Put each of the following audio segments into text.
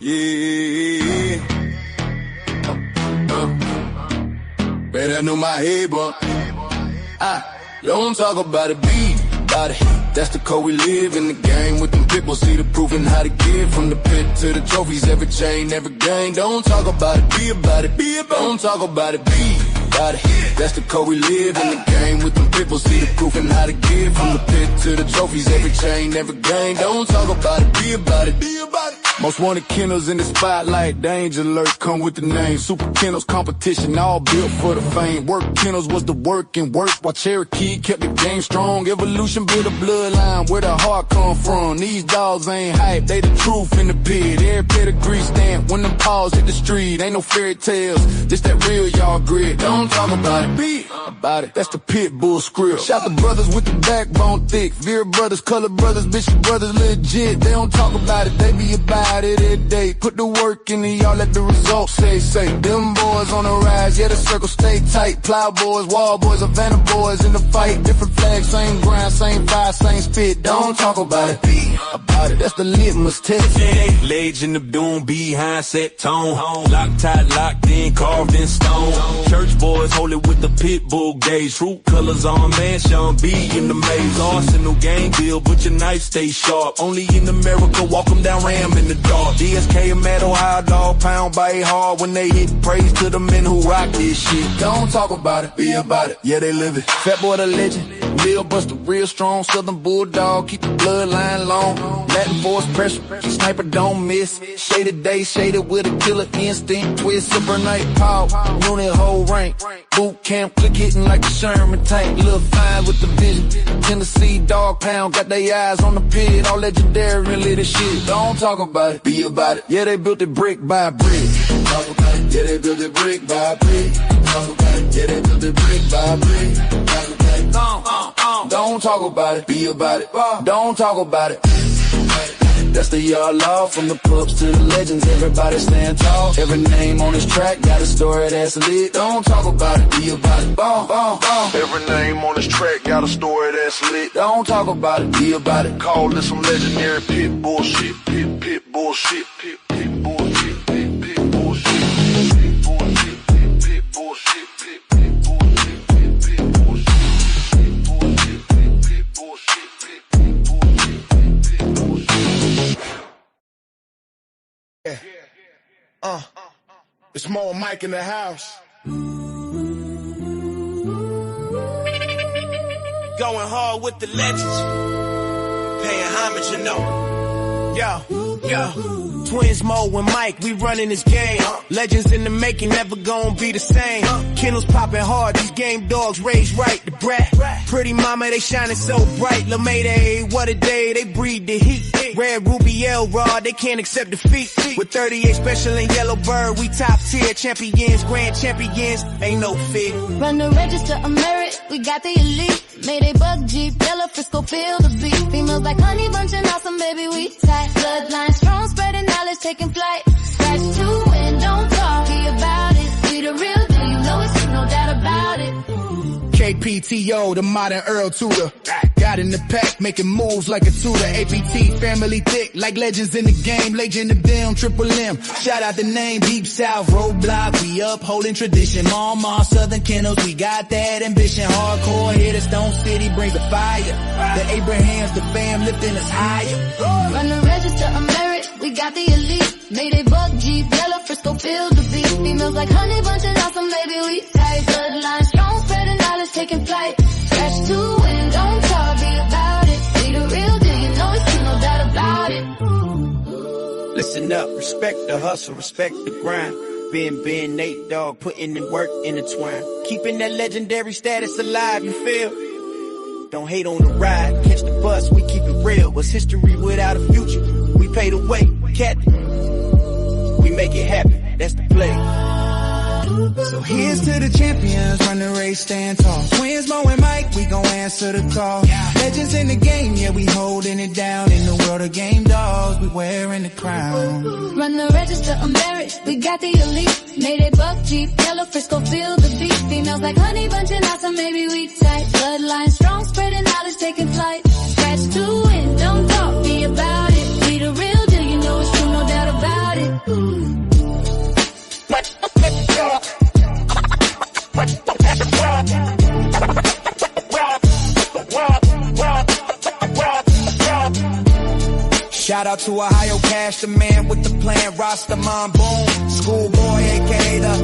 Yeah. Better know my head, but don't talk about it, be about it. That's the code we live in the game with them pit bulls. See the proof and how to give from the pit to the trophies. Every chain, every game. Don't talk about it, be about it. Be about it. Don't talk about it, be about it. That's the code we live in the game with them pit bulls. See the proof and how to give from the pit to the trophies. Every chain, every game. Don't talk about it, be about it. Be about it. Most wanted kennels in the spotlight, danger alert, come with the name. Super kennels competition, all built for the fame. Work kennels was the work and work, while Cherokee kept the game strong. Evolution built a bloodline, where the heart come from. These dogs ain't hype, they the truth in the pit. Every pedigree stamp, when them paws hit the street. Ain't no fairy tales, this that real y'all grit. Don't talk about it, be about it. That's the pit bull script. Shout the brothers with the backbone thick. Veer brothers, color brothers, Bishop brothers legit. They don't talk about it, they be about it every day. Put the work in and y'all let the results say. Them boys on the rise, yeah, the circle stay tight. Plow boys, wall boys, Havana boys in the fight. Different flags, same grind, same fire, same spit. Don't talk about it, be about it. That's the litmus test. Legs in the doom, behind set tone. Loctite, locked in, carved in stone. Church boys hold it with the pit bull gauge. Fruit colors on man, Sean B in the maze. Arsenal gang deal, but your knife stay sharp. Only in America, walk them down, ram in the dark. DSK and Metal High Dog, pound by hard when they hit. Praise to the men who rock this shit. Don't talk about it, be about it. Yeah, they live it. Fat boy the legend, Lil Buster, real strong. Southern bulldog, keep the bloodline long. Latin force pressure, sniper don't miss. Shaded day, shaded with a killer instinct. Twist, super night power, unit whole rank. Boot camp, click hitting like a Sherman tank. Lil' fine with the vision. Tennessee dog pound, got their eyes on the pit. All legendary, really the shit. Don't talk about it, be about it. Yeah, they built it brick by brick. Talk about it. Yeah, they built it brick by brick. Talk about it. Yeah, they built it brick by brick. Talk about it. Don't talk about it, be about it. Don't talk about it. That's the yard law, from the pups to the legends. Everybody stand tall. Every name on this track got a story that's lit. Don't talk about it, be about it. Every name on this track got a story that's lit. Don't talk about it, be about it. Call this some legendary pit bullshit. Pit bullshit. Pit bullshit. Pit bullshit. Pit bullshit. Pit bullshit. Pit bullshit. Pit bullshit. Pit bullshit. It's Mo and Mike in the house. Going hard with the legends. Paying homage, you know. Yo. Twins Mo and Mike, we running this game. Legends in the making, never gonna be the same. Kennels popping hard, these game dogs raised right. The brat, pretty mama, they shining so bright. LaMayday, what a day, they breed the heat. Red Ruby L-Rod, they can't accept defeat. With 38 special and yellow bird, we top tier champions, grand champions, ain't no fear. Run the register of merit, we got the elite. Mayday bug Jeep, yellow Frisco, feel the beat. Females like honey bunching awesome, baby, we tight. Bloodline strong, spreading knowledge, taking flight. Scratch two and don't talk about it. We the real deal, you know it's no doubt about it. KPTO, the modern Earl Tudor. Got in the pack, making moves like a tutor. Apbt, family thick, like legends in the game. Legend of them, Triple M. Shout out the name, Deep South, Roadblock. We upholding tradition. Mama, Southern Kennels, we got that ambition. Hardcore hitters, Stone City brings the fire. The Abrahams, the fam lifting us higher. Run the register of merit, we got the elite. Mayday bug Jeep, yellow Frisco, feel the beat. Females like honey bunches, awesome, baby, we tight. Bloodline strong, spreading knowledge, taking flight. Scratch two and don't talk, be about it. We the real deal, you know it's no doubt about it. Listen up, respect the hustle, respect the grind. Ben, Nate Dogg, putting in work intertwined. Keeping that legendary status alive, you feel? Don't hate on the ride, catch the bus, we keep it real. What's history without a future? We pay the way, Captain. We make it happen, that's the play. So here's to the champions, run the race, stand tall. Twins Mo and Mike, we gon' answer the call. Legends in the game, yeah, we holding it down. In the world of game dogs, we wearing the crown. Run the register of merit, we got the elite. Mayday buck Jeep, yellow Frisco, feel the beat. Females like honey bunching awesome, maybe we tight. Bloodline strong, spreading knowledge, taking flight. Scratch two and don't talk, be about it. We the real deal, you know it's true, no doubt about it. Shout out to Ohio Cash, the man with the plan, Rastaman Boom, Schoolboy, aka the.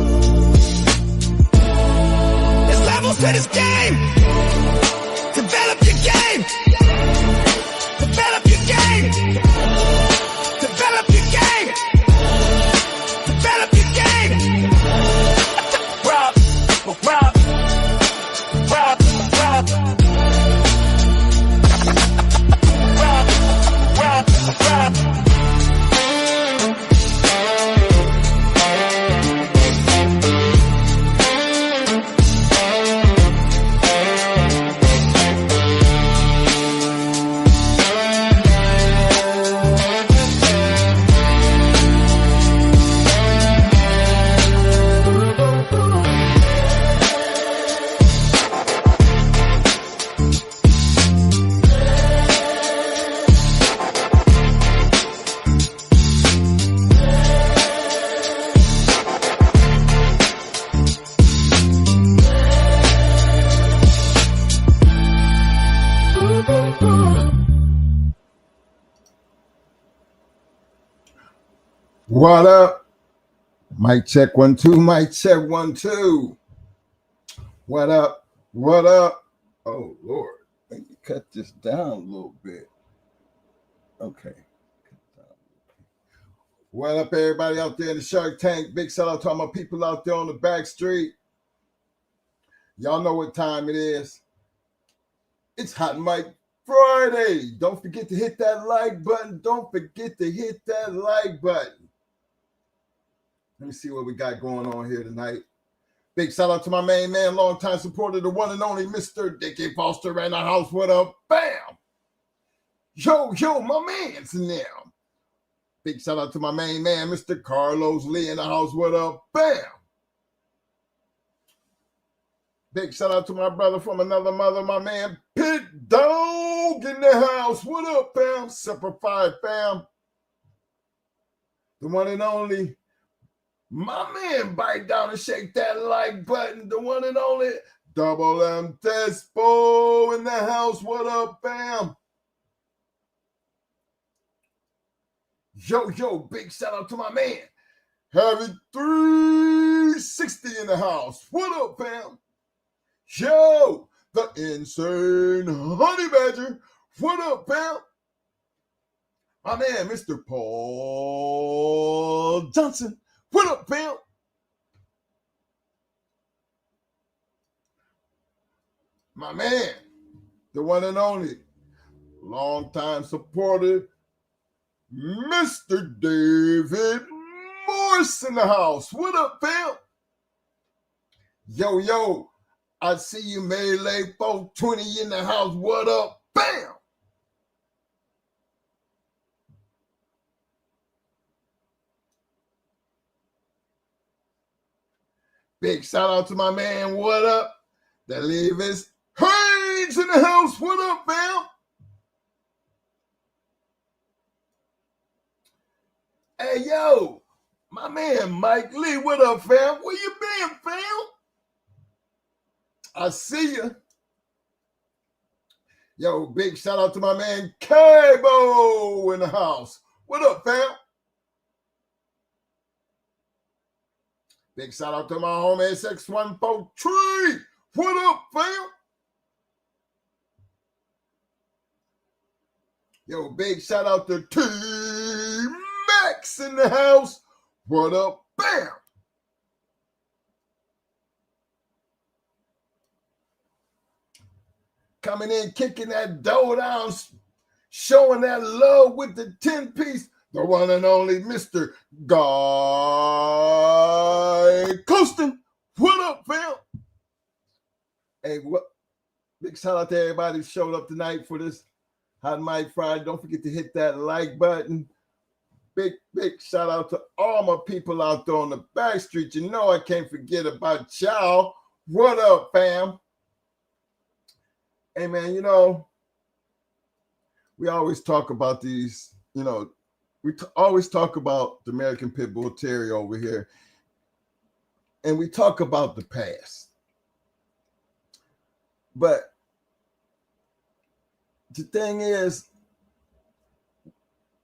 There's levels to this game. Develop your game. Develop your game. Develop your game. Develop your game. Rob, rob, rob, rob. Rob, rob, rob. What up? Mic check 1 2. Mic check 1 2. What up? What up? Oh Lord, let me cut this down a little bit. Okay. What up, everybody out there in the Shark Tank? Big shout out to all my people out there on the back street. Y'all know what time it is. It's Hot Mic Friday. Don't forget to hit that like button. Don't forget to hit that like button. Let me see what we got going on here tonight. Big shout out to my main man, longtime supporter, the one and only Mr. Dickie Foster in the house. What up? Bam! Yo, my man's in there. Big shout out to my main man, Mr. Carlos Lee in the house. What up? Bam! Big shout out to my brother from another mother, my man Pit Dog in the house. What up, fam? Simplified fam. The one and only. My man, bite down and shake that like button. The one and only Double M Tespo in the house. What up, fam? Yo, big shout out to my man. Heavy 360 in the house. What up, fam? Yo, the insane honey badger. What up, fam? My man, Mr. Paul Johnson. What up, fam? My man, the one and only, longtime supporter, Mr. David Morse in the house. What up, fam? Yo, I see you, Melee 420 in the house. What up? Bam! Big shout out to my man, what up? That leave his Haynes in the house. What up, fam? Hey, yo, my man Mike Lee. What up, fam? Where you been, fam? I see you. Yo, big shout out to my man Cabo in the house. What up, fam? Big shout out to my homie S6143. What up, fam? Yo, big shout out to T-Max in the house. What up, bam? Coming in, kicking that dough down, showing that love with the 10-piece. The one and only Mr. Guy Costin. What up, fam? Hey, what? Big shout out to everybody who showed up tonight for this Hot Mic Friday. Don't forget to hit that like button. Big shout out to all my people out there on the back street. You know I can't forget about y'all. What up, fam? Hey, man, you know, we always talk about these, you know, always talk about the American Pit Bull Terrier over here, and we talk about the past. But the thing is,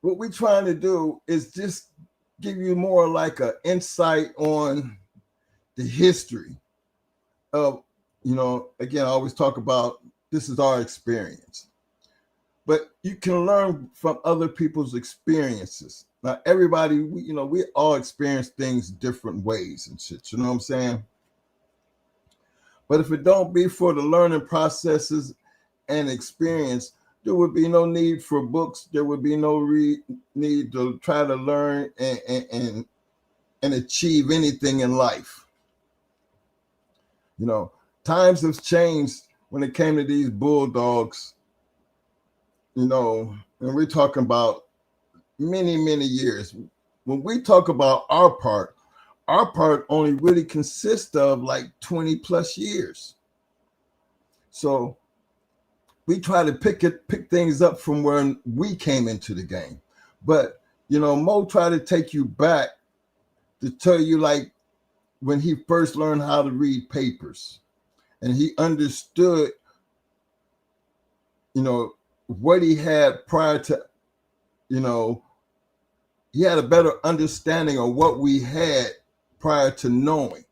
what we're trying to do is just give you more like an insight on the history of, again, I always talk about this is our experience, but you can learn from other people's experiences. Now, everybody, we all experience things different ways and shit, you know what I'm saying? But if it don't be for the learning processes and experience, there would be no need for books. There would be no need to try to learn and achieve anything in life. Times have changed when it came to these bulldogs, and we're talking about many, many years. When we talk about our part only really consists of like 20 plus years. So we try to pick things up from where we came into the game. But, Mo try to take you back to tell you like when he first learned how to read papers and he understood, what he had prior to, he had a better understanding of what we had prior to knowing.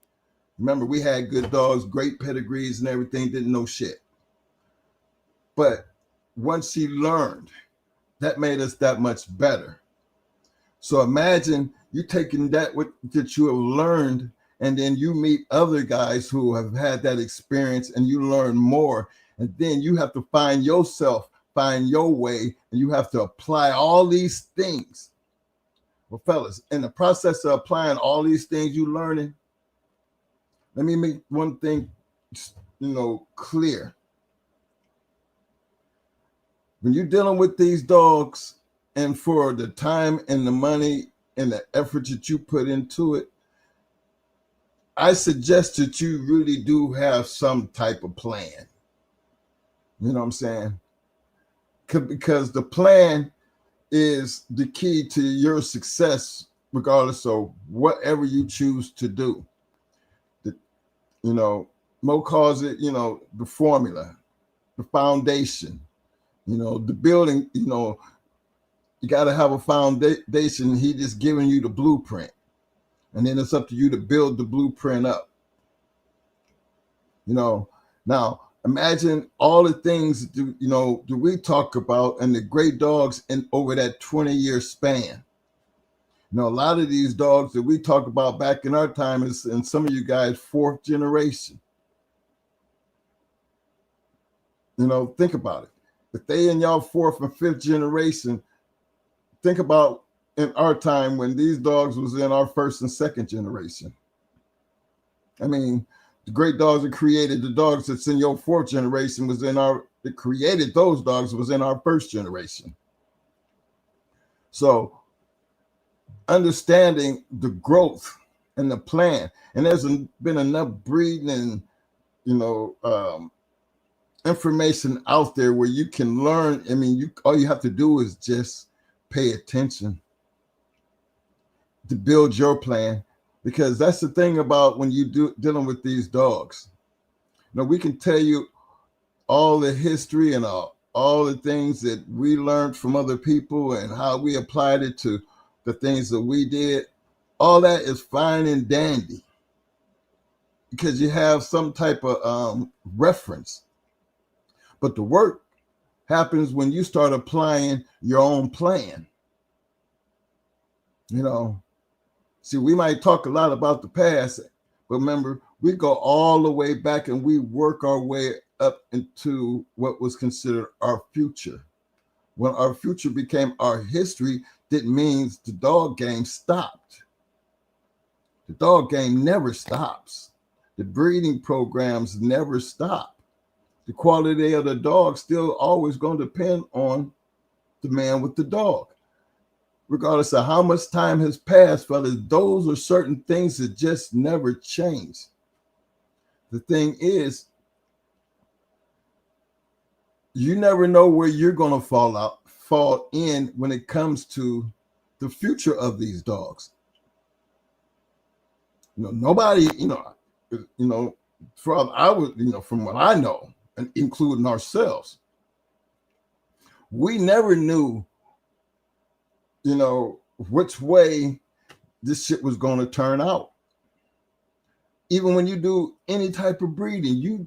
Remember, we had good dogs, great pedigrees and everything, didn't know shit. But once he learned, that made us that much better. So imagine you taking that you have learned, and then you meet other guys who have had that experience and you learn more. And then you have to find yourself, find your way, and you have to apply all these things. Well, fellas, in the process of applying all these things you're learning, let me make one thing, clear. When you're dealing with these dogs, and for the time and the money and the effort that you put into it, I suggest that you really do have some type of plan. You know what I'm saying? Because the plan is the key to your success, regardless of whatever you choose to do. Mo calls it, the formula, the foundation. The building, you got to have a foundation. He just giving you the blueprint. And then it's up to you to build the blueprint up. Now imagine all the things, that we talk about and the great dogs over that 20-year span. A lot of these dogs that we talk about back in our time is, and some of you guys, 4th generation. Think about it. If they in y'all 4th and 5th generation, think about in our time when these dogs was in our 1st and 2nd generation. I mean, the great dogs that created the dogs that's in your 4th generation that created those dogs was in our 1st generation. So understanding the growth and the plan, and there's been enough breeding and, information out there where you can learn. I mean, all you have to do is just pay attention to build your plan, because that's the thing about when you dealing with these dogs. We can tell you all the history and all the things that we learned from other people and how we applied it to the things that we did. All that is fine and dandy because you have some type of reference. But the work happens when you start applying your own plan. See, we might talk a lot about the past, but remember, we go all the way back and we work our way up into what was considered our future. When our future became our history, that means the dog game stopped. The dog game never stops. The breeding programs never stop. The quality of the dog still always going to depend on the man with the dog. Regardless of how much time has passed, fellas, those are certain things that just never change. The thing is, you never know where you're going to fall in when it comes to the future of these dogs. Nobody, from what I know, and including ourselves, we never knew you know, which way this shit was going to turn out. Even when you do any type of breeding, you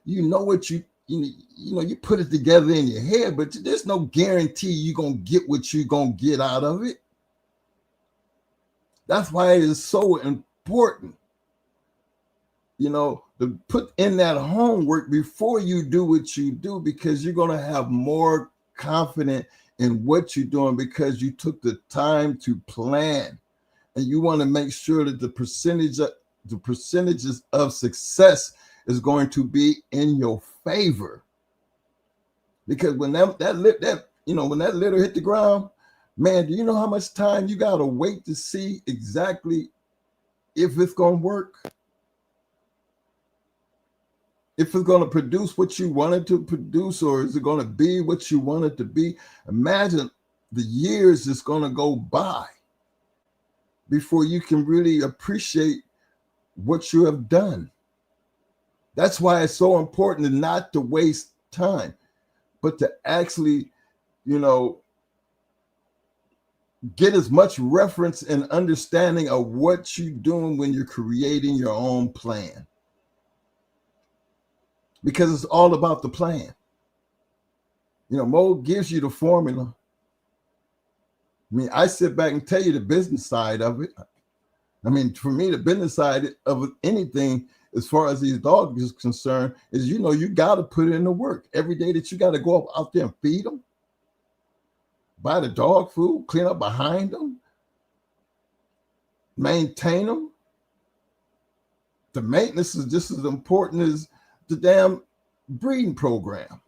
know what you know, you put it together in your head, but there's no guarantee you're going to get what you're going to get out of it. That's why it is so important, you know, to put in that homework before you do what you do, because you're going to have more confidence in what you're doing because you took the time to plan, and you want to make sure that the percentages of success is going to be in your favor. Because when that litter hit the ground, man, do you know how much time you got to wait to see exactly if it's going to work? If it's going to produce what you want it to produce, or is it going to be what you want it to be? Imagine the years that's going to go by before you can really appreciate what you have done. That's why it's so important not to waste time, but to actually, you know, get as much reference and understanding of what you're doing when you're creating your own plan. Because it's all about the plan. You know, Mo gives you the formula. I mean, I sit back and tell you the business side of it. I mean, for me, the business side of anything, as far as these dogs is concerned, is, you know, you got to put in the work every day, that you got to go up out there and feed them, buy the dog food, clean up behind them, maintain them. The maintenance is just as important as the damn breeding program.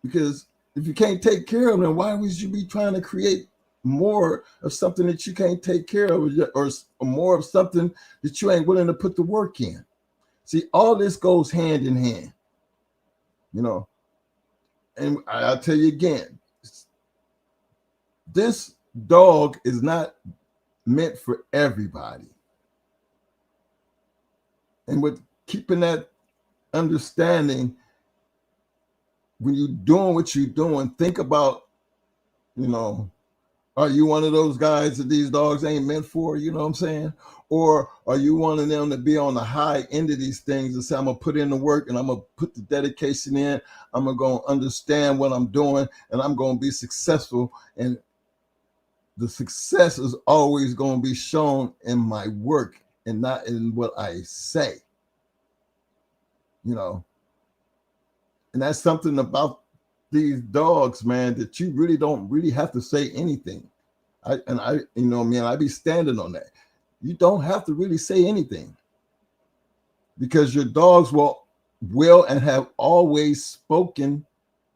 Because if you can't take care of them, then why would you be trying to create more of something that you can't take care of, or more of something that you ain't willing to put the work in? See, all this goes hand in hand, you know. And I'll tell you again, this dog is not meant for everybody. And with keeping that understanding, when you're doing what you're doing, think about, you know, are you one of those guys that these dogs ain't meant for? You know what I'm saying? Or are you one of them to be on the high end of these things and say, I'm going to put in the work and I'm going to put the dedication in. I'm going to understand what I'm doing and I'm going to be successful. And the success is always going to be shown in my work and not in what I say. You know, and that's something about these dogs, man, that you really don't really have to say anything. I be standing on that. You don't have to really say anything, because your dogs will and have always spoken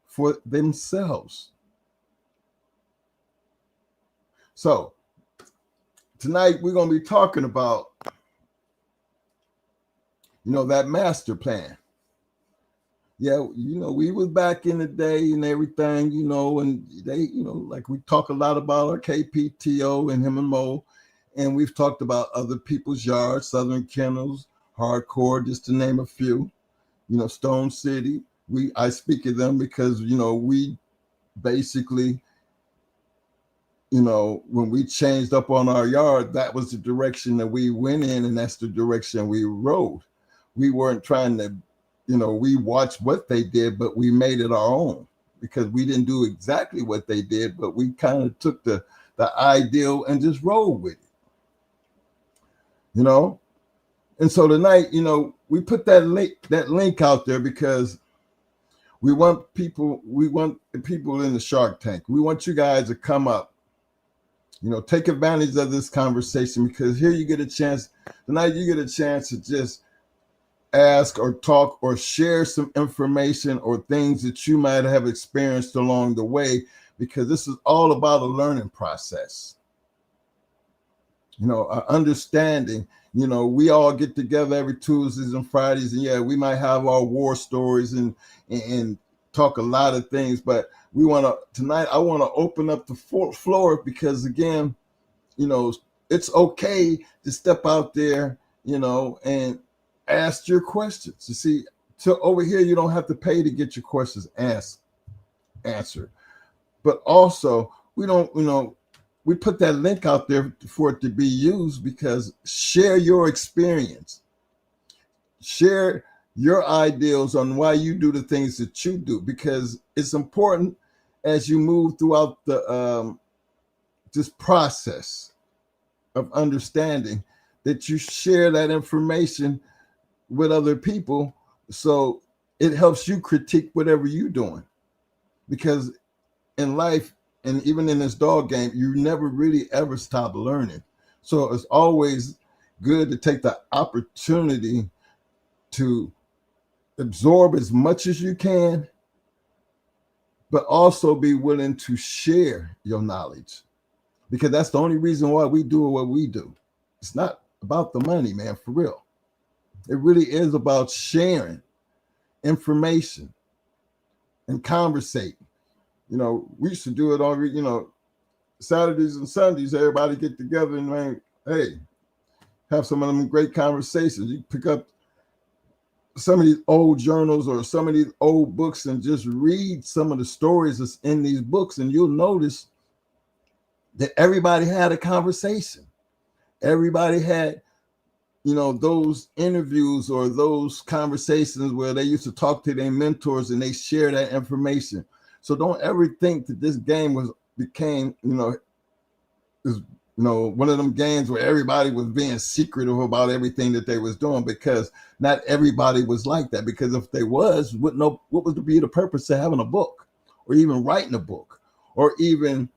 for themselves. So tonight we're going to be talking about, you know, that master plan. Yeah, you know, we was back in the day and everything, you know, and they, you know, like we talk a lot about our KPTO and him and Mo, and we've talked about other people's yards, Southern Kennels, Hardcore, just to name a few, you know, Stone City. I speak of them because, you know, we basically, you know, when we changed up on our yard, that was the direction that we went in, and that's the direction we rode. We weren't trying to, you know, we watched what they did, but we made it our own, because we didn't do exactly what they did, but we kind of took the ideal and just rolled with it, you know. And so tonight, you know, we put that link out there because we want people in the Shark Tank. We want you guys to come up, you know, take advantage of this conversation, because here you get a chance tonight. You get a chance to just ask or talk or share some information or things that you might have experienced along the way, because this is all about a learning process. You know, understanding, you know, we all get together every Tuesdays and Fridays, and yeah, we might have our war stories and talk a lot of things, but tonight I want to open up the floor, because again, you know, it's okay to step out there, you know, and ask your questions. You see, over here, you don't have to pay to get your questions answered. But also, we don't, we put that link out there for it to be used, because share your experience. Share your ideals on why you do the things that you do, because it's important as you move throughout the this process of understanding that you share that information with other people, so it helps you critique whatever you're doing. Because in life, and even in this dog game, you never really ever stop learning. So it's always good to take the opportunity to absorb as much as you can, but also be willing to share your knowledge, because that's the only reason why we do what we do. It's not about the money, man, for real. It really is about sharing information and conversating. We used to do it on, Saturdays and Sundays, everybody get together and, man, hey, have some of them great conversations. You pick up some of these old journals or some of these old books and just read some of the stories that's in these books, and you'll notice that everybody had a conversation. Everybody had, those interviews or those conversations where they used to talk to their mentors and they share that information. So don't ever think that this game became, one of them games where everybody was being secretive about everything that they was doing, because not everybody was like that. Because if they was, what was to be the purpose of having a book, or even writing a book, or even,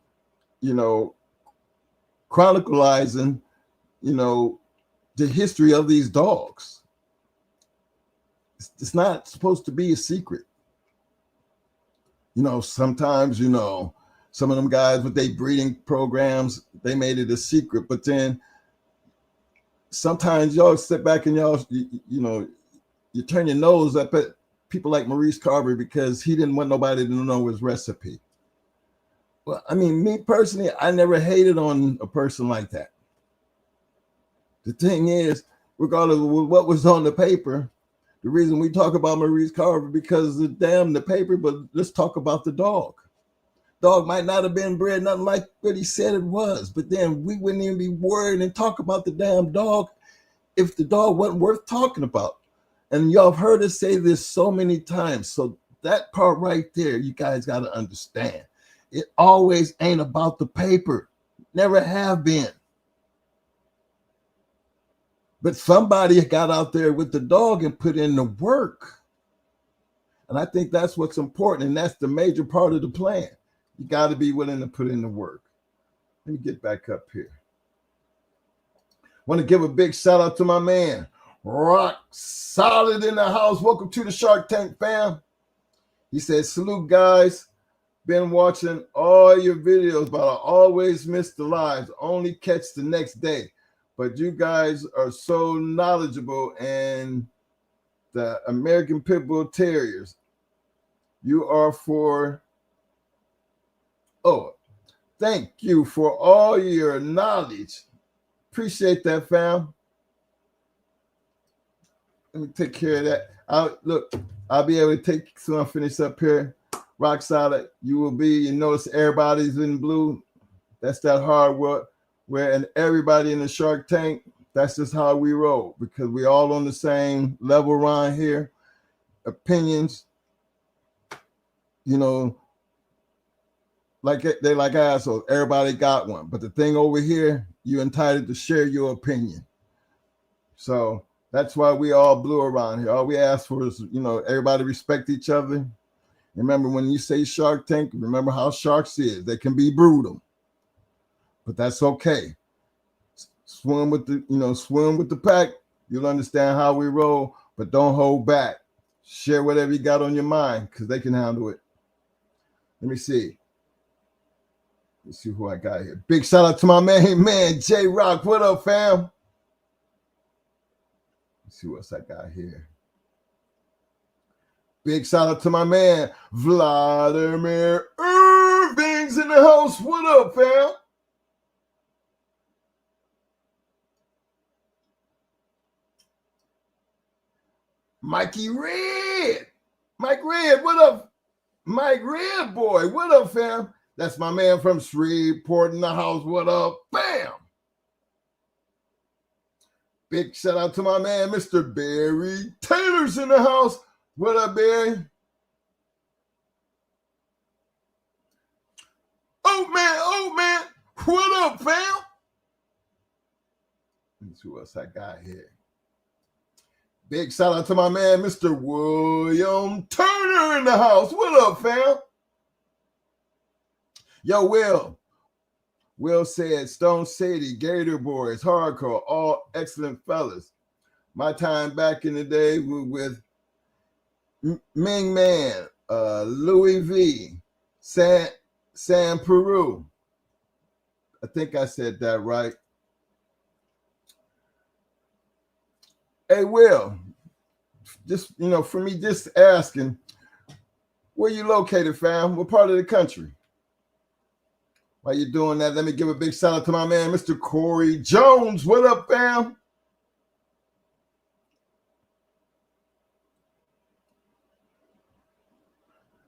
chronicalizing, the history of these dogs? It's not supposed to be a secret. Sometimes, some of them guys with their breeding programs, they made it a secret, but then sometimes y'all sit back and you turn your nose up at people like Maurice Carver because he didn't want nobody to know his recipe. Well, I mean, me personally, I never hated on a person like that. The thing is, regardless of what was on the paper, the reason we talk about Maurice Carver because of the paper, but let's talk about the dog. Dog might not have been bred nothing like what he said it was, but then we wouldn't even be worried and talk about the damn dog if the dog wasn't worth talking about. And y'all have heard us say this so many times. So that part right there, you guys got to understand. It always ain't about the paper. Never have been. But somebody got out there with the dog and put in the work. And I think that's what's important. And that's the major part of the plan. You got to be willing to put in the work. Let me get back up here. Want to give a big shout out to my man, Rock Solid in the house. Welcome to the Shark Tank fam. He said, salute guys. Been watching all your videos, but I always miss the lives. Only catch the next day. But you guys are so knowledgeable, and the American Pit Bull Terriers. You are thank you for all your knowledge. Appreciate that, fam. Let me take care of that. I'll be able to take some finish up here. Rock Solid, you will be, you notice everybody's in blue. That's that hard work. And everybody in the Shark Tank, that's just how we roll, because we all on the same level around here. Opinions, like they like assholes. Everybody got one. But the thing over here, you're entitled to share your opinion. So that's why we all blue around here. All we ask for is, everybody respect each other. Remember, when you say Shark Tank, remember how sharks is. They can be brutal. But that's okay. Swim with the pack. You'll understand how we roll, but don't hold back. Share whatever you got on your mind, because they can handle it. Let me see. Let's see who I got here. Big shout out to my man, J Rock. What up, fam? Let's see what else I got here. Big shout out to my man, Vladimir Irving's in the house. What up, fam? Mikey Red. Mike Red, what up? Mike Red boy, what up, fam? That's my man from Shreveport in the house. What up? Bam! Big shout out to my man, Mr. Barry Taylor's in the house. What up, Barry? Oh man, what up, fam? Let's see what else I got here. Big shout out to my man, Mr. William Turner in the house. What up, fam? Yo, Will said, Stone City, Gator Boys, hardcore, all excellent fellas. My time back in the day with Ming Man, Louis V, Sam Peru. I think I said that right. Hey, Will, just, for me, just asking, where you located, fam? What part of the country? While you're doing that, let me give a big shout out to my man, Mr. Corey Jones. What up, fam?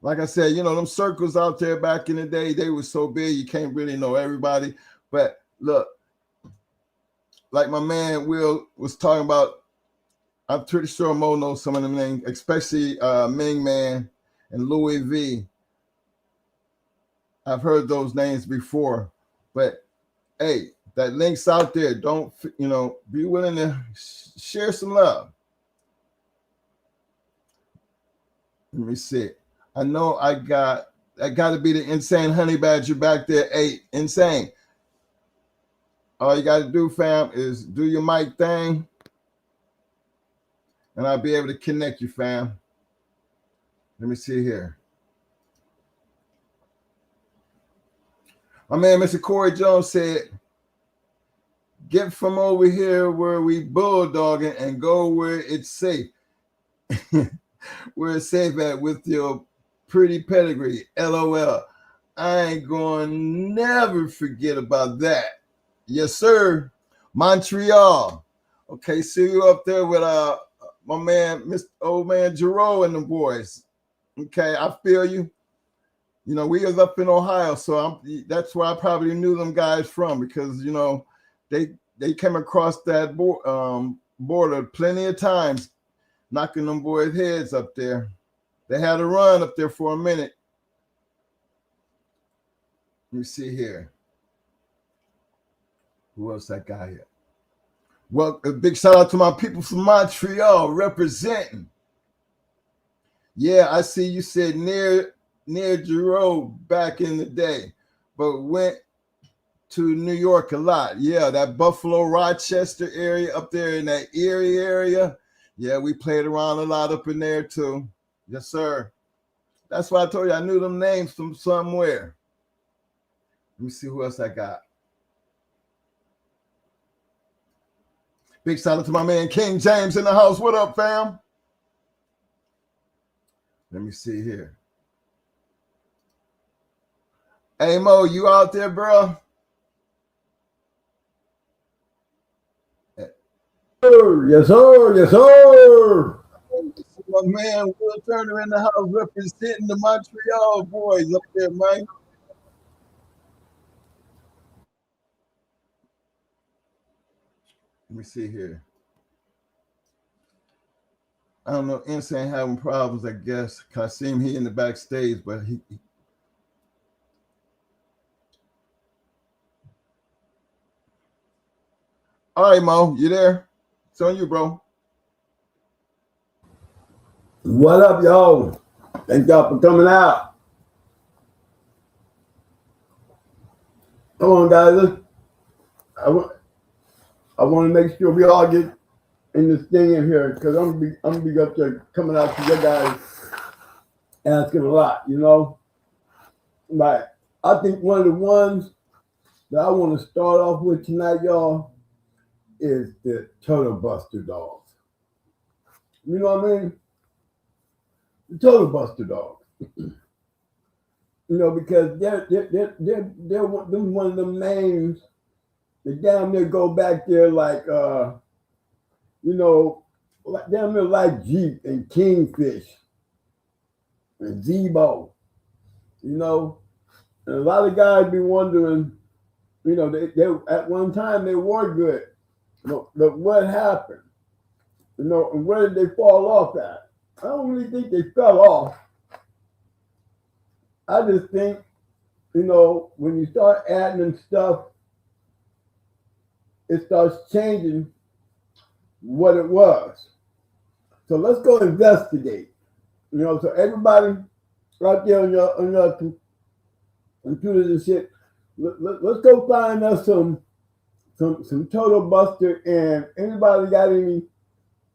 Like I said, them circles out there back in the day, they were so big, you can't really know everybody. But look, like my man Will was talking about, I'm pretty sure Mo knows some of them names, especially Ming Man and Louis V. I've heard those names before, but hey, that link's out there. Don't, be willing to share some love. Let me see. I know I got to be the insane honey badger back there. Hey, insane. All you got to do, fam, is do your mic thing, and I'll be able to connect you, fam. Let me see here. My man, Mr. Corey Jones said, get from over here where we bulldogging and go where it's safe. Where it's safe at with your pretty pedigree. LOL. I ain't going to never forget about that. Yes, sir. Montreal. Okay, see you up there with my man, Mr. Old Man Jerome and the boys. Okay, I feel you. We was up in Ohio, so that's where I probably knew them guys from, because they came across that border plenty of times, knocking them boys' heads up there. They had a run up there for a minute. Let me see here. Who else I got here? Well, a big shout out to my people from Montreal representing. Yeah, I see you said near Jerome back in the day, but went to New York a lot. Yeah, that Buffalo, Rochester area up there in that Erie area. Yeah, we played around a lot up in there too. Yes, sir. That's why I told you I knew them names from somewhere. Let me see who else I got. Big shout out to my man King James in the house. What up, fam? Let me see here. Hey, Mo, you out there, bro? Yes, sir. Yes, sir. My man Will Turner in the house representing the Montreal boys up there, man. Let me see here. I don't know, Insane having problems, I guess. I see him here in the backstage, but he all right, Mo, you there? It's on you, bro. What up, y'all? Thank y'all for coming out. Come on, guys. I want to make sure we all get in this thing in here, because I'm gonna be up there coming out to you guys asking a lot, Like, I think one of the ones that I want to start off with tonight, y'all, is the Turtle Buster dogs. You know what I mean? The Turtle Buster dogs. Because they're one of them names that down there go back there like down there like Jeep and Kingfish and Zebo, and And a lot of guys be wondering, you know, they at one time they were good, but what happened? You know, and where did they fall off at? I don't really think they fell off. I just think, you know, when you start adding in stuff, it starts changing what it was. So let's go investigate. You know, so everybody right there on your computers and shit, let's go find us some Total Buster. And anybody got any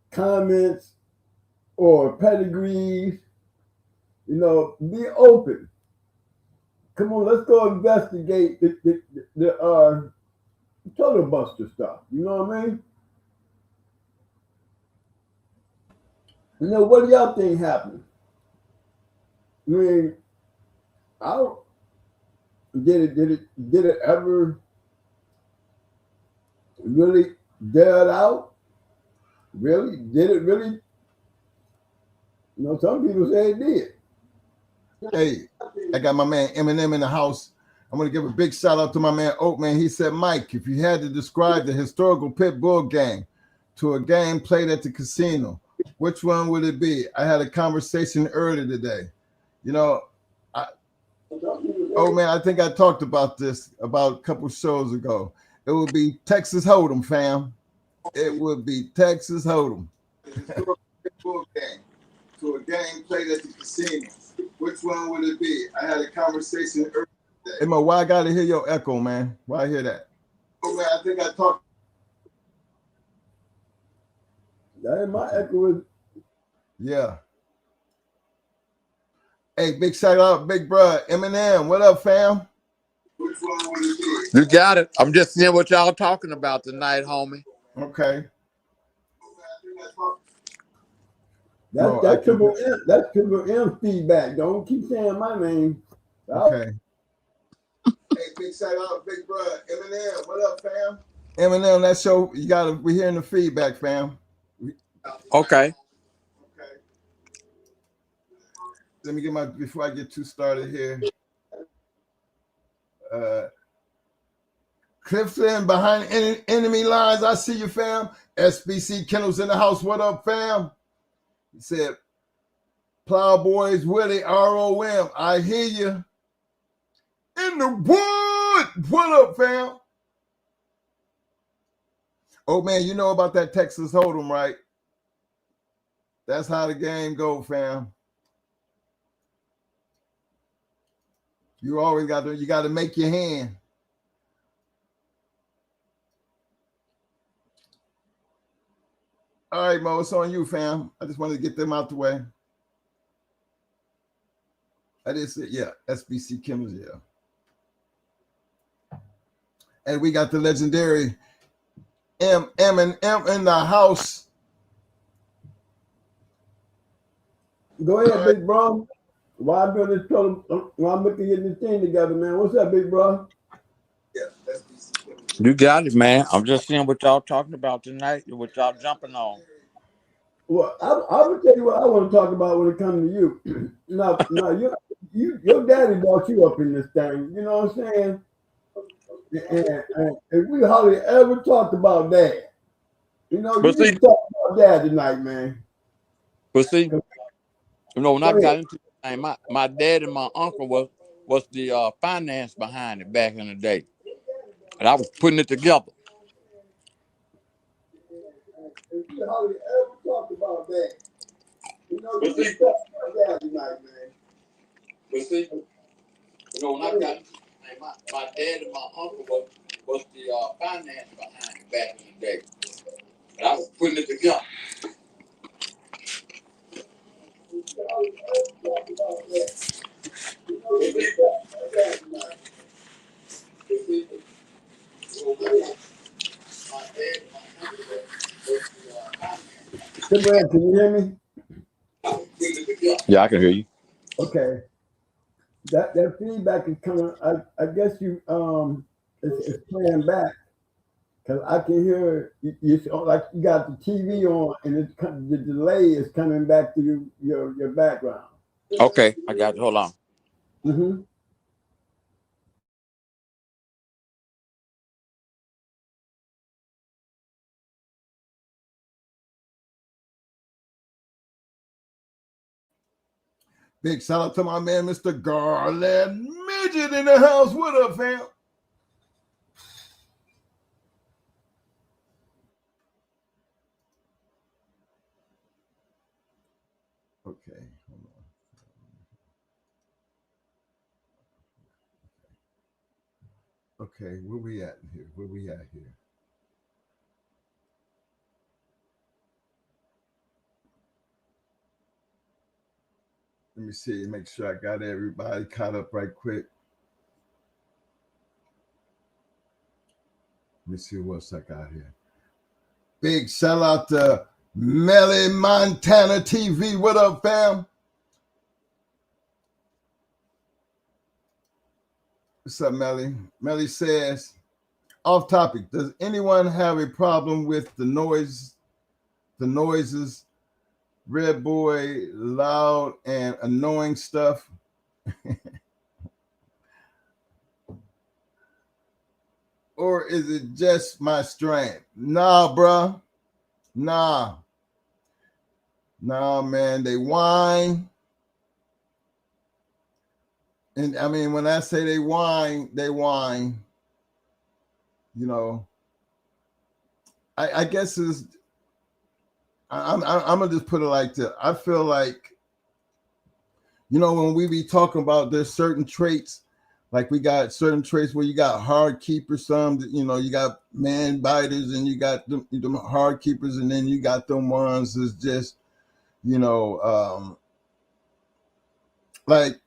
comments or pedigrees? You know, be open. Come on, let's go investigate the Total Buster stuff. You know what I mean? You know, what do y'all think happened? I mean, I don't, did it ever really dead out? Really? Did it really? You know, some people say it did. Hey, I got my man Eminem in the house. I'm going to give a big shout out to my man Oatman. He said, Mike, if you had to describe the historical pit bull game to a game played at the casino, which one would it be? I had a conversation earlier today. You know, I think I talked about this about a couple shows ago. It would be Texas Hold'em, fam. It would be Texas Hold'em. Historical pit bull game to a game played at the casino. Which one would it be? I had a conversation earlier today. Hey, Mo, why I gotta hear your echo, man? Why I hear that? Oh, man, I think I talked. That ain't my echo. Yeah. Hey, big shout out, big bro, Eminem. What up, fam? Which one would it be? You got it. I'm just seeing what y'all talking about tonight, homie. Okay. That's Triple M feedback. Don't keep saying my name. Okay. Hey, big shout out, big bro, Eminem. What up, fam? Eminem, that show, we're hearing the feedback, fam. Okay. Let me get before I get too started here. Clifton behind enemy lines. I see you, fam. SBC Kennels in the house. What up, fam? He said, Plowboys, Willie, ROM. I hear you. In the wood. What up, fam? Oh, man, you know about that Texas Hold'em, right? That's how the game go, fam. You always got to make your hand. All right, Mo, it's on you, fam. I just wanted to get them out the way. That is it, yeah. SBC Kennels, yeah. And we got the legendary M in the house. Go ahead, big bro. While I'm doing this, while I'm looking at this thing together, man. What's up, big bro? Yeah, SBC Kennels. You got it, man. I'm just seeing what y'all talking about tonight and what y'all jumping on. Well, I will tell you what I want to talk about when it comes to you. now, your daddy brought you up in this thing. You know what I'm saying? And we hardly ever talked about dad. You know, you need to talk about dad tonight, man. But see, you know, when I got into the thing, my dad and my uncle was the finance behind it back in the day. And I was putting it together. We hardly ever talked about that. You know, you need to talk about dad tonight, man. But see, you know, when I got into the thing, my dad and my uncle was the finance behind it back in the day. And I was putting it together. Can you hear me? Yeah, I can hear you. Okay. That feedback is coming. I guess you it's playing back because I can hear you like you got the TV on and the delay is coming back to your background. Okay, I got it. Hold on. Mm-hmm. Big shout out to my man, Mr. Garland Midget in the house. What up, fam? Okay, hold on. Okay, where we at here? Where we at here? Let me see, make sure I got everybody caught up right quick. Let me see what else I got here. Big shout out to Melly Montana TV. What up, fam? What's up, Melly? Melly says, off topic, does anyone have a problem with the noises, Red Boy, loud and annoying stuff? Or is it just my strength? Nah, bruh. Nah, man. They whine. And I mean, when I say they whine. You know, I guess it's, I'm gonna just put it like this. I feel like, you know, when we be talking about there's certain traits, like we got certain traits where you got hard keepers, some, you know, you got man biters and you got them hard keepers, and then you got them ones that's just, you know, like,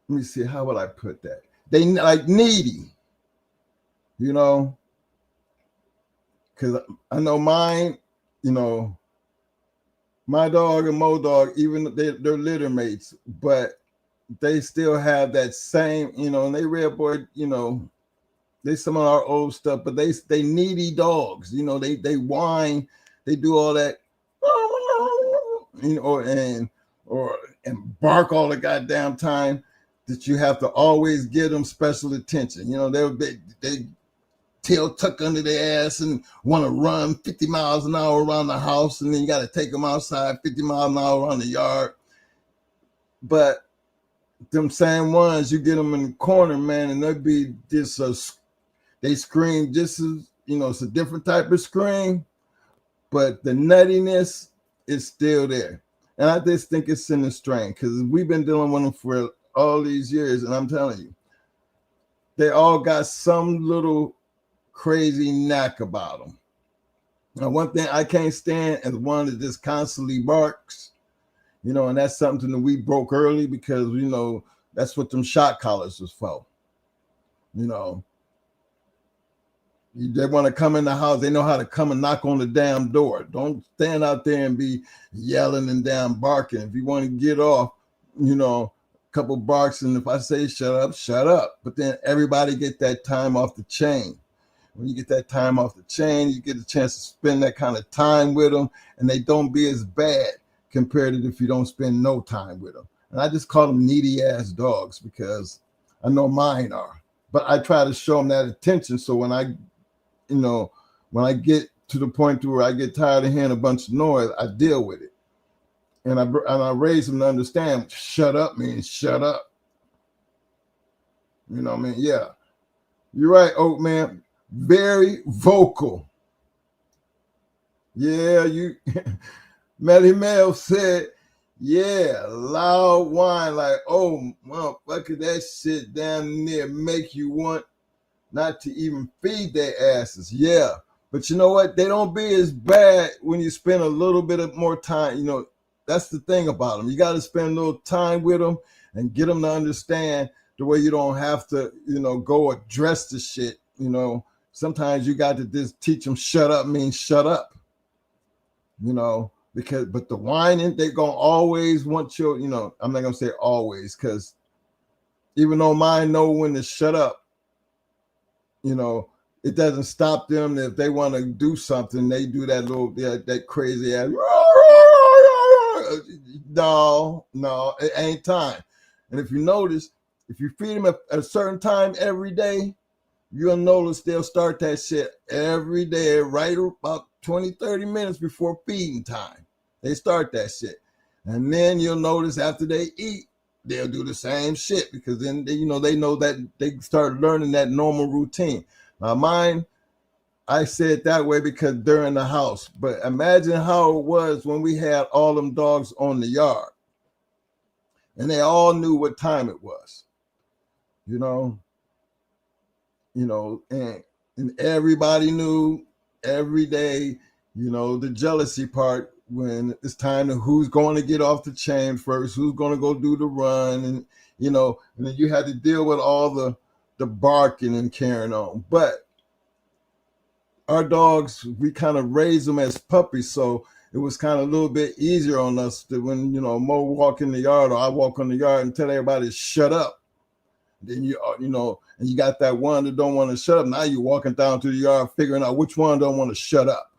let me see, how would I put that? They like needy, you know, because I know mine, you know, my dog and Mo dog, even they're litter mates, but they still have that same, you know, and they Red Boy, you know, they some of our old stuff, but they needy dogs, you know, they whine, they do all that, you know, and bark all the goddamn time, that you have to always give them special attention. You know, they tail tuck under their ass and want to run 50 miles an hour around the house, and then you got to take them outside 50 miles an hour around the yard. But them same ones, you get them in the corner, man, and they'll be just they scream just as, you know, it's a different type of scream, but the nuttiness is still there. And I just think it's in the strain, because we've been dealing with them for all these years, and I'm telling you, they all got some little crazy knack about them. Now, one thing I can't stand is one that just constantly barks, you know, and that's something that we broke early, because, you know, that's what them shot collars was for. You know, they want to come in the house, they know how to come and knock on the damn door. Don't stand out there and be yelling and damn barking. If you want to get off, you know, a couple barks, and if I say shut up, shut up. But then everybody get that time off the chain. When you get that time off the chain, you get a chance to spend that kind of time with them, and they don't be as bad compared to if you don't spend no time with them. And I just call them needy ass dogs, because I know mine are. But I try to show them that attention, so when I get to the point where I get tired of hearing a bunch of noise, I deal with it. And I raise them to understand, shut up means shut up. You know what I mean? Yeah. You're right, Oak Man. Very vocal. Yeah, you Melly Mel said, yeah, loud whine, like, oh, motherfucker, that shit down there make you want not to even feed their asses. Yeah. But you know what? They don't be as bad when you spend a little bit of more time. You know, that's the thing about them. You got to spend a little time with them and get them to understand the way you don't have to, you know, go address the shit. You know, sometimes you got to just teach them shut up means shut up. You know, but the whining, they going to always want your, you know, I'm not going to say always, because even though mine know when to shut up, you know, it doesn't stop them. If they want to do something, they do that little, that crazy ass. No, it ain't time. And if you notice, if you feed them at a certain time every day, you'll notice they'll start that shit every day, right about 20, 30 minutes before feeding time. They start that shit. And then you'll notice after they eat, they'll do the same shit because then they know that they start learning that normal routine. Now mine, I say it that way because they're in the house. But imagine how it was when we had all them dogs on the yard. And they all knew what time it was. And everybody knew every day, the jealousy part when it's time to who's going to get off the chain first, who's going to go do the run, and then you had to deal with all the barking and carrying on. But our dogs, we kind of raised them as puppies, so it was kind of a little bit easier on us to when Mo walk in the yard or I walk on the yard and tell everybody to shut up. Then and you got that one that don't want to shut up. Now you're walking down to the yard figuring out which one don't want to shut up.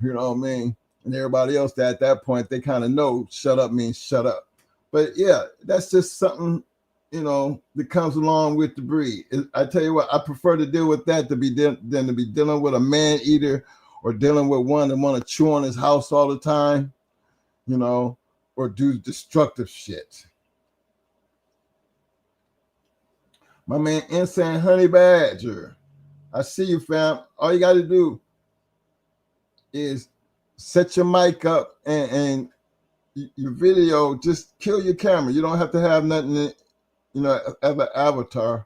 You know what I mean? And everybody else at that point, they kind of know shut up means shut up. But yeah, that's just something, that comes along with the breed. I tell you what, I prefer to deal with that than to be dealing with a man eater or dealing with one that want to chew on his house all the time, or do destructive shit. My man, Insane Honey Badger. I see you, fam. All you got to do is set your mic up and your video. Just kill your camera. You don't have to have nothing, as an avatar.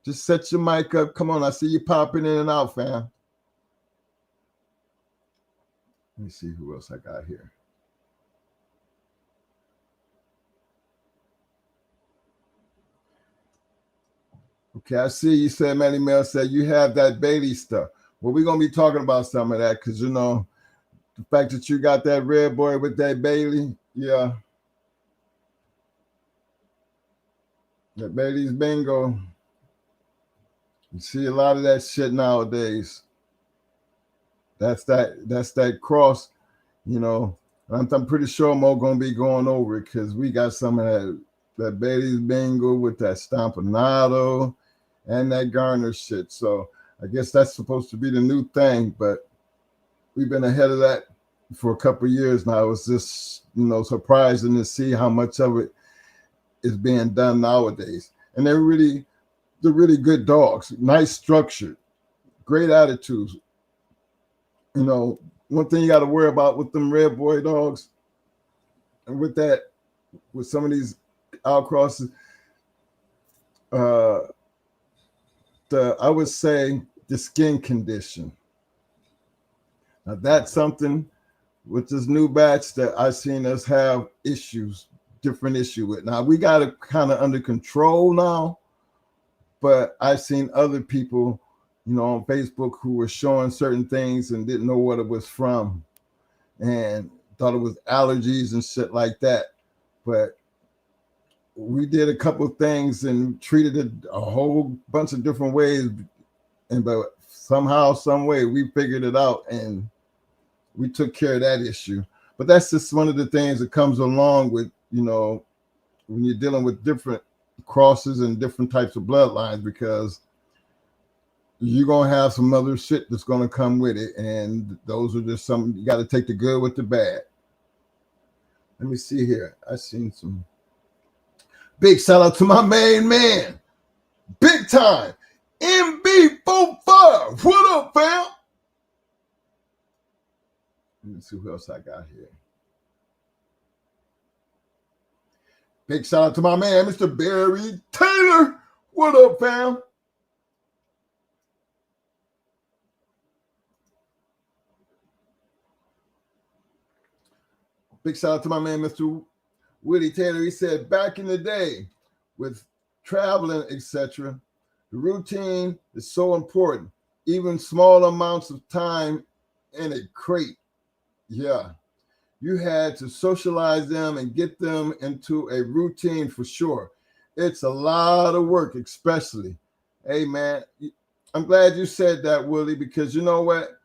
Just set your mic up. Come on, I see you popping in and out, fam. Let me see who else I got here. Okay, I see you said, Manny Mel said you have that Bailey stuff. Well, we're going to be talking about some of that because, the fact that you got that red boy with that Bailey, yeah. That Bailey's bingo. You see a lot of that shit nowadays. That's that cross, I'm pretty sure Mo going to be going over it because we got some of that Bailey's bingo with that Stampanado and that Garner shit. So I guess that's supposed to be the new thing, but we've been ahead of that for a couple of years now. It's just, surprising to see how much of it is being done nowadays. And they're really good dogs, nice structured, great attitudes. One thing you got to worry about with them red boy dogs and with some of these outcrosses, I would say the skin condition. Now that's something with this new batch that I've seen us have different issue with. Now we got it kind of under control now, but I've seen other people, on Facebook who were showing certain things and didn't know what it was from and thought it was allergies and shit like that. But we did a couple of things and treated it a whole bunch of different ways. But somehow, some way, we figured it out and we took care of that issue. But that's just one of the things that comes along with, when you're dealing with different crosses and different types of bloodlines, because you're going to have some other shit that's going to come with it. And those are just some, you got to take the good with the bad. Let me see here. I seen some. Big shout out to my main man. Big time. MB45. What up, fam? Let me see who else I got here. Big shout out to my man, Mr. Barry Taylor. What up, fam? Big shout out to my man, Mr. Woody Taylor. He said, back in the day with traveling, etc., the routine is so important. Even small amounts of time in a crate. Yeah. You had to socialize them and get them into a routine for sure. It's a lot of work, especially. Hey, man, I'm glad you said that, Willie, because you know what?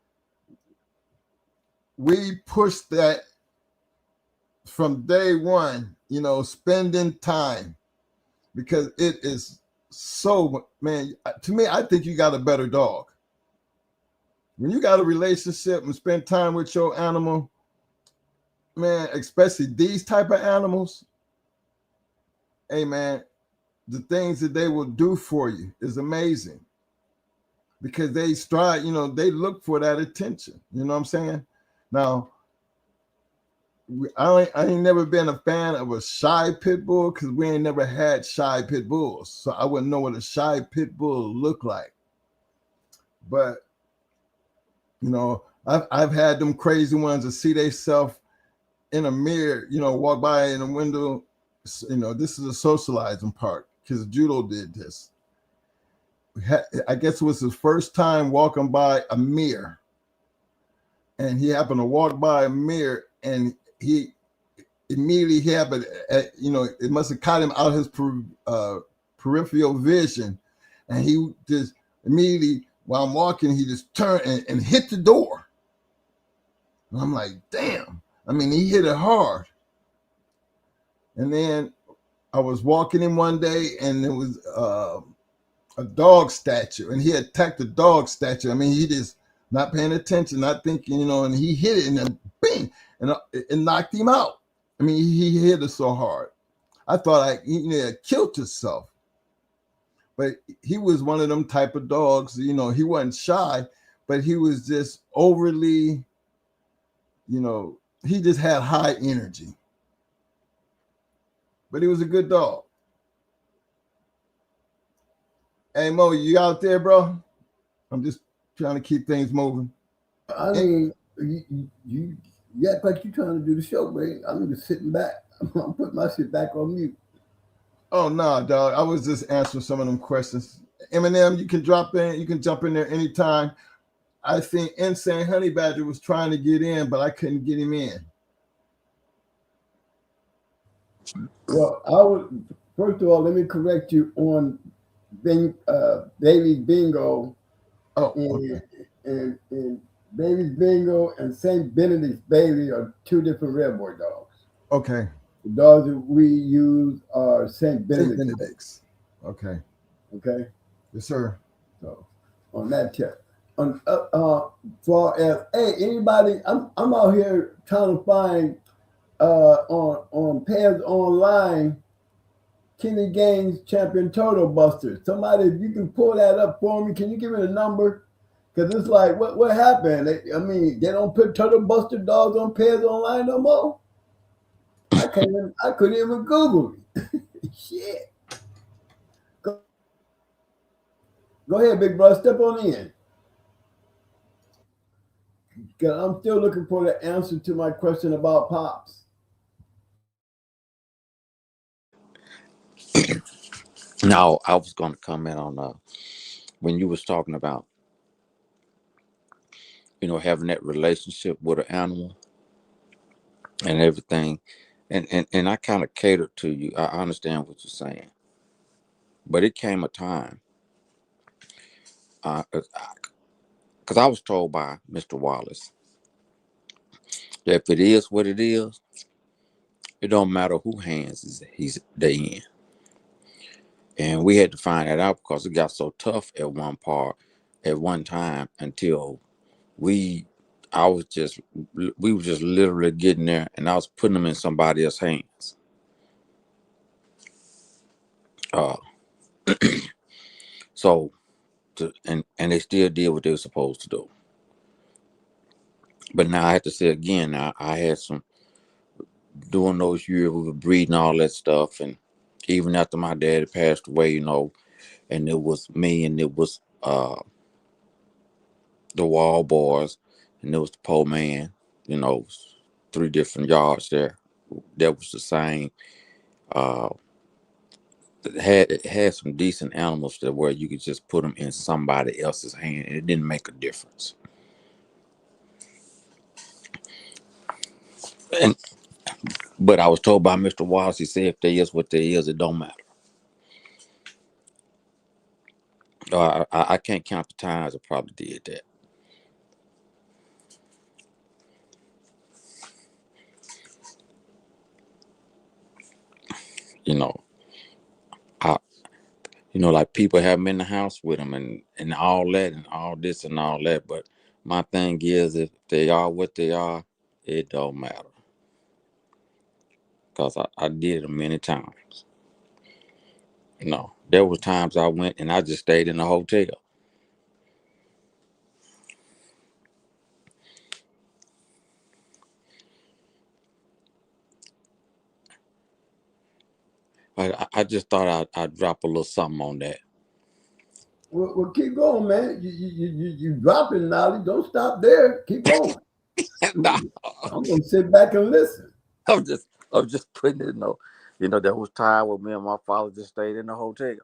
We pushed that from day one, spending time, because it is so, man, to me, I think you got a better dog. When you got a relationship and spend time with your animal, man, especially these type of animals, hey man, the things that they will do for you is amazing because they strive, they look for that attention. You know what I'm saying? Now, I ain't never been a fan of a shy pit bull because we ain't never had shy pit bulls. So I wouldn't know what a shy pit bull look like. But, I've had them crazy ones to see themselves in a mirror, walk by in a window. This is a socializing part because Judo did this. I guess it was his first time walking by a mirror. And he happened to walk by a mirror and he immediately happened, it must have caught him out of his peripheral vision. And he just immediately, while I'm walking, he just turned and hit the door. And I'm like, damn. I mean, he hit it hard. And then I was walking in one day and there was a dog statue and he attacked the dog statue. I mean, he just not paying attention, not thinking, and he hit it and then bing, and it knocked him out. I mean, he hit it so hard. I thought he had killed himself. But he was one of them type of dogs, he wasn't shy, but he was just overly, he just had high energy. But he was a good dog. Hey, Mo, you out there, bro? I'm just trying to keep things moving. I mean, you act like you're trying to do the show, man. I'm just sitting back. I'm putting my shit back on mute. Oh, no, dog. I was just answering some of them questions. Eminem, you can drop in. You can jump in there anytime. I think Insane Honey Badger was trying to get in, but I couldn't get him in. Well, first of all, let me correct you on Bailey's Bingo. Oh, okay. And Bailey's Bingo and St. Benedict's Bailey are two different Red Boy dogs. Okay. The dogs that we use are St. Benedict's. Okay. Okay. Yes, sir. So on that tip. On far as anybody, I'm out here trying to find on Pairs Online Kenny Gaines Champion Turtle Buster. Somebody, if you can pull that up for me, can you give me the number? Because it's like, what happened? They don't put Turtle Buster dogs on Pairs Online no more. I couldn't even Google it. Shit. Go ahead, big brother. Step on in. Because I'm still looking for the answer to my question about Pops. No, I was going to comment on when you was talking about, having that relationship with an animal and everything. And I kind of catered to you. I understand what you're saying. But it came a time, because I was told by Mr. Wallace that if it is what it is, it don't matter who hands they in. And we had to find that out because it got so tough at one time until we were just literally getting there and I was putting them in somebody else's hands. And they still did what they were supposed to do. But now I have to say again, I had some, during those years we were breeding all that stuff, and even after my daddy passed away, and it was me and it was the wall boys and it was the pole man, 3 different yards there. That was the same. It had some decent animals that where you could just put them in somebody else's hand and it didn't make a difference. But I was told by Mr. Wallace, he said if there is what there is, it don't matter. I can't count the times I probably did that. Like people have them in the house with them and all that and all this and all that. But my thing is, if they are what they are, it don't matter. because I did it many times. You know, there was times I went and I just stayed in the hotel. I just thought I'd drop a little something on that. Well, keep going, man. You dropping knowledge. Don't stop there. Keep going. Nah, I'm gonna sit back and listen. I'm just putting it in. You know, there was time when me and my father just stayed in the hotel.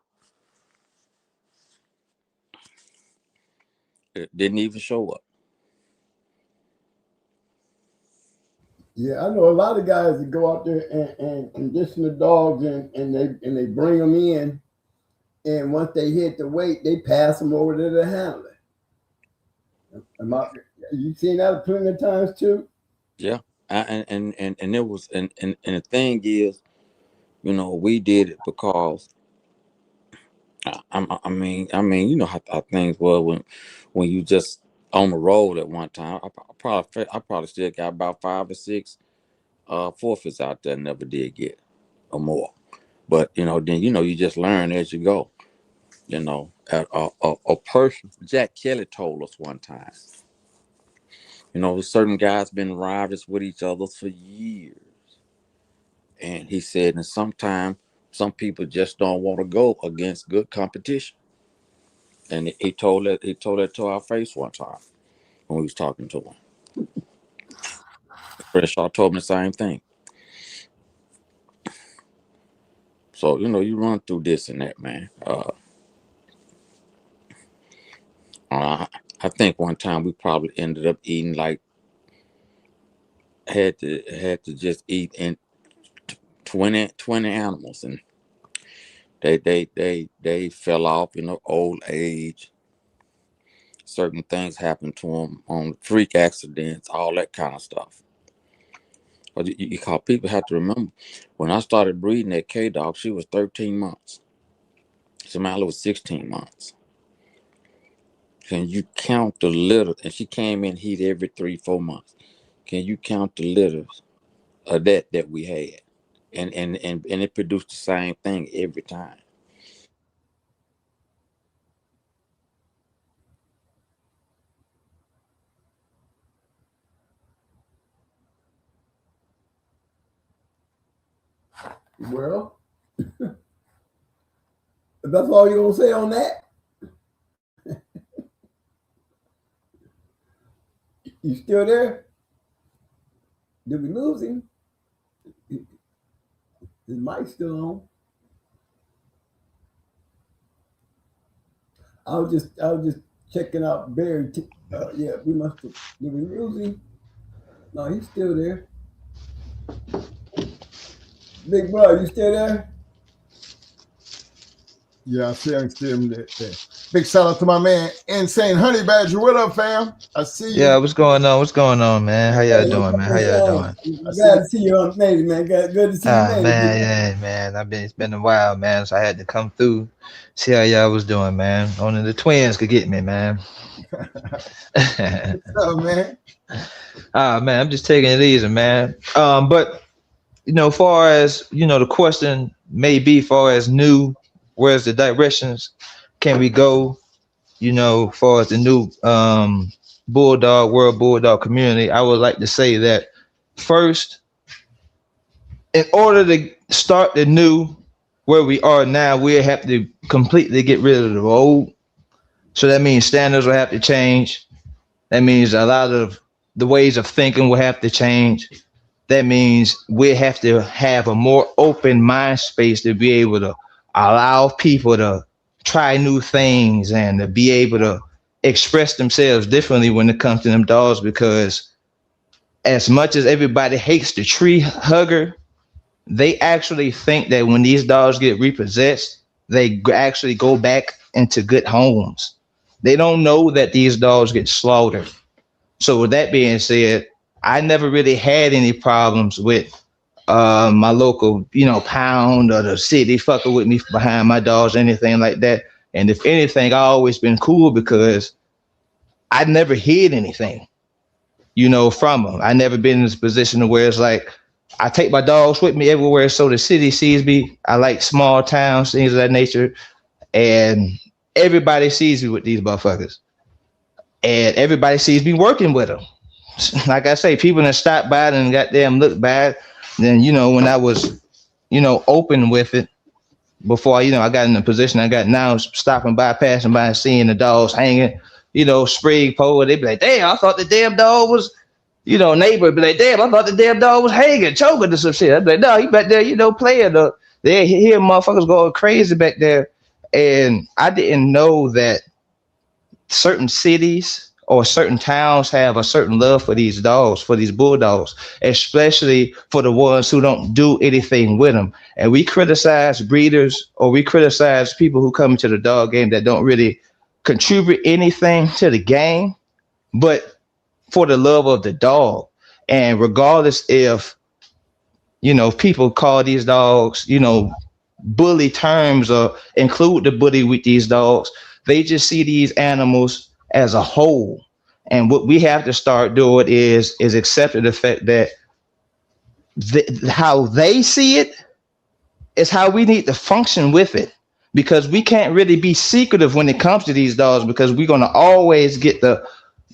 It didn't even show up. Yeah, I know a lot of guys that go out there and condition the dogs and they bring them in, and once they hit the weight, they pass them over to the handler. You seen that plenty of times too? Yeah, and it was and the thing is, you know, we did it because I mean, you know how things were when you just on the road at one time. I probably still got about 5 or 6 forfeits out there, never did get or more. But you know, then you just learn as you go. You know, a person, Jack Kelly told us one time. You know, certain guys been rivals with each other for years, and he said, and sometimes some people just don't want to go against good competition. And he told that to our face one time when we was talking to him. Crenshaw told me the same thing. So, you know, you run through this and that, man. I think one time we probably ended up eating had to just eat in 20 animals, and they fell off, you know, old age. Certain things happened to them on freak accidents, all that kind of stuff. But people have to remember, when I started breeding that K-Dog, she was 13 months. Somali was 16 months. Can you count the litter? And she came in heat every 3-4 months. Can you count the litters of that we had? And it produced the same thing every time. Well, that's all you're gonna say on that? You still there? Did we lose him? His mic's still on. I was just checking out Barry. Yeah, we must have. Did we lose him? No, he's still there. Big bro, you still there? Yeah, I see him still there. Big shout out to my man, Insane Honey Badger. What up, fam? I see you. Yeah, what's going on? What's going on, man? How y'all doing, man? How y'all doing? Glad to see you on maybe, man. Good to see you, man. Yeah, man. It's been a while, man. So I had to come through, see how y'all was doing, man. Only the twins could get me, man. What's up, man? Man, I'm just taking it easy, man. But you know, far as you know, the question may be far as new, where's the directions can we go? You know, far as the new world bulldog community, I would like to say that first, in order to start the new where we are now, we have to completely get rid of the old. So that means standards will have to change. That means a lot of the ways of thinking will have to change. That means we have to have a more open mind space to be able to allow people to try new things and to be able to express themselves differently when it comes to them dogs, because as much as everybody hates the tree hugger, they actually think that when these dogs get repossessed, they actually go back into good homes. They don't know that these dogs get slaughtered. So with that being said, I never really had any problems with my local, pound or the city fucking with me behind my dogs, anything like that. And if anything, I always been cool because I never hid anything, from them. I never been in this position where it's like I take my dogs with me everywhere so the city sees me. I like small towns, things of that nature. And everybody sees me with these motherfuckers. And everybody sees me working with them. Like I say, people that stop by and goddamn look bad. Then, when I was, open with it, before, I got in the position I got now, stopping by, passing by, and seeing the dogs hanging, sprig pole, they'd be like, damn, I thought the damn dog was, neighbor be like, damn, I thought the damn dog was hanging, choking or some shit. I'd be like, no, he back there, playing. They hear motherfuckers going crazy back there. And I didn't know that certain cities or certain towns have a certain love for these dogs, for these bulldogs, especially for the ones who don't do anything with them. And we criticize breeders, or we criticize people who come into the dog game that don't really contribute anything to the game, but for the love of the dog. And regardless if, people call these dogs, bully terms or include the bully with these dogs, they just see these animals as a whole. And what we have to start doing is accepting the fact that how they see it is how we need to function with it, because we can't really be secretive when it comes to these dogs, because we're going to always get the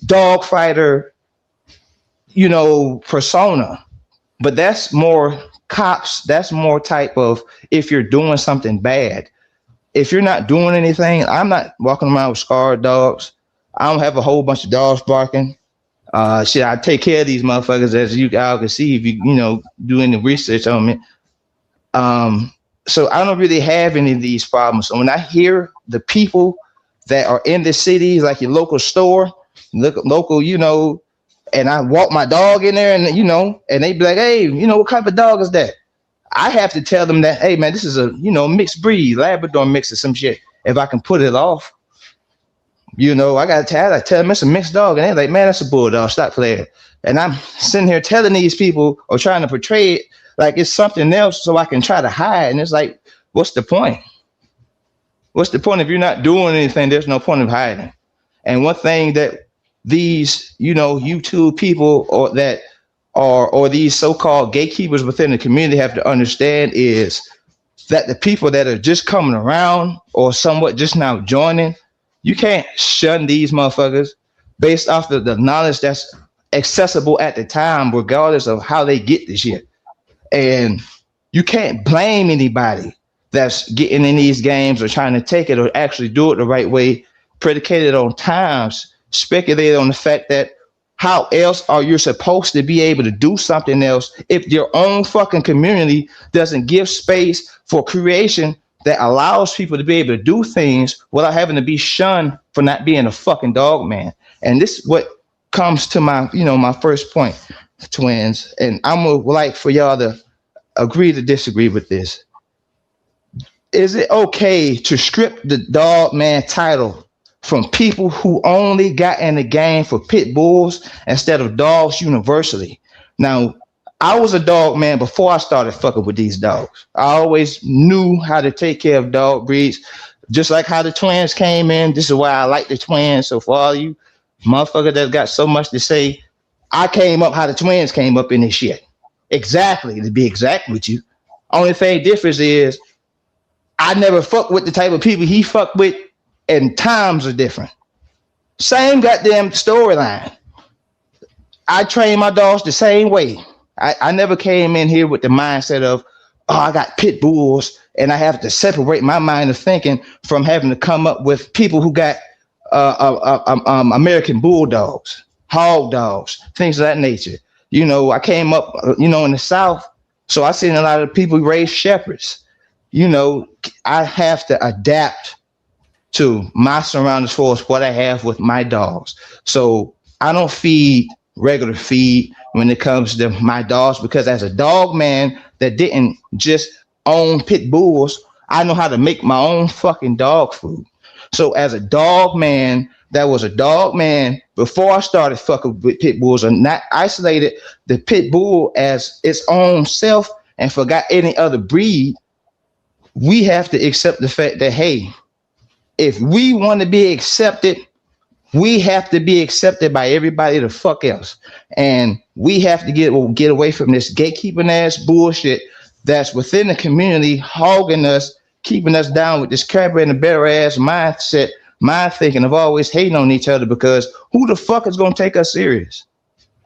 dog fighter, persona. But that's more cops. That's more type of if you're doing something bad. If you're not doing anything, I'm not walking around with scarred dogs. I don't have a whole bunch of dogs barking. Shit, I take care of these motherfuckers, as you all can see if you do any research on me. So I don't really have any of these problems. So when I hear the people that are in the cities, like your local store, local, and I walk my dog in there, and and they be like, hey, what type of dog is that? I have to tell them that, hey man, this is a mixed breed, Labrador mix or some shit. If I can put it off. I got to tell them it's a mixed dog. And they're like, man, that's a bulldog. Stop playing. And I'm sitting here telling these people or trying to portray it like it's something else so I can try to hide. And it's like, what's the point? What's the point if you're not doing anything? There's no point of hiding. And one thing that these, YouTube people or these so-called gatekeepers within the community have to understand is that the people that are just coming around or somewhat just now joining, you can't shun these motherfuckers based off of the knowledge that's accessible at the time, regardless of how they get this shit. And you can't blame anybody that's getting in these games or trying to take it or actually do it the right way, predicated on times, speculated on the fact that how else are you supposed to be able to do something else if your own fucking community doesn't give space for creation that allows people to be able to do things without having to be shunned for not being a fucking dog man. And this is what comes to my, my first point, twins. And I'm gonna like for y'all to agree to disagree with this. Is it okay to strip the dog man title from people who only got in the game for pit bulls instead of dogs universally? Now, I was a dog man before I started fucking with these dogs. I always knew how to take care of dog breeds, just like how the twins came in. This is why I like the twins. So for all you motherfuckers that got so much to say, I came up how the twins came up in this shit. Exactly, to be exact with you. Only thing difference is I never fuck with the type of people he fucked with, and times are different. Same goddamn storyline. I train my dogs the same way. I never came in here with the mindset of, oh, I got pit bulls and I have to separate my mind of thinking from having to come up with people who got American bulldogs, hog dogs, things of that nature. I came up, in the South, so I seen a lot of people raise shepherds. I have to adapt to my surroundings for what I have with my dogs. So I don't feed regular feed when it comes to my dogs, because as a dog man that didn't just own pit bulls, I know how to make my own fucking dog food. So as a dog man that was a dog man before I started fucking with pit bulls, and not isolated the pit bull as its own self and forgot any other breed, we have to accept the fact that, hey, if we want to be accepted We have to be accepted by everybody the fuck else. And we have to get away from this gatekeeping ass bullshit that's within the community, hogging us, keeping us down with this crabber and the better ass mindset, mind thinking of always hating on each other, because who the fuck is going to take us serious?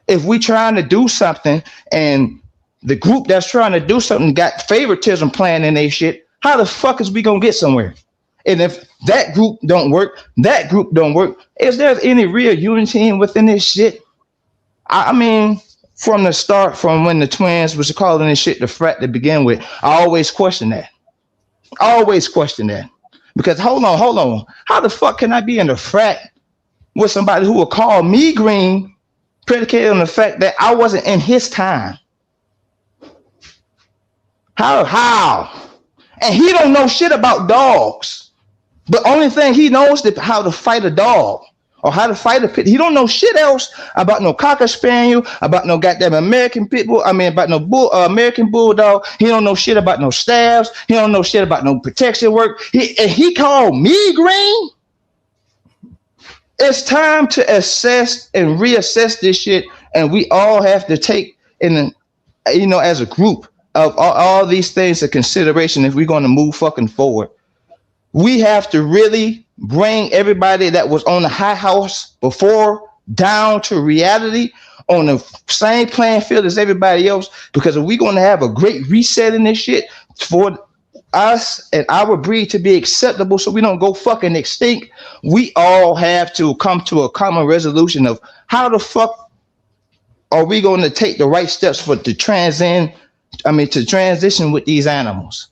If we trying to do something and the group that's trying to do something got favoritism playing in their shit, how the fuck is we going to get somewhere? And if that group don't work, that group don't work, is there any real unity within this shit? I mean, from the start, from when the twins was calling this shit the frat to begin with, I always question that. Because hold on. How the fuck can I be in a frat with somebody who will call me green, predicated on the fact that I wasn't in his time? How? And he don't know shit about dogs. But only thing he knows is how to fight a dog or how to fight a pit. He don't know shit else about no Cocker Spaniel, about no goddamn American Pit Bull. About no American Bulldog. He don't know shit about no staffs. He don't know shit about no protection work. He called me green. It's time to assess and reassess this shit, and we all have to take as a group of all these things into consideration if we're going to move fucking forward. We have to really bring everybody that was on the high horse before down to reality on the same playing field as everybody else, because if we're going to have a great reset in this shit for us and our breed to be acceptable so we don't go fucking extinct, we all have to come to a common resolution of how the fuck are we going to take the right steps to transition with these animals.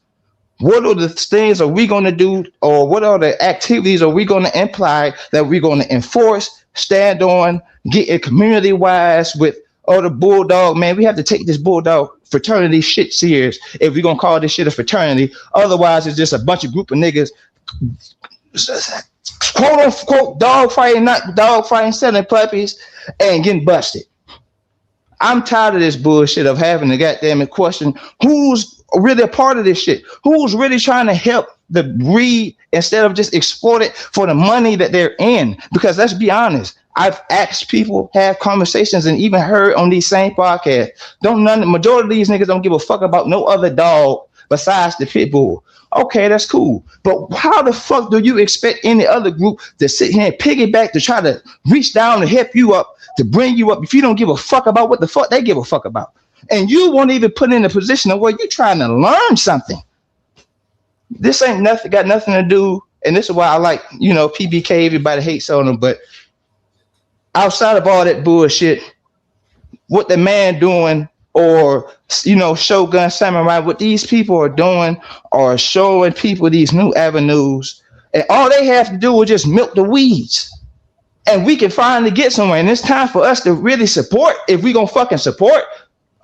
What are the things are we going to do, or what are the activities are we going to imply that we're going to enforce, stand on, get it community-wise with the bulldog, man? We have to take this bulldog fraternity shit serious if we're going to call this shit a fraternity. Otherwise, it's just a bunch of group of niggas, quote-unquote, dog fighting, selling puppies, and getting busted. I'm tired of this bullshit of having to goddamn question who's really a part of this shit, who's really trying to help the breed instead of just exploit it for the money that they're in. Because let's be honest, I've asked people, have conversations, and even heard on these same podcasts, the majority of these niggas don't give a fuck about no other dog besides the pit bull. Okay, that's cool. But how the fuck do you expect any other group to sit here and piggyback to try to reach down to help you up, to bring you up, if you don't give a fuck about what the fuck they give a fuck about? And you won't even put in a position of where you're trying to learn something. This ain't got nothing to do, and this is why I like, PBK, everybody hates on them, but outside of all that bullshit, what the man doing, or Shogun Samurai, what these people are doing are showing people these new avenues, and all they have to do is just milk the weeds, and we can finally get somewhere. And it's time for us to really support, if we gonna fucking support.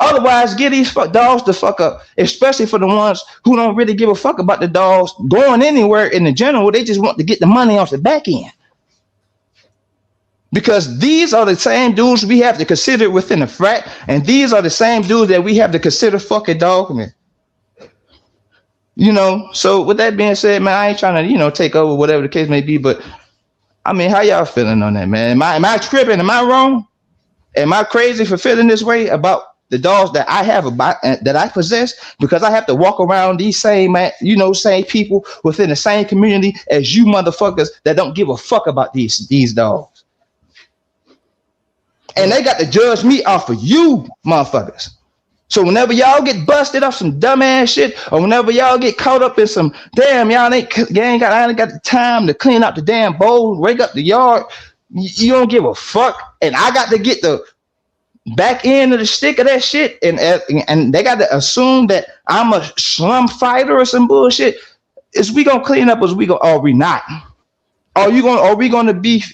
Otherwise, get these dogs the fuck up, especially for the ones who don't really give a fuck about the dogs going anywhere in the general. They just want to get the money off the back end. Because these are the same dudes we have to consider within the frat, and these are the same dudes that we have to consider fucking dogmen. So with that being said, man, I ain't trying to, take over whatever the case may be, but I mean, how y'all feeling on that, man? Am I tripping? Am I wrong? Am I crazy for feeling this way about the dogs that I have that I possess, because I have to walk around these same people within the same community as you motherfuckers that don't give a fuck about these dogs. And they got to judge me off of you motherfuckers. So whenever y'all get busted off some dumbass shit, or whenever y'all get caught up in some damn, I ain't got the time to clean up the damn bowl, wake up the yard, you don't give a fuck, and I got to get the back end of the stick of that shit, and they got to assume that I'm a slum fighter or some bullshit. Is we gonna clean up, or are we not? Are we gonna be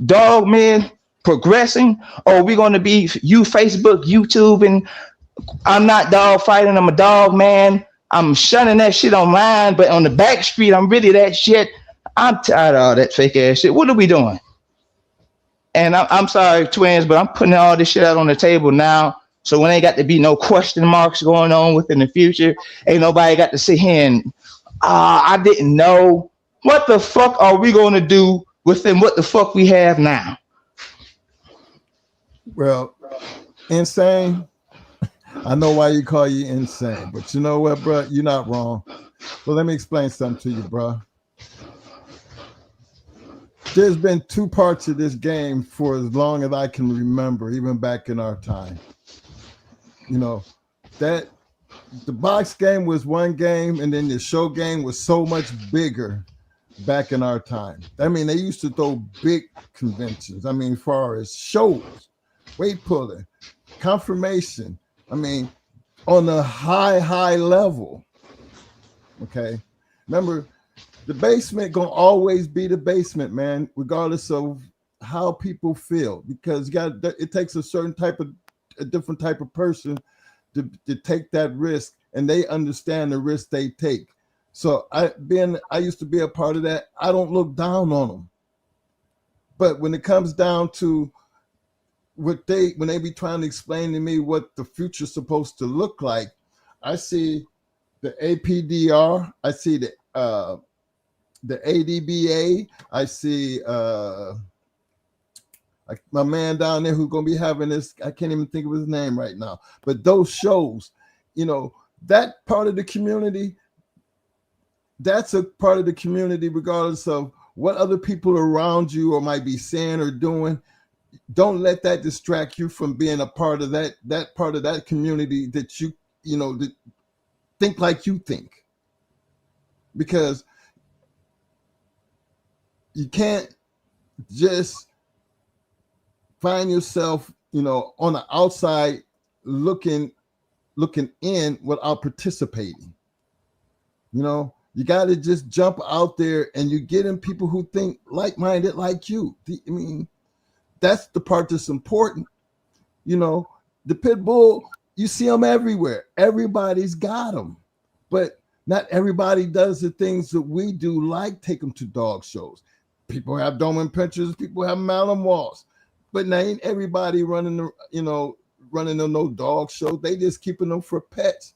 dog men progressing, or are we gonna be Facebook, YouTube, and I'm not dog fighting, I'm a dog man, I'm shunning that shit online, but on the back street I'm really that shit? I'm tired of all that fake ass shit. What are we doing? And I'm sorry, twins, but I'm putting all this shit out on the table now. So when ain't got to be no question marks going on within the future, ain't nobody got to sit here and, I didn't know. What the fuck are we going to do within what the fuck we have now. Well, insane. I know why you call you insane, but you know what, bro? You're not wrong. Well, let me explain something to you, bro. There's been two parts of this game for as long as I can remember, even back in our time. You know, that the box game was one game, and then the show game was so much bigger back in our time. I mean, they used to throw big conventions. I mean, as far as shows, weight pulling, confirmation. I mean, on a high level. Okay. Remember, the basement gonna always be the basement, man, regardless of how people feel, because it takes a different type of person to take that risk, and they understand the risk they take. So I used to be a part of that. I don't look down on them, but when it comes down to when they be trying to explain to me what the future's supposed to look like, I see the APDR, I see the ADBA, I see my man down there who's gonna be having this. I can't even think of his name right now. But those shows, you know, that part of the community, that's a part of the community, regardless of what other people around you or might be saying or doing. Don't let that distract you from being a part of that part of that community that you know, that think like you think. Because you can't just find yourself, you know, on the outside looking in without participating. You know, you got to just jump out there, and you get in people who think like-minded like you. I mean, that's the part that's important. You know, the pit bull, you see them everywhere. Everybody's got them, but not everybody does the things that we do, like take them to dog shows. People have Doberman pinchers, people have Malinois, but now ain't everybody running to no dog show. They just keeping them for pets.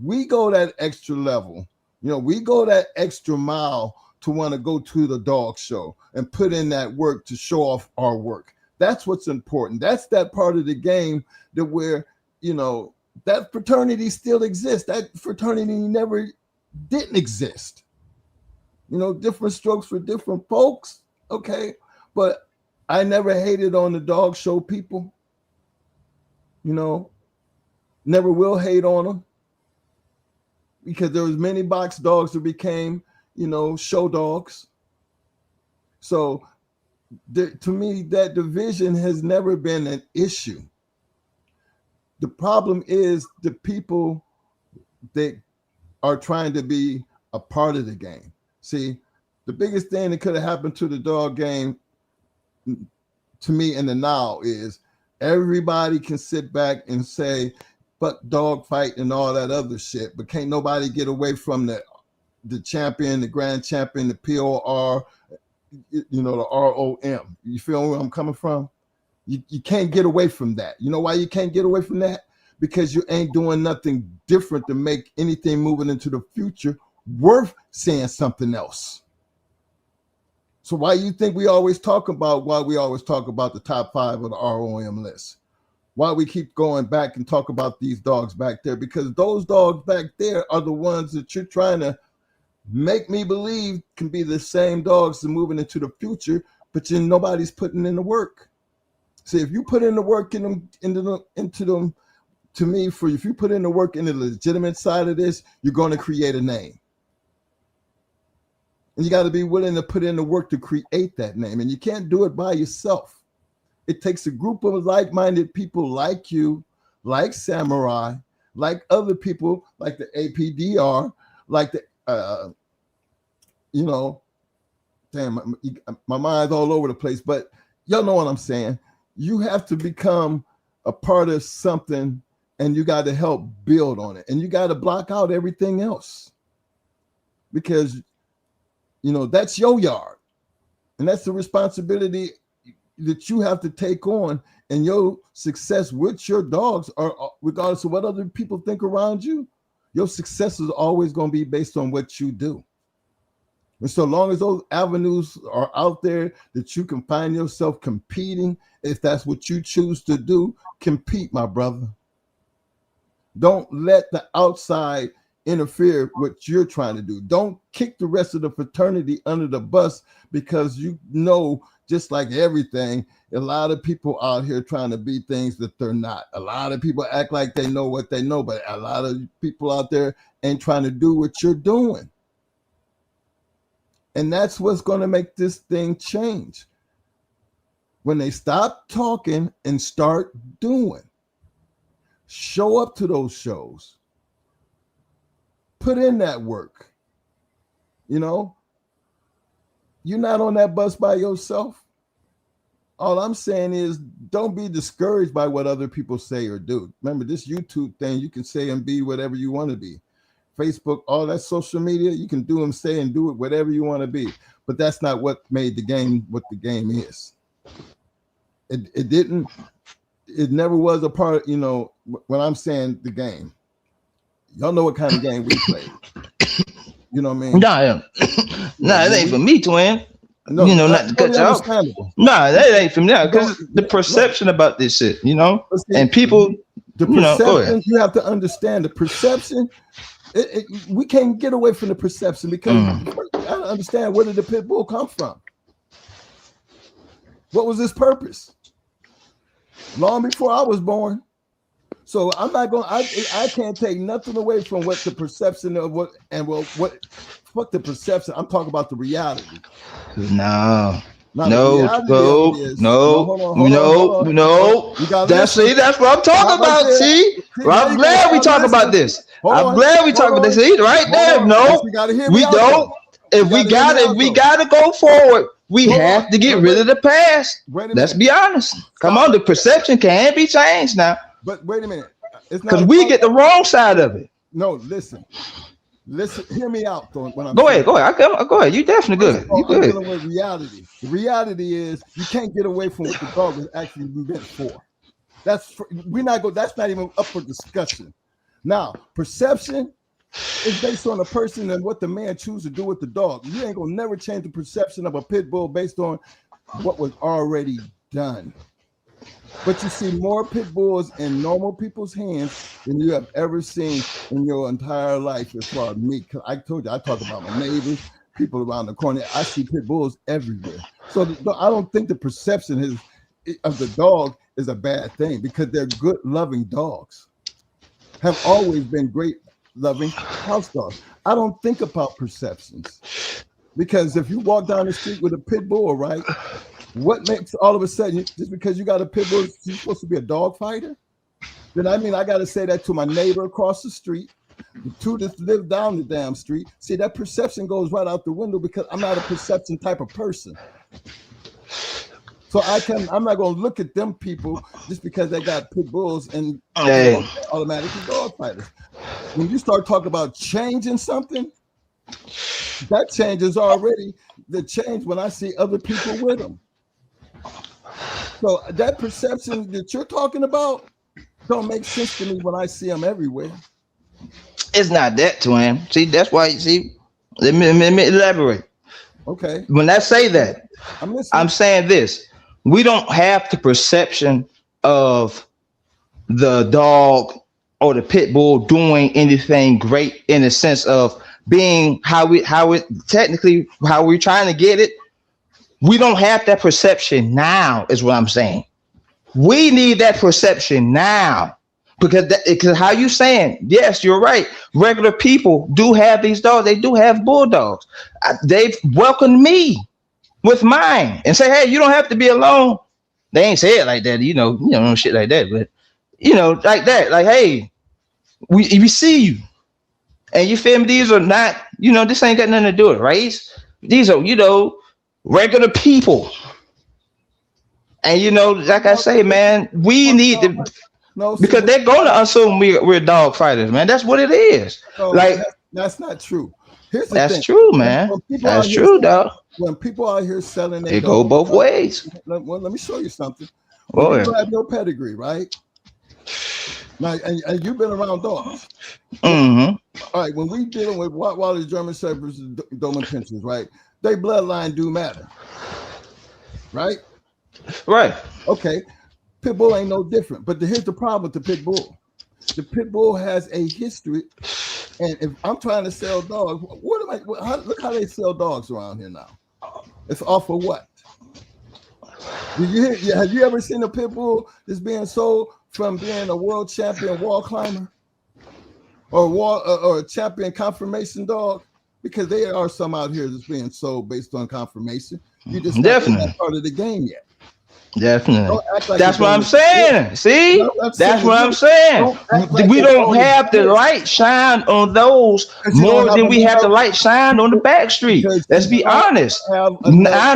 We go that extra level. You know, we go that extra mile to want to go to the dog show and put in that work to show off our work. That's what's important. That's that part of the game that where, you know, that fraternity still exists. That fraternity never didn't exist. You know, different strokes for different folks. Okay. But I never hated on the dog show people. You know, never will hate on them, because there was many box dogs that became, you know, show dogs. So to me, that division has never been an issue. The problem is the people that are trying to be a part of the game. See, the biggest thing that could have happened to the dog game, to me, in the now, is everybody can sit back and say, "But dog fight" and all that other shit, but can't nobody get away from the champion, the grand champion, the POR, you know, the ROM. You feel where I'm coming from? You can't get away from that. You know why you can't get away from that? Because you ain't doing nothing different to make anything moving into the future worth saying something else. So why you think we always talk about the top 5 of the ROM list? Why we keep going back and talk about these dogs back there? Because those dogs back there are the ones that you're trying to make me believe can be the same dogs that moving into the future, but nobody's putting in the work. See, if you put in the work into them, to me, if you put in the work in the legitimate side of this, you're going to create a name. And you got to be willing to put in the work to create that name. And you can't do it by yourself. It takes a group of like-minded people like you, like Samurai, like other people, like the APDR, like the, you know, damn, my mind's all over the place, but y'all know what I'm saying. You have to become a part of something, and you got to help build on it. And you got to block out everything else, because, you know, that's your yard. And that's the responsibility that you have to take on. And your success with your dogs, are, regardless of what other people think around you, your success is always going to be based on what you do. And so long as those avenues are out there that you can find yourself competing, if that's what you choose to do, compete, my brother. Don't let the outside interfere with what you're trying to do. Don't kick the rest of the fraternity under the bus, because you know, just like everything, a lot of people out here trying to be things that they're not. A lot of people act like they know what they know, but a lot of people out there ain't trying to do what you're doing. And that's what's going to make this thing change. When they stop talking and start doing. Show up to those shows. Put in that work. You know, you're not on that bus by yourself. All I'm saying is, don't be discouraged by what other people say or do. Remember, this YouTube thing, you can say and be whatever you want to be. Facebook, all that social media, you can do and say and do it whatever you want to be. But that's not what made the game what the game is. It never was a part, you know, when I'm saying the game. Y'all know what kind of game we play. You know what I mean? Nah, it ain't for me, twin. No, you know, not to cut you off. Nah, that ain't for me. Because the perception about this shit, you know, and people, the perception, you have to understand the perception. We can't get away from the perception, because I don't understand, where did the pit bull come from? What was its purpose? Long before I was born. So I'm not going. I can't take nothing away from what the perception of what fuck the perception. I'm talking about the reality. No. No. That's what I'm talking about. See, I'm glad we talk about this. I'm glad we talk about this. See, right there. No, we don't. If we gotta go forward, we have to get rid of the past. Let's be honest. Come on, the perception can't be changed now. But wait a minute, because we get the wrong side of it. No, listen, hear me out. When I'm go ahead. Go ahead. You definitely good. You good. I'm dealing with reality. The reality is, you can't get away from what the dog was actually meant for. That's not even up for discussion. Now, perception is based on a person and what the man chooses to do with the dog. You ain't gonna never change the perception of a pit bull based on what was already done. But you see more pit bulls in normal people's hands than you have ever seen in your entire life, as far as me. Because I told you, I talk about my neighbors, people around the corner. I see pit bulls everywhere. So I don't think the perception of the dog is a bad thing, because they're good, loving dogs. Have always been great, loving house dogs. I don't think about perceptions, because if you walk down the street with a pit bull, right? What makes all of a sudden, just because you got a pit bull, you're supposed to be a dog fighter? Then I got to say that to my neighbor across the street, the two that live down the damn street. See, that perception goes right out the window, because I'm not a perception type of person. So I'm not going to look at them people just because they got pit bulls and automatically dog fighters. When you start talking about changing something, that changes already the change when I see other people with them. So that perception that you're talking about don't make sense to me when I see them everywhere. It's not that, twin. See, that's why. See, let me elaborate. Okay. When I say that, I'm saying this: we don't have the perception of the dog or the pit bull doing anything great in the sense of being how we're trying to get it. We don't have that perception now, is what I'm saying. We need that perception now, because how you saying? Yes, you're right. Regular people do have these dogs. They do have bulldogs. They've welcomed me with mine and say, "Hey, you don't have to be alone." They ain't say it like that, you know, shit like that, but like that, like, hey, we see you. And you feel me? These are not, this ain't got nothing to do with race. These are, regular people. And, like I say, man, we need to, because they're going to assume we're dog fighters, man. That's what it is. No, that's not true. That's true, man. That's true, dog. When people out here selling, they go both ways. Well, let me show you something. Oh, you have your pedigree, right? Now, and you've been around dogs. Mm-hmm. All right, when we dealing with Rottweilers, German Shepherds, and Doberman Pinschers, right? They bloodline do matter, right? Right. Okay, Pit Bull ain't no different. But here's the problem with the Pit Bull. The Pit Bull has a history, and if I'm trying to sell dogs, look how they sell dogs around here now. It's off of what? Have you ever seen a Pit Bull that's being sold from being a world champion wall climber or a champion conformation dog? Because there are some out here that's being sold based on conformation. You just definitely not part of the game yet. Definitely. Like that's what I'm saying. See, that's what I'm saying. We don't have the light shine on those more than we have the light shine on the back street. Let's be honest. 9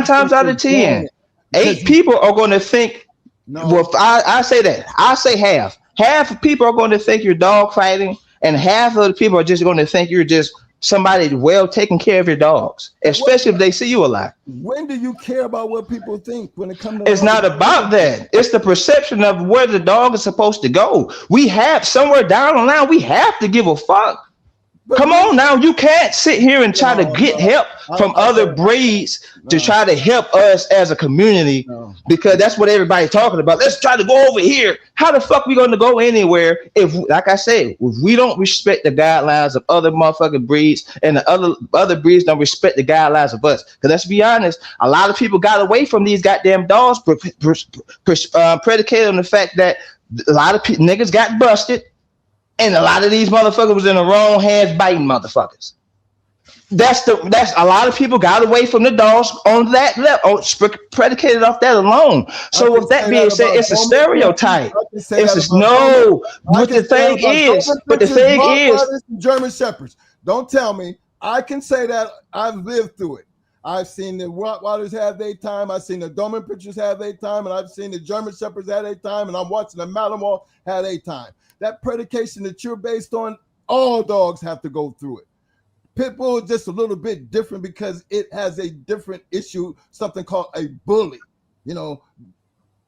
times out of 10, 8 people are going to think. No. Well, I say that. I say half. Half of people are going to think you're dog fighting, and half of the people are just going to think you're just somebody well taking care of your dogs, especially if they see you a lot. When do you care about what people think when it comes to? It's not about that. It's the perception of where the dog is supposed to go. We have somewhere down the line, we have to give a fuck. But come on now, you can't sit here and try to get help from other breeds to try to help us as a community because that's what everybody's talking about. Let's try to go over here. How the fuck we going to go anywhere if, like I said, if we don't respect the guidelines of other motherfucking breeds and the other breeds don't respect the guidelines of us? Because let's be honest, a lot of people got away from these goddamn dogs predicated on the fact that a lot of niggas got busted. And a lot of these motherfuckers was in the wrong hands biting motherfuckers. That's a lot of people got away from the dogs on that level, predicated off that alone. So with that being said, it's a stereotype. It's no. But the thing is, German Shepherds. Don't tell me. I can say that I've lived through it. I've seen the Rottweilers have their time. I've seen the Doberman Pinschers have their time, and I've seen the German Shepherds have their time, and I'm watching the Malamar have their time. That predication that you're based on, all dogs have to go through it. Pit Bull is just a little bit different because it has a different issue, something called a bully. You know,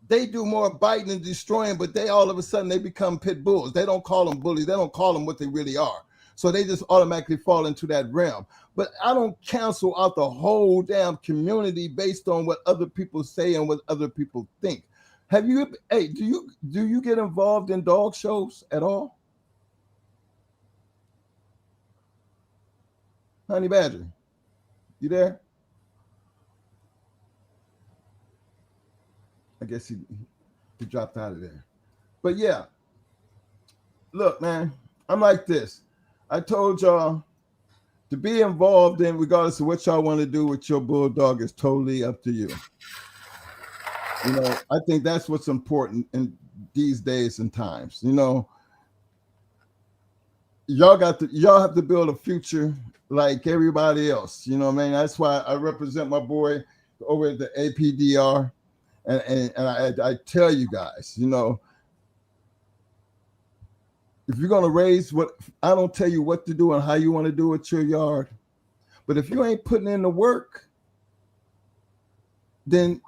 they do more biting and destroying, but they all of a sudden they become Pit Bulls. They don't call them bullies. They don't call them what they really are. So they just automatically fall into that realm. But I don't cancel out the whole damn community based on what other people say and what other people think. Do you get involved in dog shows at all? Honey Badger, you there? I guess he dropped out of there. But yeah, look, man, I'm like this. I told y'all to be involved in, regardless of what y'all want to do with your bulldog, is totally up to you. You know, I think that's what's important in these days and times. You know, y'all have to build a future like everybody else. You know what I mean? That's why I represent my boy over at the APDR, and I tell you guys, you know, if you're gonna raise I don't tell you what to do and how you want to do it your yard, but if you ain't putting in the work, then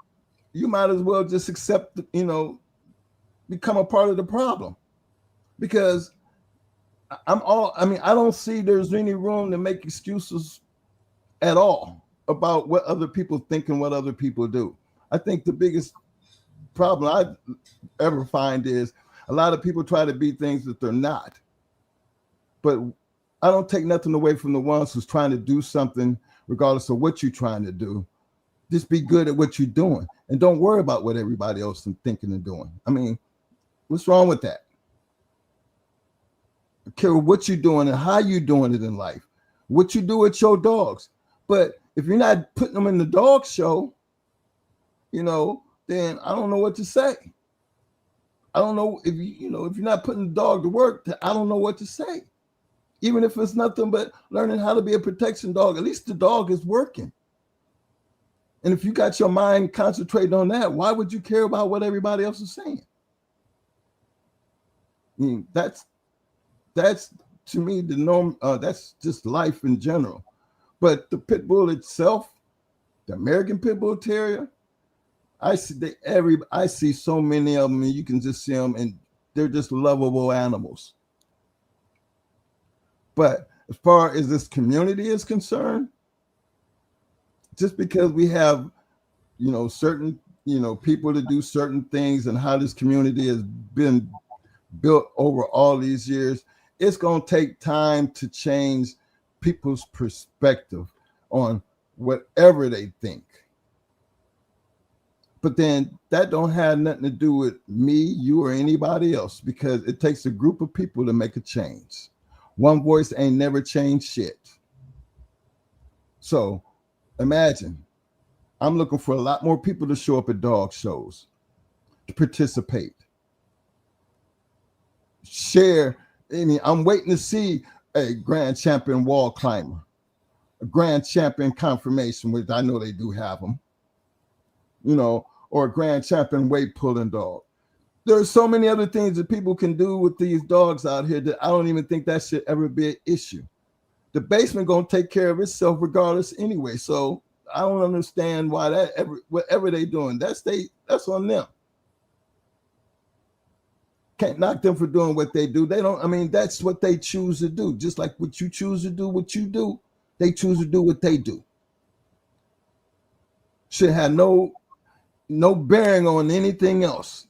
you might as well just accept, you know, become a part of the problem. Because I don't see there's any room to make excuses at all about what other people think and what other people do. I think the biggest problem I ever find is a lot of people try to be things that they're not. But I don't take nothing away from the ones who's trying to do something, regardless of what you're trying to do. Just be good at what you're doing and don't worry about what everybody else is thinking and doing. I mean, what's wrong with that? I care what you're doing and how you're doing it in life, what you do with your dogs. But if you're not putting them in the dog show, you know, then I don't know what to say. I don't know if if you're not putting the dog to work, I don't know what to say. Even if it's nothing but learning how to be a protection dog, at least the dog is working. And if you got your mind concentrated on that, why would you care about what everybody else is saying? I mean, that's to me the norm. That's just life in general. But the pit bull itself, the American Pit Bull Terrier, I see so many of them, and you can just see them, and they're just lovable animals. But as far as this community is concerned, just because we have, certain, people to do certain things and how this community has been built over all these years, it's going to take time to change people's perspective on whatever they think. But then that don't have nothing to do with me, you, or anybody else, because it takes a group of people to make a change. One voice ain't never changed shit. So imagine, I'm looking for a lot more people to show up at dog shows, to participate, share. I mean, I'm waiting to see a grand champion wall climber, a grand champion confirmation, which I know they do have them, or a grand champion weight pulling dog. There's so many other things that people can do with these dogs out here that I don't even think that should ever be an issue. The basement gonna take care of itself regardless anyway. So I don't understand why whatever they doing, that's on them. Can't knock them for doing what they do. That's what they choose to do. Just like what you choose to do, what you do, they choose to do what they do. Should have no bearing on anything else.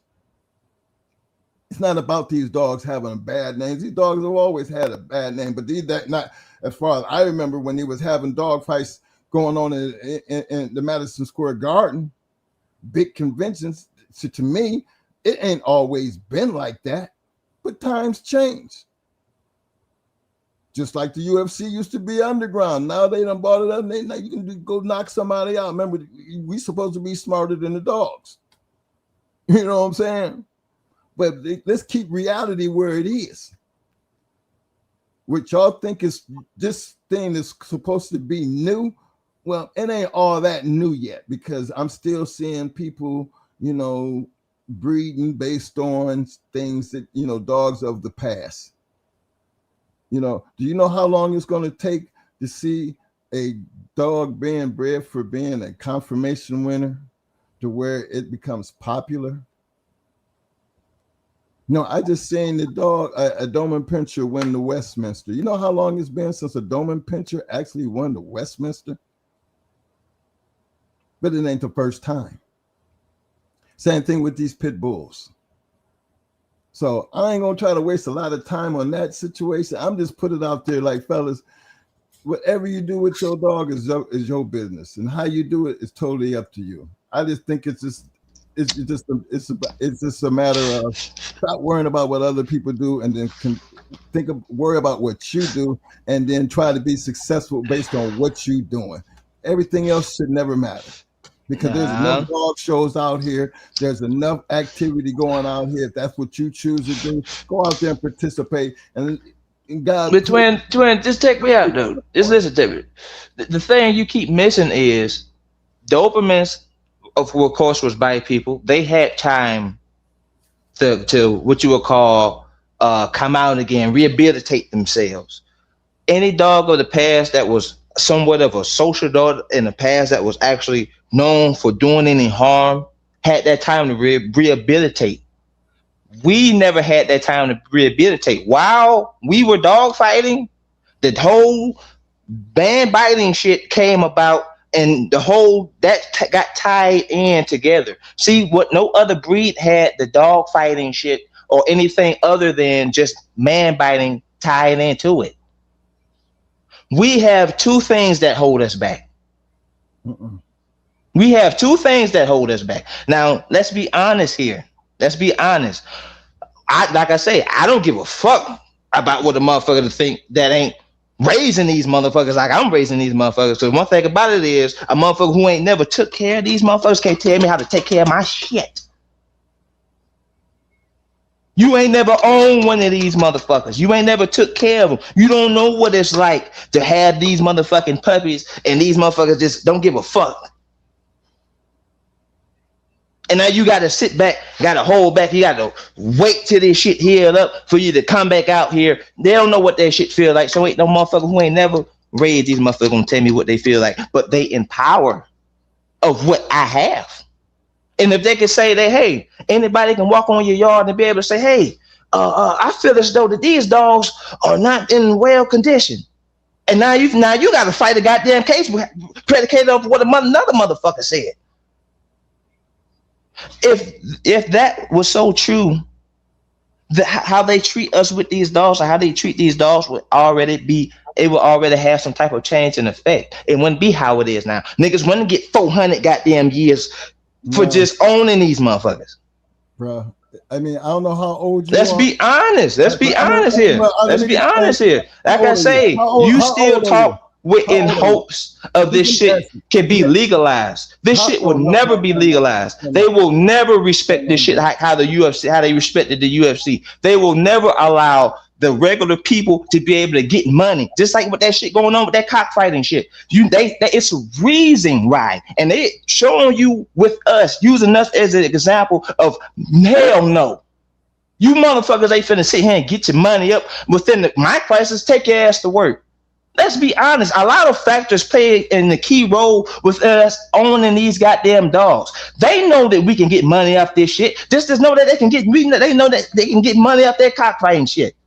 It's not about these dogs having bad names. These dogs have always had a bad name, but not as far as I remember when he was having dog fights going on in the Madison Square Garden, big conventions. So to me, it ain't always been like that, but times change. Just like the UFC used to be underground. Now they done bought it up. Now you can go knock somebody out. Remember, we supposed to be smarter than the dogs. You know what I'm saying? But let's keep reality where it is. What y'all think is this thing is supposed to be new. Well, it ain't all that new yet, because I'm still seeing people, breeding based on things that, dogs of the past. Do you know how long it's going to take to see a dog being bred for being a confirmation winner to where it becomes popular? I just seen the dog, a Doberman Pinscher, win the Westminster. You know how long it's been since a Doberman Pinscher actually won the Westminster? But it ain't the first time. Same thing with these pit bulls. So I ain't gonna try to waste a lot of time on that situation. I'm just put it out there like, fellas, whatever you do with your dog is your business, and how you do it is totally up to you. I just think it's just a matter of stop worrying about what other people do, and then worry about what you do, and then try to be successful based on what you're doing. Everything else should never matter, because there's enough dog shows out here. There's enough activity going out here. If that's what you choose to do, go out there and participate. And God, but twin, just take me out though. Just listen to me. The thing you keep missing is Dobermans, of course, was by people. They had time to what you would call come out again, rehabilitate themselves. Any dog of the past that was somewhat of a social dog in the past that was actually known for doing any harm had that time to rehabilitate. We never had that time to rehabilitate. While we were dog fighting, the whole band biting shit came about, and the whole got tied in together. See, what no other breed had the dog fighting shit or anything other than just man biting tied into it. We have two things that hold us back. We have two things that hold us back. Now, let's be honest here. Let's be honest. Like I say, I don't give a fuck about what a motherfucker think that ain't raising these motherfuckers like I'm raising these motherfuckers. So one thing about it is, a motherfucker who ain't never took care of these motherfuckers can't tell me how to take care of my shit. You ain't never owned one of these motherfuckers. You ain't never took care of them. You don't know what it's like to have these motherfucking puppies, and these motherfuckers just don't give a fuck. And now you got to sit back, got to hold back. You got to wait till this shit healed up for you to come back out here. They don't know what that shit feel like. So ain't no motherfucker who ain't never raised these motherfuckers gonna tell me what they feel like. But they in power of what I have. And if they can say that, hey, anybody can walk on your yard and be able to say, hey, I feel as though that these dogs are not in well condition. And now you got to fight a goddamn case predicated off what another motherfucker said. If that was so true, how they treat us with these dogs, or how they treat these dogs would already have some type of change in effect. It wouldn't be how it is now. Niggas wouldn't get 400 goddamn years for just owning these motherfuckers. Bro, I mean, I don't know how old you are. Let's be honest here. Let's be honest here. Like I say, you still talk in hopes of this shit can be legalized. This shit will never be legalized. They will never respect this shit how the UFC, how they respected the UFC. They will never allow the regular people to be able to get money, just like with that shit going on with that cockfighting shit. It's a reason why, and they showing you with us, using us as an example of hell no. You motherfuckers ain't finna sit here and get your money up within my crisis. Take your ass to work. Let's be honest. A lot of factors play in the key role with us owning these goddamn dogs. They know that we can get money off this shit. Just know that they know that they can get money off their cockfighting shit.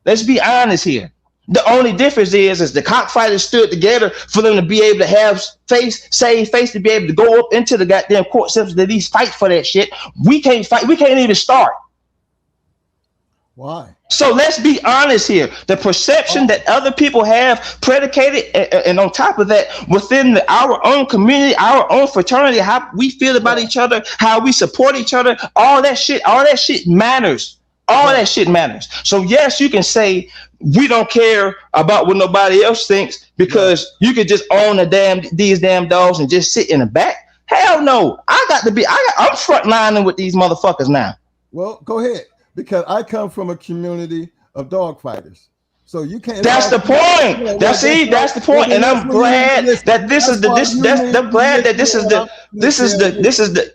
Let's be honest here. The only difference is the cockfighters stood together for them to be able to have face to be able to go up into the goddamn court systems to at least fight for that shit. We can't fight. We can't even start. Why? So let's be honest here. The perception that other people have predicated, and on top of that, within our own community, our own fraternity, how we feel about each other, how we support each other, all that shit matters. All that shit matters. So yes, you can say we don't care about what nobody else thinks because you could just own these damn dogs and just sit in the back. Hell no. I'm frontlining with these motherfuckers now. Well, go ahead. Because I come from a community of dog fighters. So you can't. That's the point. That's the point. And I'm glad that this is the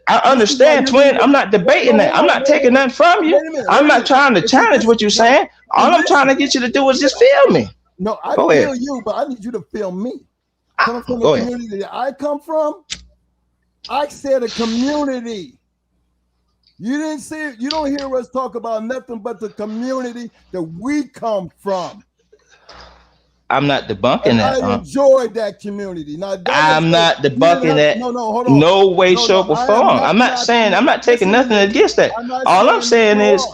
I understand, twin. I'm not debating that. I'm not taking nothing from you. I'm not trying to challenge what you're saying. All I'm trying to get you to do is just feel me. No, I feel you, but I need you to feel me. Coming from the community that I come from, I said a community. You didn't see it. You don't hear us talk about nothing but the community that we come from. I'm not debunking that. I enjoyed that community. Now, I'm not debunking that. No, hold on. No way, shape, or form. I'm not taking nothing against that. All I'm saying is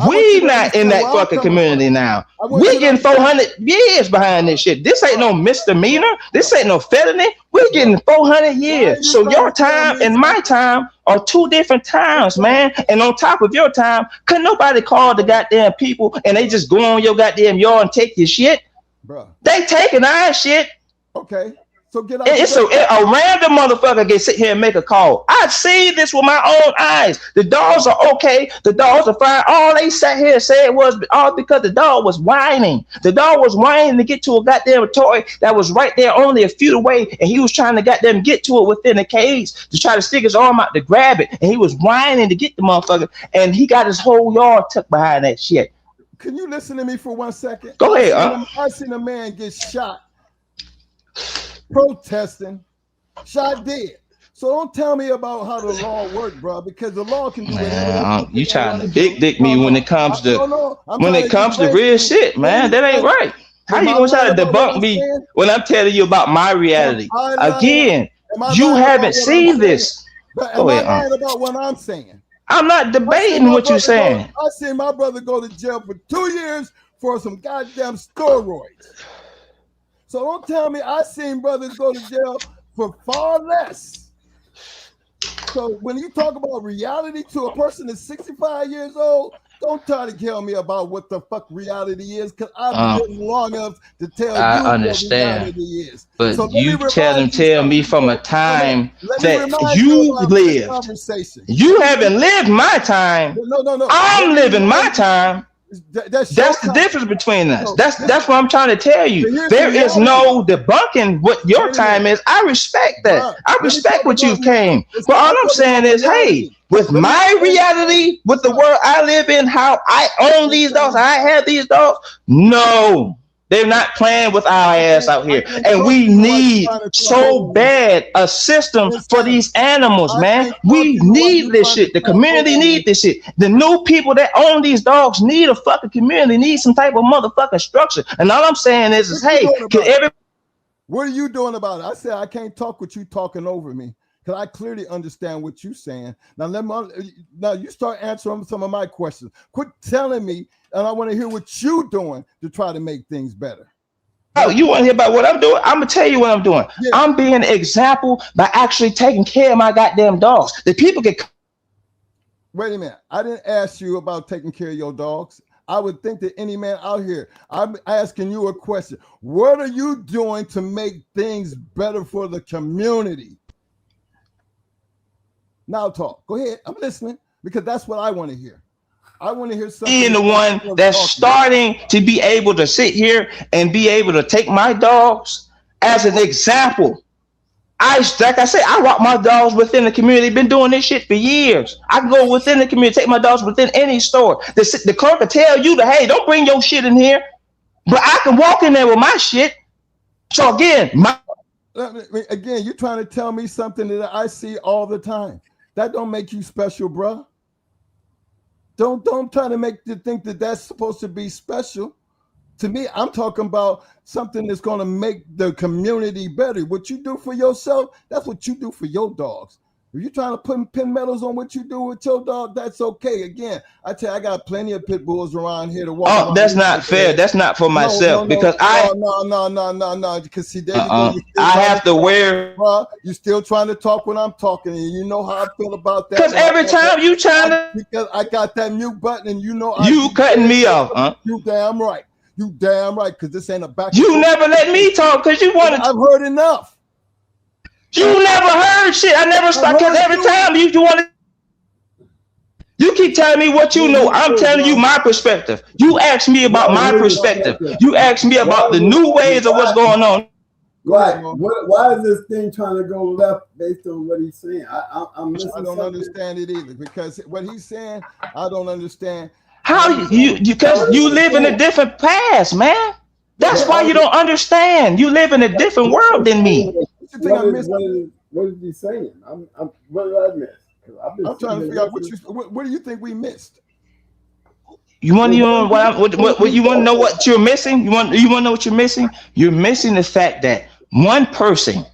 we not in that fucking community now. We getting 400 years behind this shit. This ain't no misdemeanor. This ain't no felony. We're getting 400 years. So your time and my time are two different times, man. And on top of your time, couldn't nobody call the goddamn people and they just go on your goddamn yard and take your shit? Bro. They taking our shit. Okay. So get out. It's a random motherfucker can sit here and make a call. I've seen this with my own eyes. The dogs are okay. The dogs are fine. All they sat here and said was all because the dog was whining. The dog was whining to get to a goddamn toy that was right there only a feet away, and he was trying to goddamn get to it within the cage to try to stick his arm out to grab it, and he was whining to get the motherfucker, and he got his whole yard tucked behind that shit. Can you listen to me for 1 second? Go ahead. I seen a man get shot protesting, shot dead. So don't tell me about how the law works, bro, because the law can do whatever. You trying to big dick me when it comes to real shit, man. That ain't right. How you gonna try to debunk me when I'm telling you about my reality? Again, you haven't seen this. Am I lying about what I'm saying? I'm not debating what you're saying. I seen my brother go to jail for 2 years for some goddamn steroids. So don't tell me I seen brothers go to jail for far less. So when you talk about reality to a person that's 65 years old, don't try to tell me about what the fuck reality is, because I've been living long enough to tell you what reality is. But so you tell me from a time that you lived. You haven't lived my time. No. I'm living my time. That's the difference between us. That's what I'm trying to tell you. There is no debunking what your time is. I respect that. I respect what you came. But all I'm saying is, hey, with my reality, with the world I live in, how I own these dogs, I have these dogs. No, They're not playing with our ass out here. And we need so bad a system for these animals, man. We need this shit. The community need this shit. The new people that own these dogs need a fucking community, need some type of motherfucking structure. And all I'm saying is hey, can every... What are you doing about it? I said I can't talk with you talking over me, because I clearly understand what you're saying. Now you start answering some of my questions. Quit telling me, and I want to hear what you're doing to try to make things better. Oh, you want to hear about what I'm doing? I'm gonna tell you what I'm doing. Yeah. I'm being an example by actually taking care of my goddamn dogs. The people get... Wait a minute. I didn't ask you about taking care of your dogs. I would think that any man out here, I'm asking you a question. What are you doing to make things better for the community? Now talk. Go ahead. I'm listening, because that's what I want to hear. I want to hear something. Being the one that's starting to be able to sit here and be able to take my dogs as an example. Like I said, I walk my dogs within the community. Been doing this shit for years. I can go within the community, take my dogs within any store. The clerk will tell you that, hey, don't bring your shit in here. But I can walk in there with my shit. So again, you're trying to tell me something that I see all the time. That don't make you special, bro. Don't try to make you think that that's supposed to be special. To me, I'm talking about something that's going to make the community better. What you do for yourself, that's what you do for your dogs. If you're trying to put pin medals on what you do with your dog, that's okay. Again, I tell you, I got plenty of pit bulls around here to walk. Oh, that's not fair. That's not for myself. Because no. Because see, there you go. I have to wear. You're still trying to talk when I'm talking, and you know how I feel about that. Because every time you trying to, because I got that mute button, and you know you cutting me off. Huh? You damn right. You damn right. Because this ain't a back. You never let me talk because you wanted. I've heard enough. You never heard shit. I never stopped, because every time you want to, you keep telling me what you know. I'm telling you my perspective. You ask me about my perspective. You ask me about the new ways of what's going on. Right. Why is this thing trying to go left based on what he's saying? I don't understand it either, because what he's saying, I don't understand. How because you live in a different past, man. That's why you don't understand. You live in a different world than me. What is he saying? What did I miss? I'm trying to figure out what do you think we missed? You want to know what you're missing? You want to know what you're missing? You're missing the fact that one person,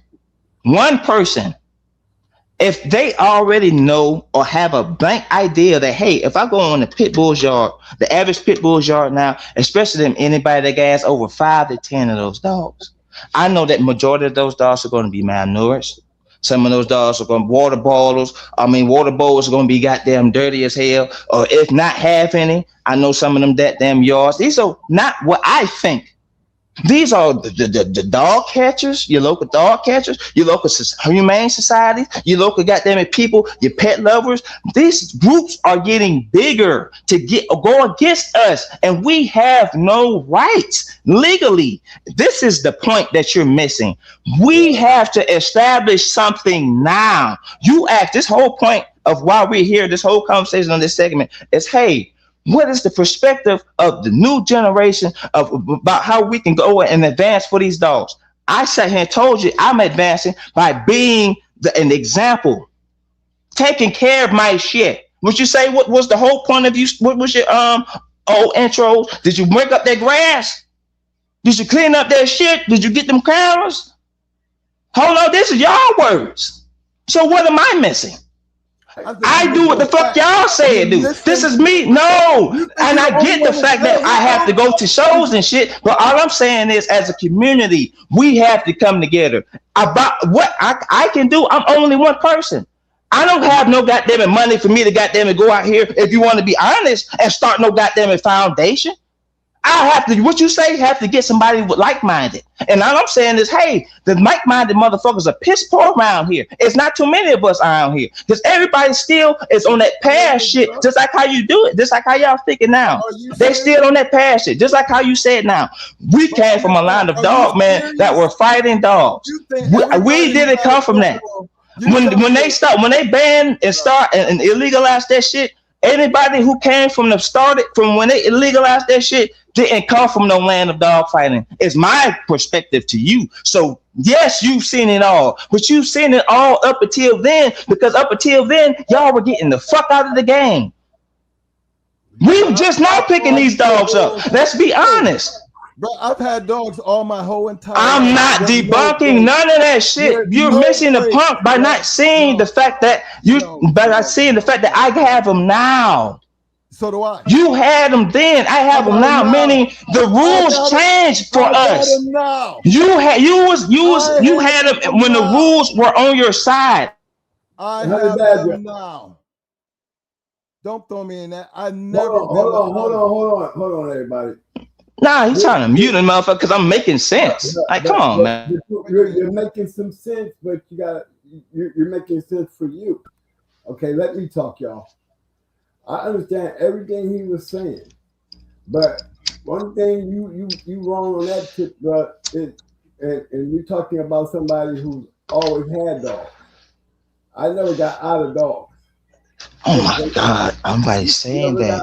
if they already know or have a blank idea that, hey, if I go on the pit bull's yard, the average pit bull's yard now, especially them anybody that has over 5 to 10 of those dogs, I know that majority of those dogs are going to be malnourished. Some of those dogs are going to water bowls are going to be goddamn dirty as hell. Or if not half any, I know some of them that damn yards. These are not what I think. These are the dog catchers, your local dog catchers, your local humane societies, your local goddamn people, your pet lovers. These groups are getting bigger to go against us, and we have no rights legally. This is the point that you're missing. We have to establish something now. You ask, this whole point of why we're here, this whole conversation on this segment is, hey, what is the perspective of the new generation about how we can go and advance for these dogs? I sat here and told you I'm advancing by being an example, taking care of my shit. Would you say what was the whole point of you? What was your old intro? Did you break up that grass? Did you clean up that shit? Did you get them cameras? Hold on, this is y'all words. So what am I missing? I do what the fuck y'all say it do. This is me. No. And I get the fact that I have to go to shows and shit. But all I'm saying is, as a community, we have to come together. About what I can do, I'm only one person. I don't have no goddamn money for me to goddamn go out here, if you want to be honest, and start no goddamn foundation. I have to, what you say, have to get somebody with like-minded. And all I'm saying is, hey, the like-minded motherfuckers are piss poor around here. It's not too many of us around here, because everybody still is on that past shit, just like how you do it, just like how y'all thinking now. They still on that past shit, just like how you said now. We came from a line of dog men that were fighting dogs. We didn't come from that. When they ban and start and illegalize that shit, anybody who came from when they illegalized that shit didn't come from no land of dog fighting. It's my perspective to you. So yes, you've seen it all, but you've seen it all up until then, because up until then, y'all were getting the fuck out of the game. We just now picking these dogs up. Let's be honest. Bro, I've had dogs all my whole entire I'm not debunking none of that shit. You're missing the point by not seeing the fact that I have them now. So do I. You had them then. I have them now. Meaning the rules changed for us. You had them when the rules were on your side. I have them now. Don't throw me in that. I never. Hold on, everybody. Nah, he's trying to mute him, motherfucker, because I'm making sense. Like, come on, man. You're making some sense, but you're making sense for you. Okay, let me talk, y'all. I understand everything he was saying, but one thing you wrong on that tip, bro, and you're talking about somebody who's always had dogs. I never got out of dogs. Oh my God, I'm saying that.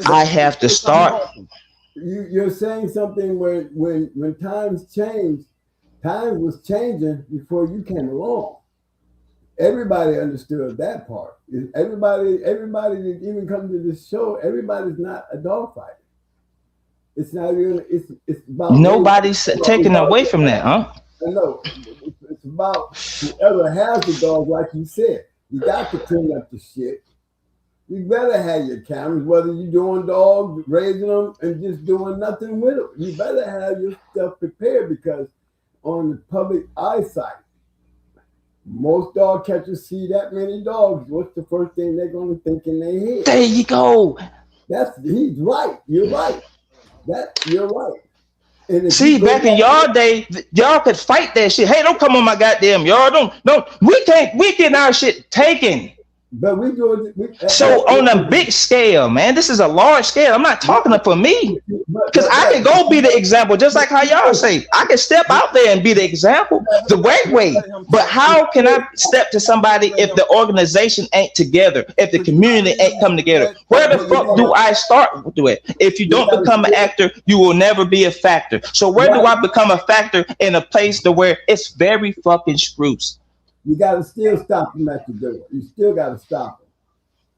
I have to start. You're saying something when times change. Times was changing before you came along. Everybody understood that part. Everybody that even comes to this show, everybody's not a dog fighter. It's not even. It's about nobody's taking away from that, huh? I know. It's about whoever has the dog, like you said. You got to clean up the shit. You better have your cameras, whether you're doing dogs, raising them, and just doing nothing with them. You better have your stuff prepared, because on the public eyesight, most dog catchers see that many dogs. What's the first thing they're going to think in their head? There you go. He's right. You're right. You're right. And see, back in y'all day, y'all could fight that shit. Hey, don't come on my goddamn yard. Don't. We getting our shit taken. But we do it. So on a big scale, man, this is a large scale. I'm not talking for me, because I can go be the example, just like how y'all say. I can step out there and be the example the right way. But how can I step to somebody if the organization ain't together, if the community ain't come together? Where the fuck do I start with it? If you don't become an actor, you will never be a factor. So where do I become a factor in a place to where it's very fucking spruce? You got to still stop them at the door. You still got to stop them.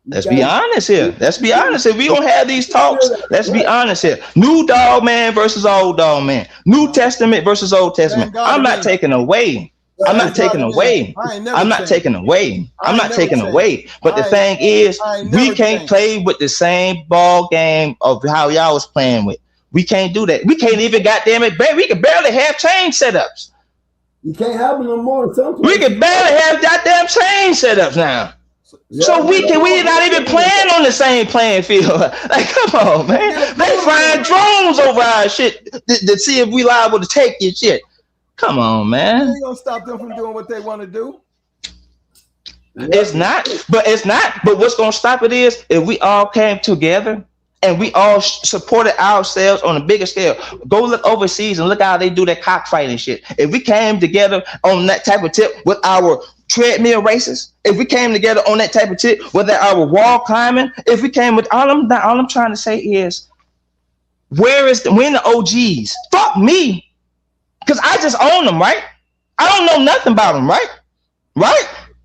Let's be honest here. Let's be honest. If we don't have these talks, let's be honest here. New dog man versus old dog man. New Testament versus Old Testament. I'm not taking away. I'm not taking away. I'm not taking away. I'm not taking away. But the thing is, we can't play with the same ball game of how y'all was playing with. We can't do that. We can't even, goddamn it, we can barely have chain setups. You can't have them no more. We can barely have goddamn chain setups now. Yeah, so we not even playing on the same playing field. Like, come on, man. They flying drones over our shit to see if we liable to take your shit. Come on, man. You ain't gonna stop them from doing what they want to do. It's not. But what's gonna stop it is if we all came together and we all supported ourselves on a bigger scale. Go look overseas and look how they do that cockfighting shit. If we came together on that type of tip with our treadmill races, if we came together on that type of tip with our wall climbing, if we came with all I'm trying to say is, when the OGs? Fuck me, because I just own them, right? I don't know nothing about them, right?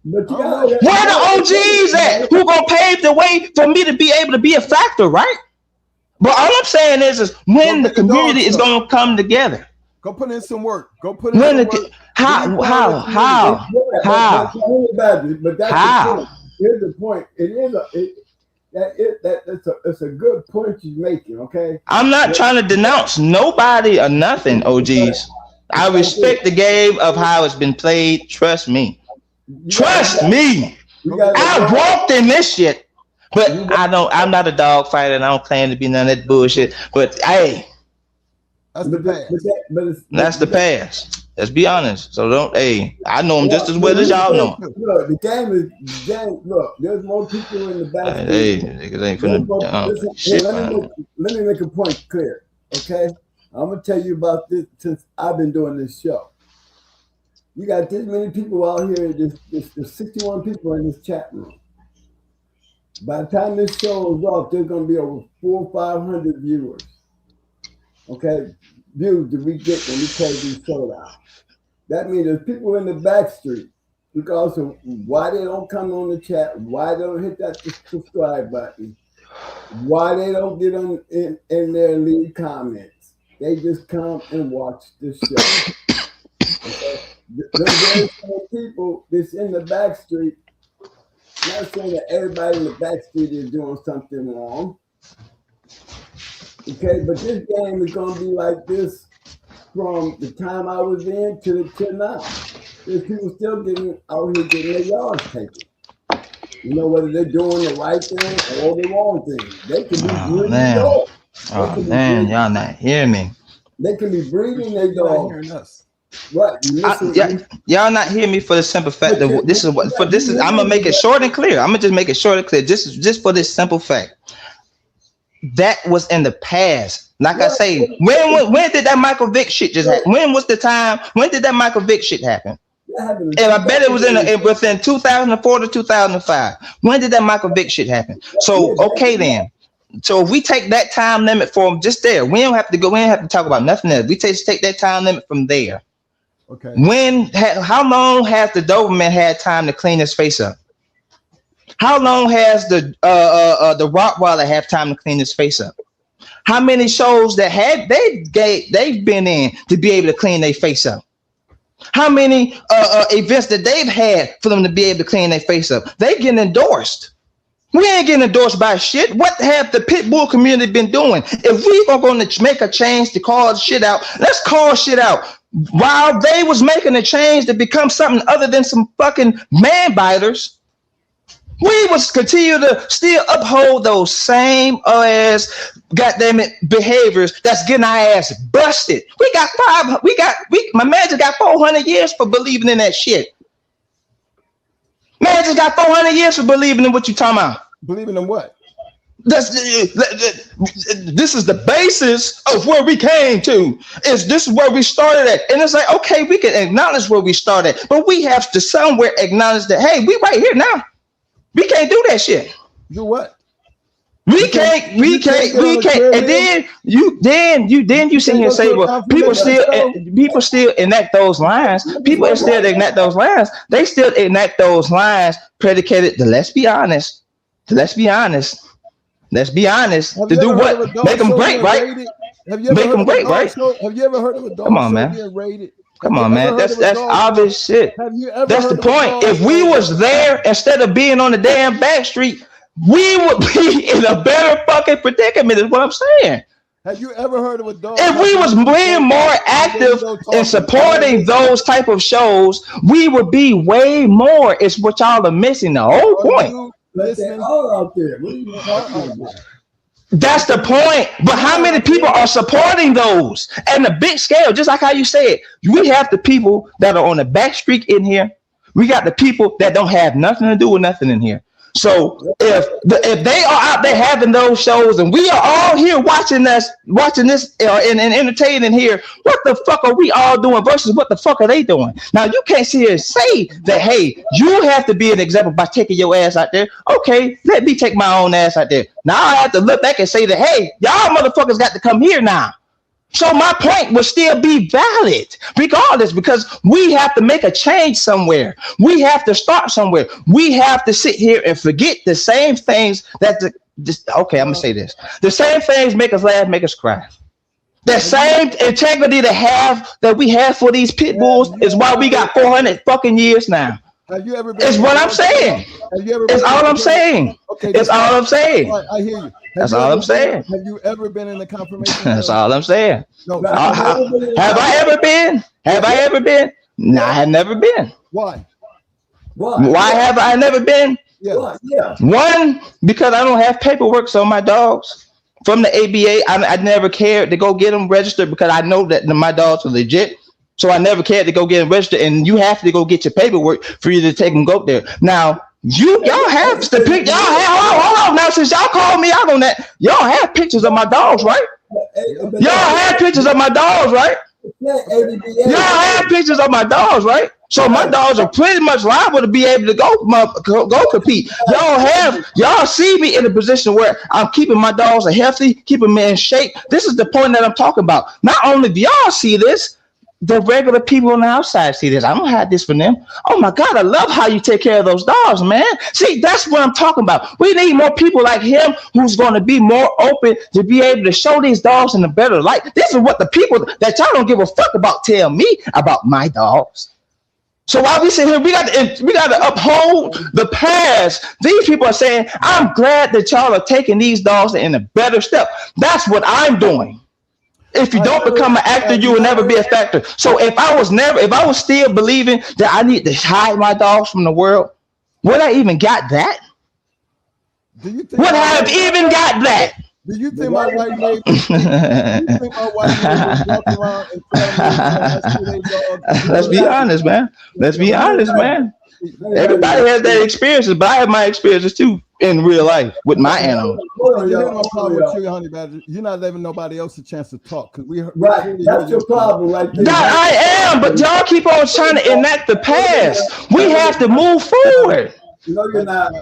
But where the OGs at? Who gonna pave the way for me to be able to be a factor, right? But all I'm saying is when the community is gonna come together. Go put in some work. Go put in some work. How? But that's here's the point. It's a good point you're making. Okay. I'm not trying to denounce nobody or nothing, OGs. I respect the game of how it's been played. Trust me. Trust me. I walked in this shit, but I'm not a dog fighter, and I don't claim to be none of that bullshit. But hey, that's the past. That's the past. Let's be honest. So don't. Hey, I know them just as well as y'all know. Look, the game is. Look, there's more people in the back. Hey, niggas ain't finna. Let me make a point clear. Okay, I'm gonna tell you about this since I've been doing this show. You got this many people out here. There's 61 people in this chat room. By the time this show is off, there's going to be over 400 or 500 viewers. okay, views do we get when we close these shows out? That means there's people in the back street. Because of why they don't come on the chat, why they don't hit that subscribe button, why they don't get on in there and leave comments. They just come and watch the show. Okay? There's people that's in the back street. Not saying that everybody in the back street is doing something wrong. Okay, but this game is gonna be like this from the time I was in to now. There's people still out here getting their yards taken. You know, whether they're doing the right thing or the wrong thing. They can be breeding dogs. Oh man, y'all not hearing me. They can be breeding their dogs. Right. Y'all not hearing me for the simple fact that this is I'm gonna make it short and clear. I'm gonna just make it short and clear. Just for this simple fact. That was in the past. Like I say, when did that Michael Vick shit just happen? When was the time? When did that Michael Vick shit happen? And I bet it was within 2004 to 2005. When did that Michael Vick shit happen? So okay then. So if we take that time limit from just there, we don't have to go. We don't have to talk about nothing else. We take that time limit from there. Okay. How long has the Doberman had time to clean his face up? How long has the Rottweiler have time to clean his face up? How many shows that they've been in to be able to clean their face up? How many events that they've had for them to be able to clean their face up? They getting endorsed. We ain't getting endorsed by shit. What have the pit bull community been doing? If we are going to make a change to call shit out, let's call shit out. While they was making a change to become something other than some fucking man biters, we was continue to still uphold those same ass goddamn it behaviors that's getting our ass busted. My man just got 400 years for believing in that shit. Man just got 400 years for believing in what you talking about. Believing in what? This is the basis of where we came to. This is where we started at. And it's like, okay, we can acknowledge where we started, but we have to somewhere acknowledge that, hey, we right here now. We can't do that shit. Do what? We can't. And then you sit here and say, well, people still enact those lines. People still enact those lines. They still enact those lines predicated to let's be honest. To do what? Make them great, right? Make them great, right? Have you ever heard of a dog Come on, man. being raided? Come on, man. That's obvious shit. That's the point. If we was there instead of being on the damn back street, we would be in a better fucking predicament, is what I'm saying. Have you ever heard of a dog? If we was being more active in supporting those type of shows, we would be way more. It's what y'all are missing. The whole point. That's the point. But how many people are supporting those? And the big scale, just like how you said, we have the people that are on the back street in here. We got the people that don't have nothing to do with nothing in here. So if they are out there having those shows and we are all here watching this and entertaining here, what the fuck are we all doing versus what the fuck are they doing? Now you can't sit here and say that, hey, you have to be an example by taking your ass out there. Okay, let me take my own ass out there. Now I have to look back and say that, hey, y'all motherfuckers got to come here now. So my point will still be valid regardless, because we have to make a change somewhere. We have to start somewhere. We have to sit here and forget the same things that I'm going to say this. The same things make us laugh, make us cry. The same integrity that we have for these pit bulls is why we got 400 fucking years now. Have you ever been? It's what I'm saying. It's all I'm saying. Okay, it's all I'm saying. Right, I hear you. That's all I'm saying. Have you ever been in the confirmation? That's all I'm saying. No. Have I ever been? Have I ever been? No, I have never been. Why? Why have I never been? Yeah. One, because I don't have paperwork on my dogs from the ABA. I never cared to go get them registered because I know that my dogs are legit. So I never cared to go get them registered, and you have to go get your paperwork for you to take them go there. Now, y'all have to pick. Y'all have hold on now. Since y'all called me out on that, y'all have pictures of my dogs, right? Y'all have pictures of my dogs, right? ADBA. Y'all have pictures of my dogs, right? So my dogs are pretty much liable to be able to go compete. Y'all see me in a position where I'm keeping my dogs healthy, keeping them in shape. This is the point that I'm talking about. Not only do y'all see this, the regular people on the outside see this. I don't have this for them. Oh my God, I love how you take care of those dogs, man. See, that's what I'm talking about. We need more people like him who's going to be more open to be able to show these dogs in a better light. This is what the people that y'all don't give a fuck about tell me about my dogs. So while we sit here, we got to uphold the past. These people are saying, I'm glad that y'all are taking these dogs in a better step. That's what I'm doing. If you don't become an actor, you will never be a factor. So if I was still believing that I need to hide my dogs from the world, would I even got that? Would I have even got that? Do you think my white neighbor? Walking around and telling me Let's be honest, man. Let's be honest, man. Everybody has their experiences, but I have my experiences too in real life with my animals. You're not letting nobody else a chance to talk because that's your problem, right there. I am, but y'all keep on trying to enact the past. We have to move forward. No, you're not.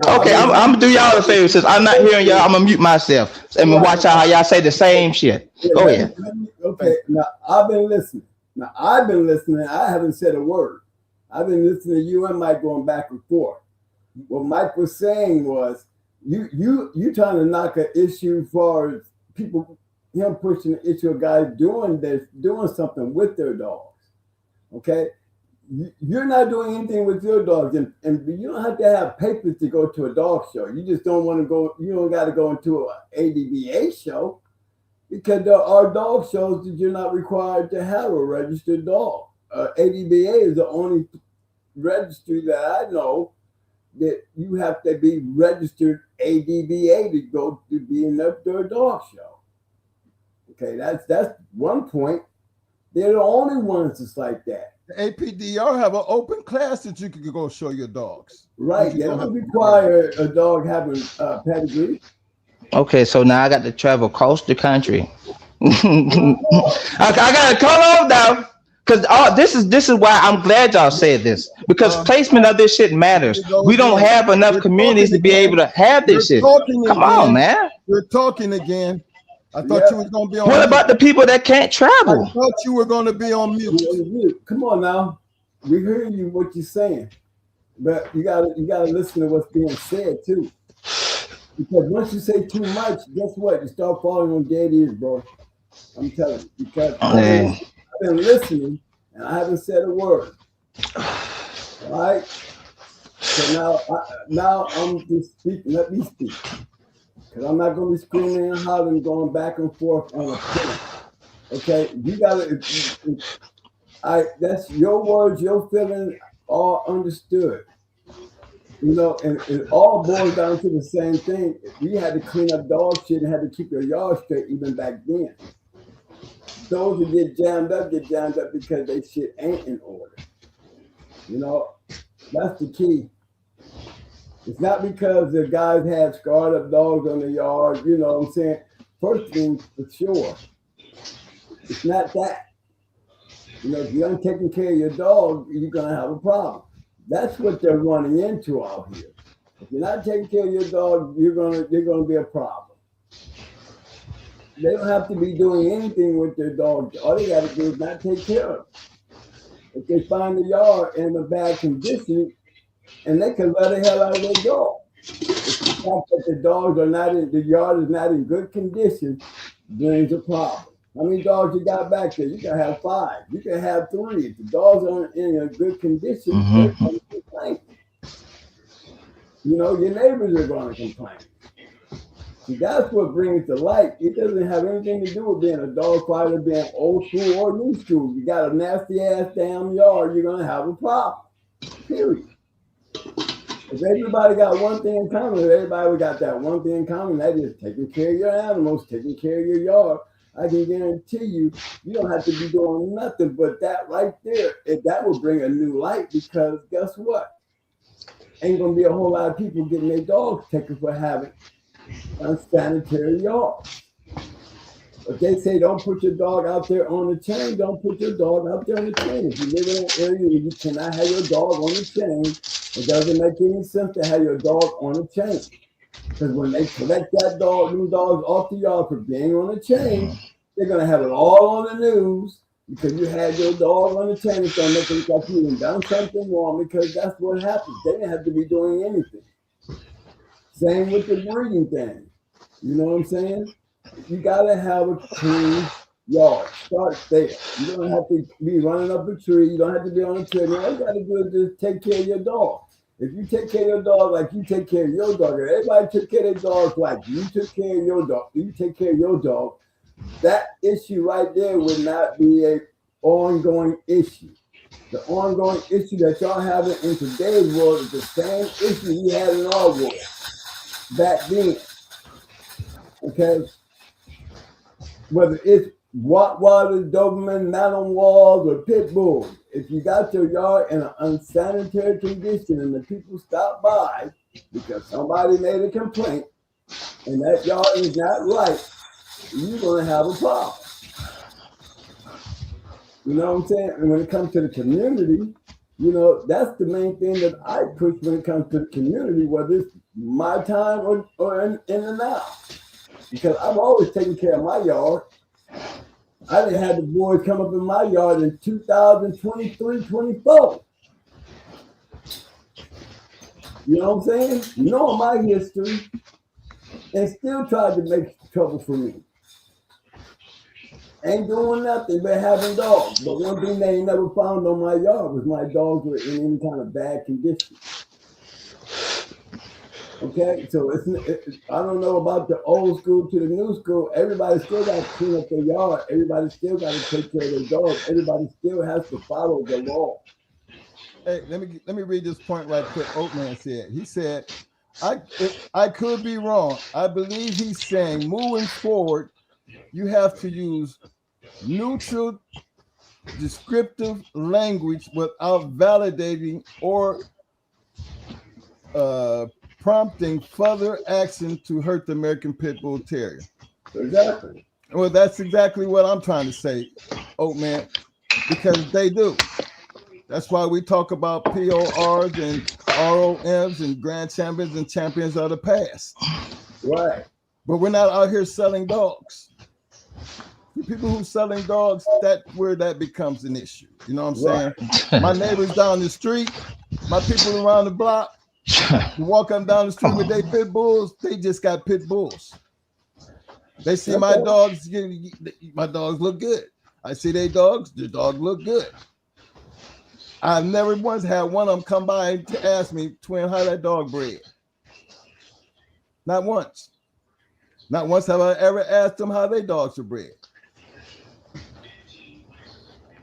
Okay, I'm gonna do y'all a favor since I'm not hearing y'all. I'm gonna mute myself and watch how y'all say the same shit. Go ahead. Okay, now I've been listening. I haven't said a word. I've been listening to you and Mike going back and forth. What Mike was saying was, you trying to knock an issue as far as people, him pushing the issue of guys doing something with their dogs. Okay, you're not doing anything with your dogs, and you don't have to have papers to go to a dog show. You just don't want to go. You don't got to go into an ADBA show. Because there are dog shows that you're not required to have a registered dog. ADBA is the only registry that I know that you have to be registered ADBA to go to be in their dog show. Okay, that's one point. They're the only ones that's like that. The APDR have an open class that you can go show your dogs. Right, they don't require a dog having pedigree. Okay, so now I got to travel across the country. I gotta call off now, because this is why I'm glad y'all said this, because placement of this shit matters. We don't have enough communities to be able to have this shit. Come on, man. We're talking again. I thought you was gonna be on. What about the people that can't travel? I thought you were gonna be on mute. Come on now, we hear you what you're saying, but you gotta listen to what's being said too. Because once you say too much, guess what? You start falling on dead ears, bro. I'm telling you. Because I've been listening and I haven't said a word. All right? So now I'm just speaking. Let me speak. Because I'm not going to be screaming and hollering, going back and forth on a point. Okay? You got to, that's your words, your feelings, all understood. You know, and it all boils down to the same thing. We had to clean up dog shit and had to keep your yard straight even back then. Those who get jammed up because they shit ain't in order. You know, that's the key. It's not because the guys had scarred up dogs on the yard, you know what I'm saying? First thing for sure, it's not that. You know, if you aren't taking care of your dog, you're gonna have a problem. That's what they're running into out here. If you're not taking care of your dog, you're gonna be a problem. They don't have to be doing anything with their dog. All they got to do is not take care of it. If they find the yard in a bad condition, and they can let the hell out of their dog. If the fact that the yard is not in good condition, brings a problem. How many dogs you got back there? You can have 5. You can have 3. If the dogs aren't in a good condition, they're going to complain. You know, your neighbors are going to complain. See, that's what brings to light. It doesn't have anything to do with being a dog fighter, being old school or new school. You got a nasty ass damn yard, you're going to have a problem. Period. If everybody got one thing in common, if everybody got that one thing in common, that is taking care of your animals, taking care of your yard, I can guarantee you, you don't have to be doing nothing but that right there. If that will bring a new light, because guess what? Ain't gonna be a whole lot of people getting their dogs taken for having unsanitary yards. But they say don't put your dog out there on the chain. Don't put your dog out there on the chain. If you live in an area where you cannot have your dog on the chain, it doesn't make any sense to have your dog on the chain. Because when they collect that dog, new dogs off the yard for being on the chain, they're gonna have it all on the news because you had your dog on the chain. It's gonna make it look like you done something wrong because that's what happens. They didn't have to be doing anything. Same with the breeding thing. You know what I'm saying? You gotta have a clean yard. Start there. You don't have to be running up a tree. You don't have to be on a tree. All you gotta do is just take care of your dog. If you take care of your dog like you take care of your dog, if everybody took care of their dogs like you took care of your dog, you take care of your dog, that issue right there would not be an ongoing issue. The ongoing issue that y'all having in today's world is the same issue we had in our world back then. Okay? Whether it's Rottweilers, Doberman, Mountain Walls, or Pit Bulls, if you got your yard in an unsanitary condition and the people stop by because somebody made a complaint and that yard is not right, you're going to have a problem. You know what I'm saying? And when it comes to the community, you know, that's the main thing that I push when it comes to the community, whether it's my time or in the now. Because I've always taken care of my yard. I didn't have the boys come up in my yard in 2023, 24. You know what I'm saying? You know my history. And still tried to make trouble for me. Ain't doing nothing but having dogs. But one thing they ain't never found on my yard was my dogs were in any kind of bad condition. Okay, so I don't know about the old school to the new school. Everybody still got to clean up their yard. Everybody still got to take care of their dogs. Everybody still has to follow the law. Hey, let me read this point right quick. Oatman said. He said, I could be wrong. I believe he's saying moving forward, you have to use neutral, descriptive language without validating or prompting further action to hurt the American Pit Bull Terrier. Exactly. Well, that's exactly what I'm trying to say, Oatman, because they do. That's why we talk about PORs and ROMs and grand champions and champions of the past. Right. But we're not out here selling dogs. The people who selling dogs, that's where that becomes an issue. You know what I'm saying? My neighbors down the street, my people around the block, you walk up down the street with their pit bulls, they just got pit bulls. They see my dogs look good. I see their dogs look good. I've never once had one of them come by and ask me, Twin, how that dog bred? Not once. Not once have I ever asked them how their dogs are bred.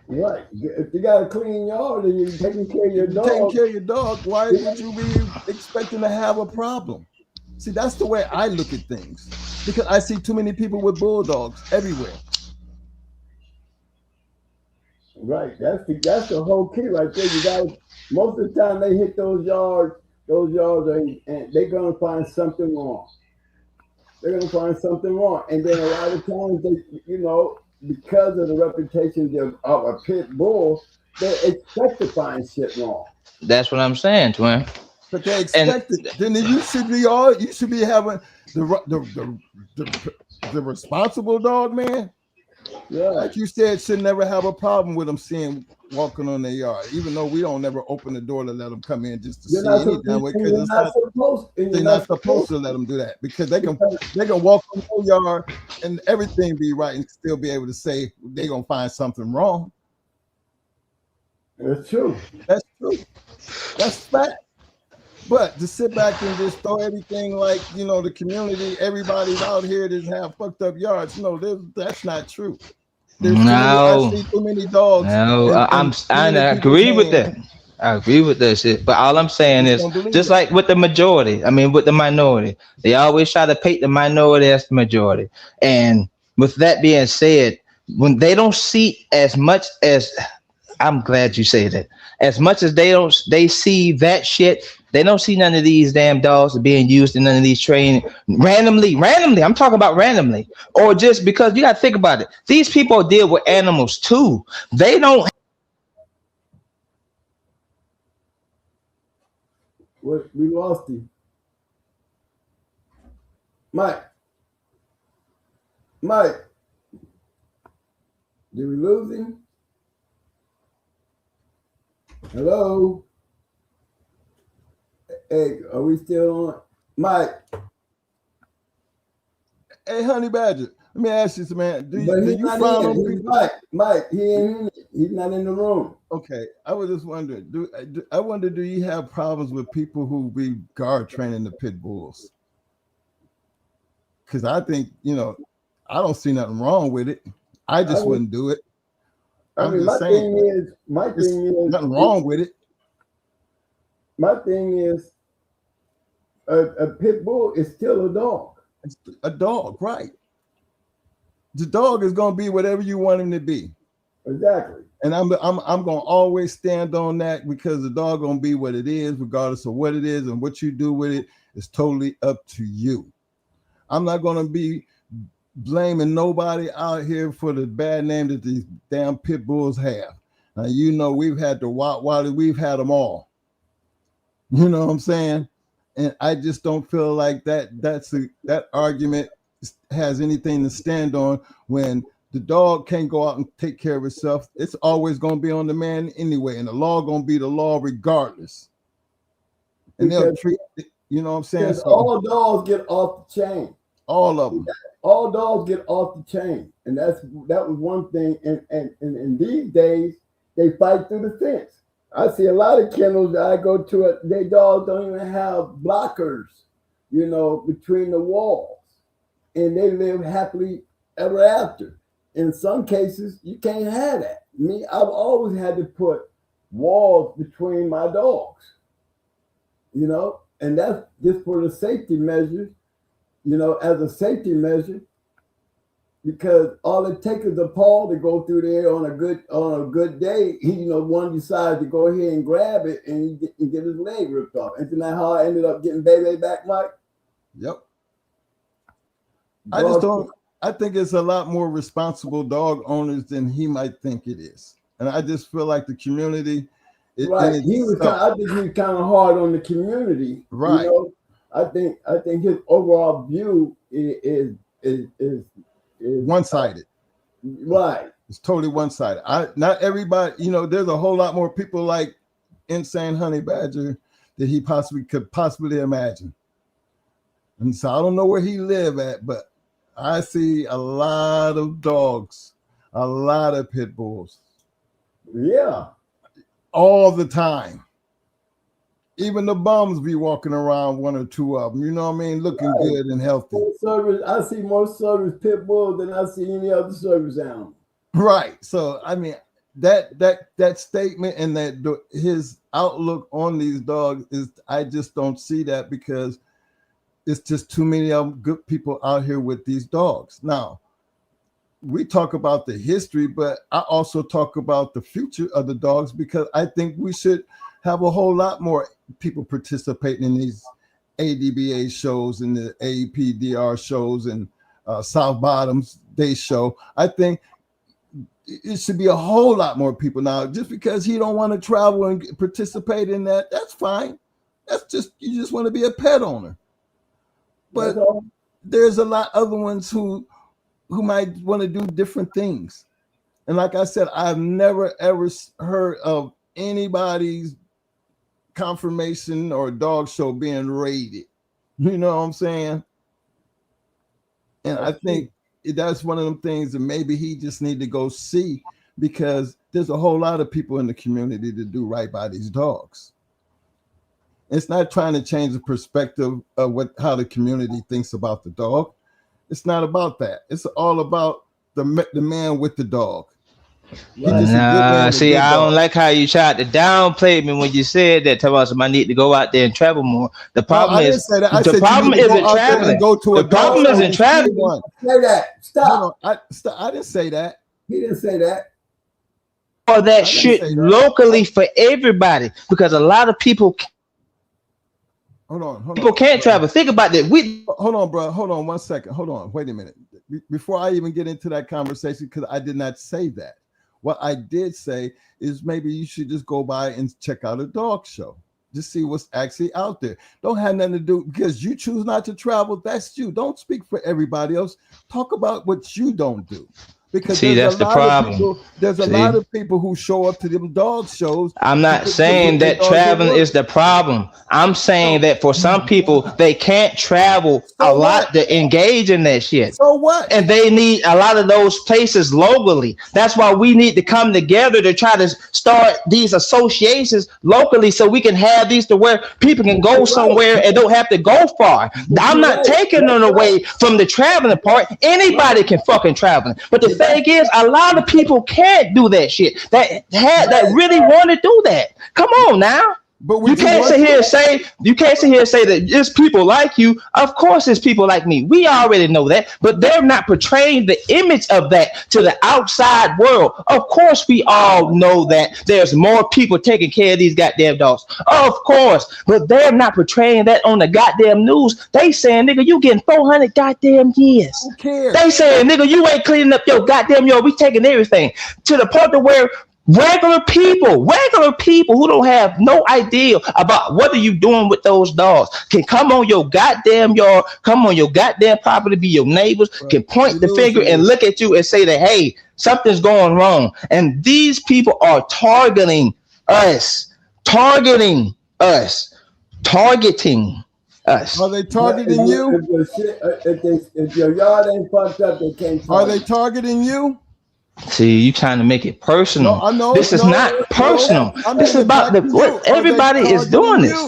Right. If you got a clean yard and you're taking care of your dog. Taking care of your dog, why would you be expecting to have a problem? See, that's the way I look at things. Because I see too many people with bulldogs everywhere. Right. That's the whole key right there. You got most of the time they hit those yards and they're gonna find something wrong. They're gonna find something wrong. And then a lot of times they, you know, because of the reputation of a pit bull, they expect to find shit wrong. That's what I'm saying, Twin. But they expect it. Then you should be having the responsible dog, man. Yeah. Like you said, should never have a problem with them seeing walking on their yard, even though we don't never open the door to let them come in just to see anything. Because they're not supposed to let them do that because they can walk on your yard and everything be right and still be able to say they're gonna find something wrong. That's true. That's true. That's fact. But to sit back and just throw everything like, you know, the community, everybody's out here that have fucked up yards. No, that's not true. I see too many dogs. No, I agree with that. I agree with that shit. But all I'm saying is, just like with the majority, I mean, with the minority, they always try to paint the minority as the majority. And with that being said, when they don't see as much as, I'm glad you say that, as much as they see that shit They don't see none of these damn dogs being used in none of these training randomly. I'm talking about randomly, or just because you got to think about it. These people deal with animals too. They don't. What, we lost him. Mike. Did we lose him? Hello? Hey, are we still on? Mike. Hey, Honey Badger, let me ask you, man. Do you Not frown on people? Mike, he's not in the room. Okay, I was just wondering. Do you have problems with people who be guard training the pit bulls? Because I think, I don't see nothing wrong with it. I just wouldn't do it. I'm just saying. My thing is nothing wrong with it. My thing is, a pit bull is still a dog. It's a dog, right? The dog is going to be whatever you want him to be. Exactly. And I'm going to always stand on that, because the dog going to be what it is, regardless of what it is, and what you do with it is totally up to you. I'm not going to be blaming nobody out here for the bad name that these damn pit bulls have. Now, we've had the Rottweiler, we've had them all. You know what I'm saying? And I just don't feel like that argument has anything to stand on when the dog can't go out and take care of itself. It's always going to be on the man anyway, and the law going to be the law regardless. And they'll treat it, you know what I'm saying? So, all dogs get off the chain. All of them. All dogs get off the chain, and that was one thing. And these days they fight through the fence. I see a lot of kennels that I go to. They dogs don't even have blockers, between the walls, and they live happily ever after. In some cases, you can't have that. Me, I've always had to put walls between my dogs, and that's just for the safety measures. As a safety measure, because all it takes is a paw to go through there on a good day. One decides to go ahead and grab it and get his leg ripped off. Isn't that how I ended up getting Baby back, Mike? Yep. I think it's a lot more responsible dog owners than he might think it is, and I just feel like the community. Right. I think he was kind of hard on the community. Right. I think his overall view is one-sided. Right. It's totally one-sided. Not everybody, there's a whole lot more people like Insane Honey Badger that he could possibly imagine. And so I don't know where he live at, but I see a lot of dogs, a lot of pit bulls. Yeah. All the time. Even the bums be walking around, one or two of them, looking good and healthy. I see more service pit bulls than I see any other service animal. Right. So, that statement and his outlook on these dogs I just don't see that, because it's just too many good people out here with these dogs. Now, we talk about the history, but I also talk about the future of the dogs, because I think we should have a whole lot more people participating in these ADBA shows and the APDR shows and South Bottoms Day show. I think it should be a whole lot more people. Now, just because he don't want to travel and participate in that, that's fine. That's just, you just want to be a pet owner. But there's a lot other ones who might want to do different things. And like I said, I've never ever heard of anybody's confirmation or dog show being raided. You know what I'm saying? And I think that's one of them things that maybe he just need to go see, because there's a whole lot of people in the community to do right by these dogs. It's not trying to change the perspective of how the community thinks about the dog. It's not about that. It's all about the man with the dog. Nah, see, I don't like how you tried to downplay me when you said that. Tell us I need to go out there and travel more. The problem is the problem isn't traveling. The problem isn't traveling. Say that. Stop. I didn't say that. He didn't say that. Or that shit locally for everybody, because a lot of people Hold on. People can't travel. Think about that. Hold on, bro. Hold on 1 second. Hold on. Wait a minute. Before I even get into that conversation, because I did not say that. What I did say is maybe you should just go by and check out a dog show. Just see what's actually out there. Don't have nothing to do because you choose not to travel. That's you. Don't speak for everybody else. Talk about what you don't do. Because that's the problem. There's a lot of people who show up to them dog shows. I'm not saying that traveling is the problem. I'm saying that for some people, they can't travel a lot to engage in that shit. So what? And they need a lot of those places locally. That's why we need to come together to try to start these associations locally so we can have these to where people can go somewhere and don't have to go far. I'm not taking it away from the traveling part. Anybody can fucking travel. But the thing is, a lot of people can't do that shit. That really want to do that. Come on now. But you can't sit here and say that it's people like you. Of course, it's people like me. We already know that, but they're not portraying the image of that to the outside world. Of course, we all know that there's more people taking care of these goddamn dogs. Of course, but they're not portraying that on the goddamn news. They saying, nigga, you getting 400 goddamn years. Who cares? They saying, nigga, you ain't cleaning up your goddamn yard. We taking everything to the point to where regular people who don't have no idea about what are you doing with those dogs can come on your goddamn yard, come on your goddamn property, be your neighbors, can point the finger and look at you and say that, hey, something's going wrong. And these people are targeting us. Are they targeting you? If your yard ain't fucked up, they can't. Are they targeting you? See, you trying to make it personal. No, I know. This is not personal. This is about what everybody is doing this.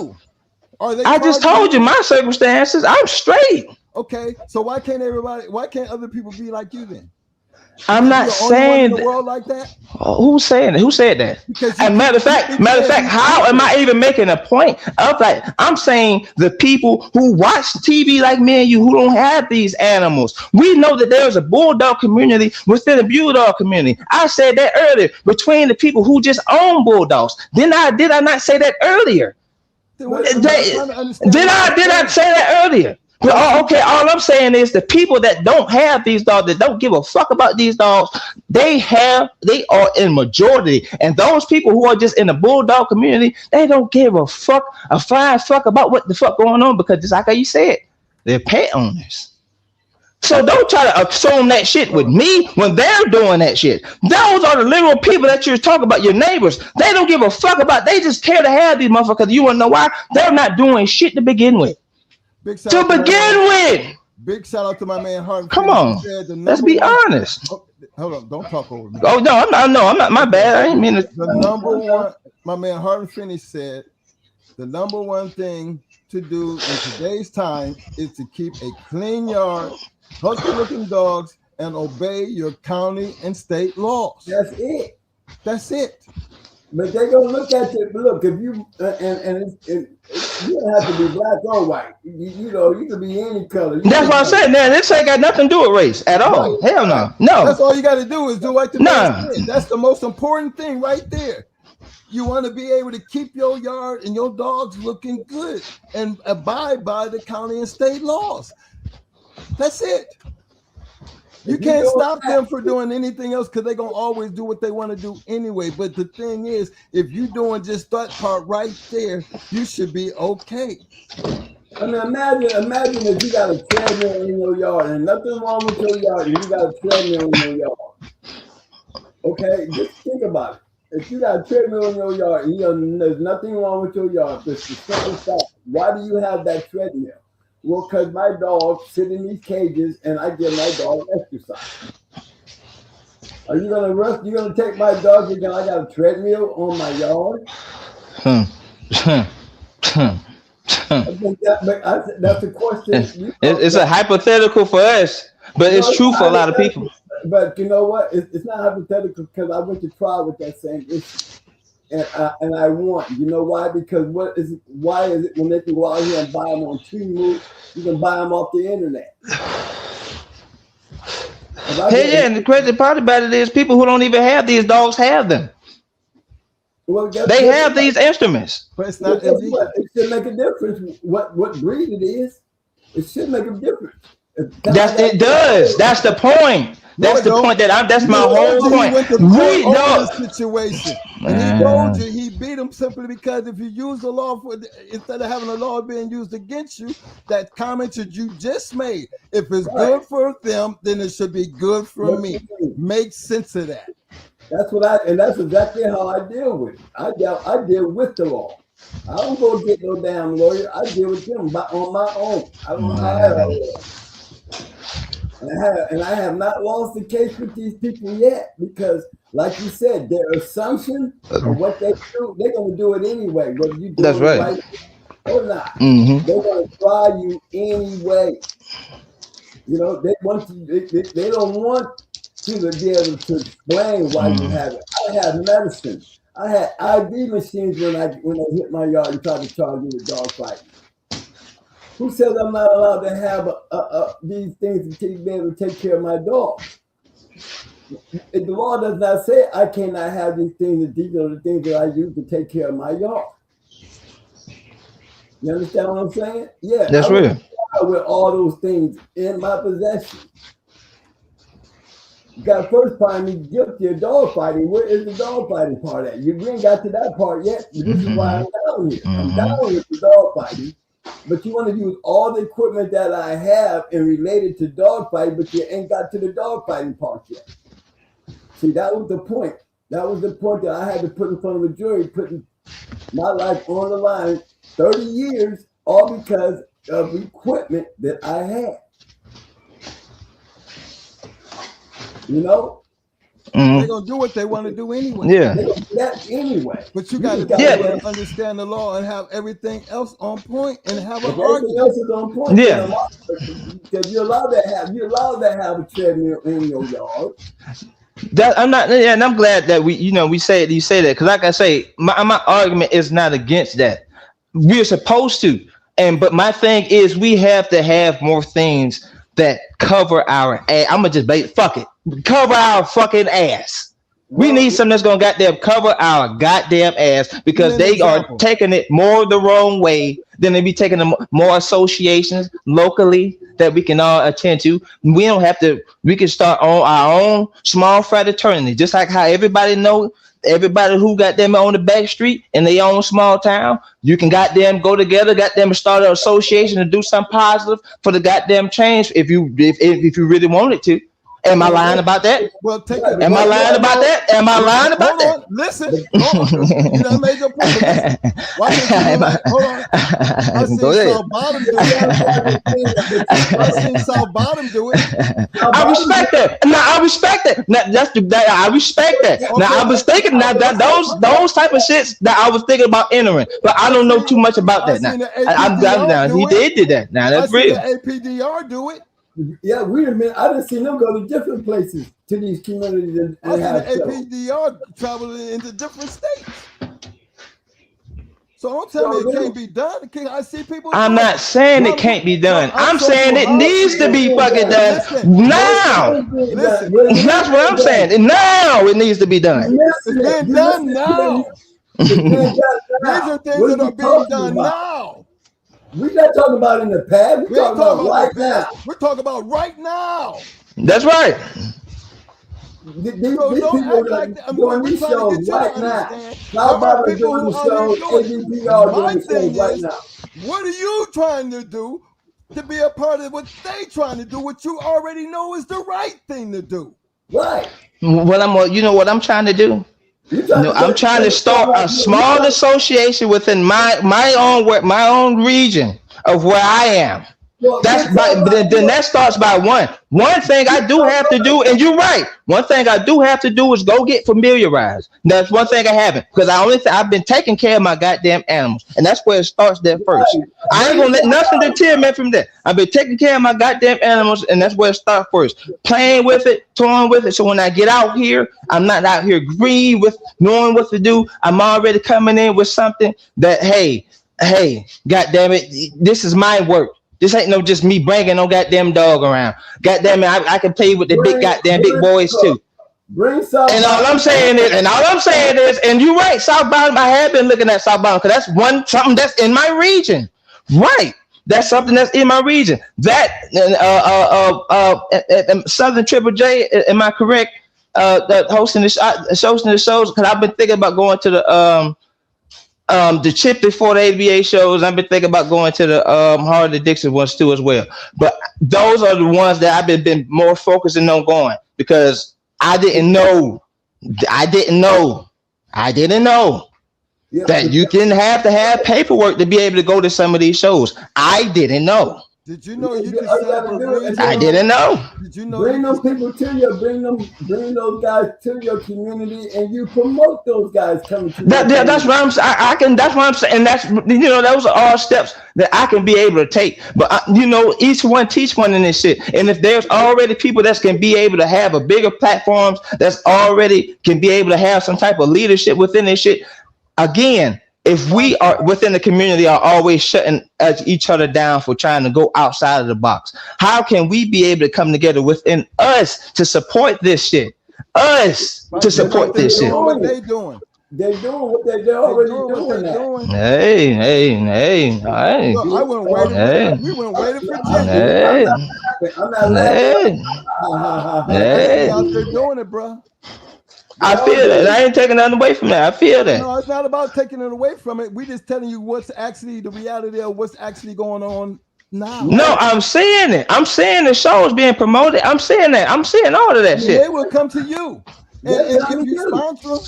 I just told you my circumstances. I'm straight. Okay, so why can't other people be like you then? I'm not saying the world like that. Who's saying it? Who said that? And matter of fact, how am I even making a point of that? I'm saying the people who watch TV like me and you who don't have these animals. We know that there's a bulldog community within a bulldog community. I said that earlier between the people who just own bulldogs. Did I not say that earlier? Did I say that earlier? Okay, all I'm saying is the people that don't have these dogs, that don't give a fuck about these dogs, they are in majority. And those people who are just in the bulldog community, they don't give a flying fuck about what the fuck going on, because just like how you said, they're pet owners. So don't try to assume that shit with me when they're doing that shit. Those are the literal people that you're talking about, your neighbors. They don't give a fuck about, they just care to have these motherfuckers. You want to know why? They're not doing shit to begin with. Big shout out to my man Hart. Come on, let's be honest. Hold on, don't talk over me. Oh no, I'm not. My bad. I ain't mean to. The number one, my man Hart Finney said, the number one thing to do in today's time is to keep a clean yard, healthy-looking dogs, and obey your county and state laws. That's it. But they're gonna look at you. Look, if you you don't have to be black or white. You know, you can be any color. That's what I said. Man, this ain't got nothing to do with race at all. Right. Hell no. No. That's all you got to do is do like the man said. That's the most important thing right there. You want to be able to keep your yard and your dogs looking good and abide by the county and state laws. That's it. You can't stop them for doing anything else because they're going to always do what they want to do anyway. But the thing is, if you're doing just that part right there, you should be okay. I mean, imagine if you got a treadmill in your yard and nothing wrong with your yard and you got a treadmill in your yard. Okay, just think about it. If you got a treadmill in your yard and there's nothing wrong with your yard, just the simple fact, why do you have that treadmill? Well, because my dogs sit in these cages and I give my dog exercise. Are you going to rush? You're going to take my dog because I got a treadmill on my yard? I think that's a question. It's a hypothetical for us, but it's true for a lot of people. But you know what? It's not hypothetical because I went to trial with that same issue. And I won. You know why? Because why is it when they can go out here and buy them on Temu, you can buy them off the internet? Hey, yeah, and the crazy part about it is people who don't even have these dogs have them. Well, They have these instruments. But it's not illegal. It should make a difference what breed it is. It should make a difference. It does. That's the point. That's the point that's my whole point. We know the situation. And he told you he beat him simply because if you use the law instead of having the law being used against you, that comment that you just made, if it's good for them, then it should be good for me. Make sense of that. That's exactly how I deal with it. I deal with the law. I don't go get no damn lawyer. I deal with them on my own. I don't know how that is. And I have not lost the case with these people yet because, like you said, their assumption of what they do, they're going to do it anyway, whether you do it right or not. Mm-hmm. They're going to try you anyway. You know, they want to. They don't want you to be able to explain why you have it. I have medicine. I had IV machines when I hit my yard and tried to charge me with dog fighting. Who says I'm not allowed to have these things to be able to take care of my dog? If the law does not say I cannot have these things, and these are the things that I use to take care of my yard. You understand what I'm saying? Yeah, that's real. With all those things in my possession, you got to first find me guilty of dog fighting. Where is the dog fighting part at? You ain't got to that part yet. This is why I'm down here. I'm down with the dog fighting. But you want to use all the equipment that I have and relate it to dog fighting, but you ain't got to the dog fighting part yet. See, that was the point. That was the point that I had to put in front of a jury, putting my life on the line 30 years, all because of equipment that I had. You know? They're going to do what they want to do anyway. Yeah. They're going to do that anyway. But you got to understand the law and have everything else on point and have an argument. Else is on point. Yeah. Because you're allowed to have a treadmill in your yard. And I'm glad that you say that, because like I say, my argument is not against that. We're supposed to, but my thing is we have to have more things that cover our ass. I'm gonna just fuck it, cover our fucking ass. We need something that's gonna goddamn cover our goddamn ass, because they are taking it more the wrong way than they be taking the more associations locally that we can all attend to. We don't have to. We can start on our own small fraternity, just like how everybody who got them on the back street in their own small town. You can goddamn go together, goddamn start an association and do something positive for the goddamn change if you really wanted to. Am I lying about that? Well, take it. Am I lying about that? Am I lying about that? Listen, you done made your point. Hold on. I seen South Bottom do it. I respect that. Now I respect that. I respect that. Now I was thinking that those type of shits that I was thinking about entering, but I don't know too much about that. Now I'm down. He did that. Now that's real. APDR do it. Yeah, wait a minute. I didn't see them go to different places to these communities. And I see the APDR traveling into different states. So don't tell me it can't be done. I see people. I'm not saying it can't be done. I'm saying it needs to be fucking done now. That's what I'm saying. Now it needs to be done. It's being done now. These are things that are being done now. We're not talking about in the past. We're talking about right now. We're talking about right now. That's right. These people are doing these shows right now. How about doing the shows? ABPR doing the shows right now. What are you trying to do to be a part of what they trying to do? What you already know is the right thing to do. Right. You know what I'm trying to do? I'm trying to start a small association within my own region of where I am. Then that starts by one. One thing I do have to do, and you're right. One thing I do have to do is go get familiarized. That's one thing I haven't, because I've been taking care of my goddamn animals, and that's where it starts there first. I ain't gonna let nothing deter me from that. I've been taking care of my goddamn animals, and that's where it starts first. Playing with it, toying with it. So when I get out here, I'm not out here green with knowing what to do. I'm already coming in with something that, hey, goddamn it, this is my work. This ain't no just me bringing no goddamn dog around. Goddamn it, I can play with the big boys too. Bring South And Bottom. all I'm saying is, and you're right, South Bottom. I have been looking at South Bottom because that's something that's in my region, right? That's something that's in my region. That Southern Triple J, am I correct? That hosting the shows because I've been thinking about going to the Chip before the ABA shows. I've been thinking about going to the Harley Dixon ones too as well. But those are the ones that I've been more focusing on going because I didn't know that you didn't have to have paperwork to be able to go to some of these shows. I didn't know. Did you know you could set up a region? I didn't know. Did you know bring those people to you, bring those guys to your community, and you promote those guys coming to That's what I'm saying. I can. That's what I'm saying. And that's those are all steps that I can be able to take. But each one teach one in this shit. And if there's already people that can be able to have a bigger platforms, that's already can be able to have some type of leadership within this shit. Again, if we are within the community are always shutting each other down for trying to go outside of the box, how can we be able to come together within us to support this shit? What they doing? They're doing what they're already doing. Hey. Look, I went waiting. We went waiting for Jimmy. Hey. I'm not laughing. They out there doing it, bro. I feel that. I ain't taking nothing away from that. I feel that. No, it's not about taking it away from it. We just telling you what's actually the reality of what's actually going on now. No, I'm saying it. I'm saying the show is being promoted. I'm saying that. I'm saying all of that shit. They will come to you. And if you sponsor them,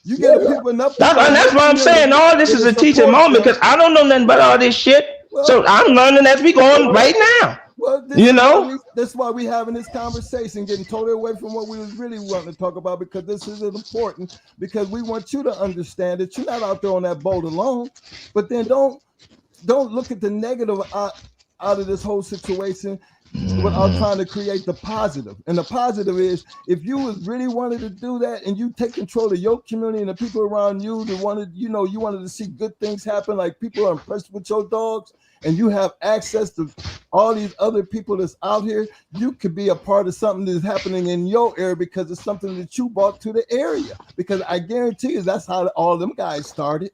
you get people enough. That's why I'm saying all this is a teaching moment because I don't know nothing about all this shit. So I'm learning as we going right now. Well, that's why we having this conversation, getting totally away from what we was really wanting to talk about, because this is important, because we want you to understand that you're not out there on that boat alone. But then don't look at the negative out of this whole situation without trying to create the positive. And the positive is, if you was really wanted to do that and you take control of your community and the people around you that wanted, you wanted to see good things happen, like people are impressed with your dogs, and you have access to all these other people that's out here, you could be a part of something that's happening in your area because it's something that you brought to the area. Because I guarantee you that's how all them guys started.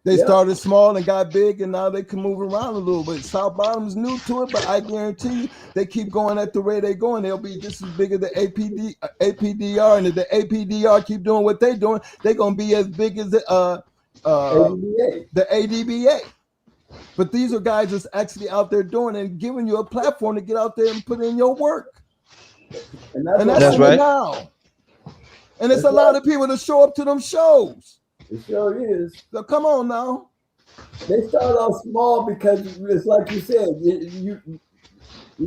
They started small and got big, and now they can move around a little bit. South Bottom's new to it, but I guarantee you they keep going at the rate they're going. They'll be just as big as the APDR, and if the APDR keep doing what they're doing, they're going to be as big as the ADBA. But these are guys that's actually out there doing it and giving you a platform to get out there and put in your work. And that's right now. And it's a lot of people that show up to them shows. It sure is. So come on now. They start off small because it's like you said, you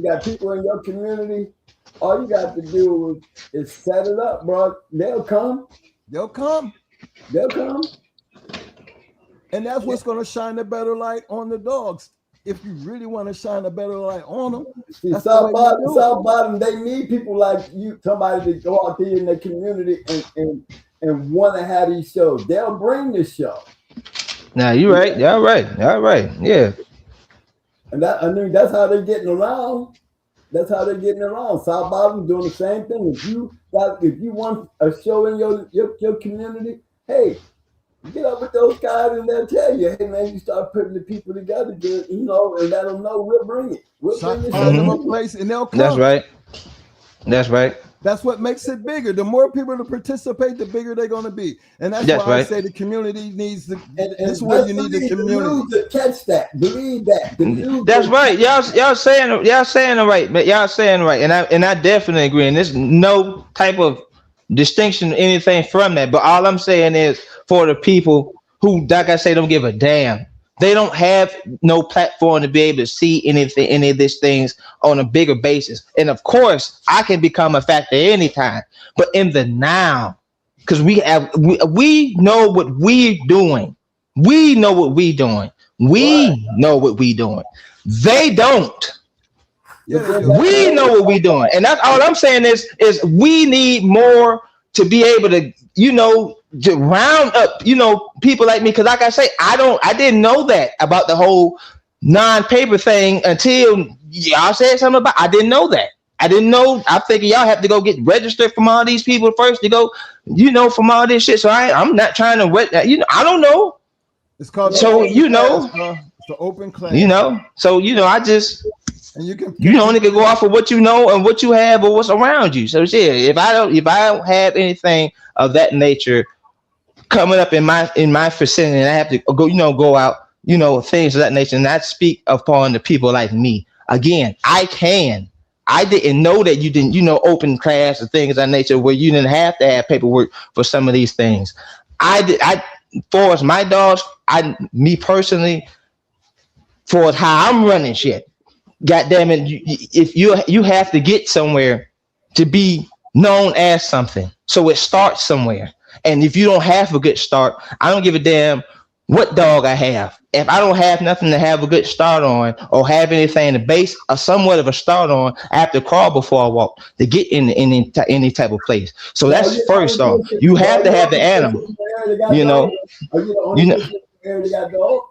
got people in your community. All you got to do is set it up, bro. They'll come. And that's what's going to shine a better light on the dogs. If you really want to shine a better light on them. See, South Bottom, they need people like you, somebody to go out there in their community and want to have these shows. They'll bring this show. Now you're right. Y'all right. Yeah. And that's how they're getting around. South Bottom doing the same thing. If you want a show in your community, hey, get up with those guys and they'll tell you, hey man, you start putting the people together, and let them know we'll bring it. Find them a place and they'll come. That's right. That's what makes it bigger. The more people to participate, the bigger they're going to be. And that's why I say the community needs to. That's where you need the community to catch that. Believe that. That's right. Y'all saying it right, but y'all saying it right, and I definitely agree. And there's no type of distinction, anything from that. But all I'm saying is for the people who, like I say, don't give a damn. They don't have no platform to be able to see any of these things on a bigger basis. And of course, I can become a factor anytime. But in the now, because we know what we're doing. We know what we're doing. They don't. We know what we're doing. And that's all I'm saying is we need more to be able to, to round up, people like me. Because like I say, I didn't know that about the whole non-paper thing until y'all said something about. I didn't know that. I didn't know. I figured y'all have to go get registered from all these people first to go, from all this shit. So I'm not trying to, I don't know. It's called. So it's the open class. So I just. And you can. Only can go off of what you know and what you have or what's around you. So yeah, if I don't have anything of that nature coming up in my vicinity, and I have to go out, things of that nature, and I speak upon the people like me. Again, I didn't know that you didn't, open class and things of that nature where you didn't have to have paperwork for some of these things. For as my dogs, me personally, for how I'm running shit. God damn it! If you have to get somewhere to be known as something, so it starts somewhere. And if you don't have a good start, I don't give a damn what dog I have. If I don't have nothing to have a good start on, or have anything to base a somewhat of a start on, I have to crawl before I walk to get in any type of place. So that's first off. You have to have the animal. Are you the only person that got dogs?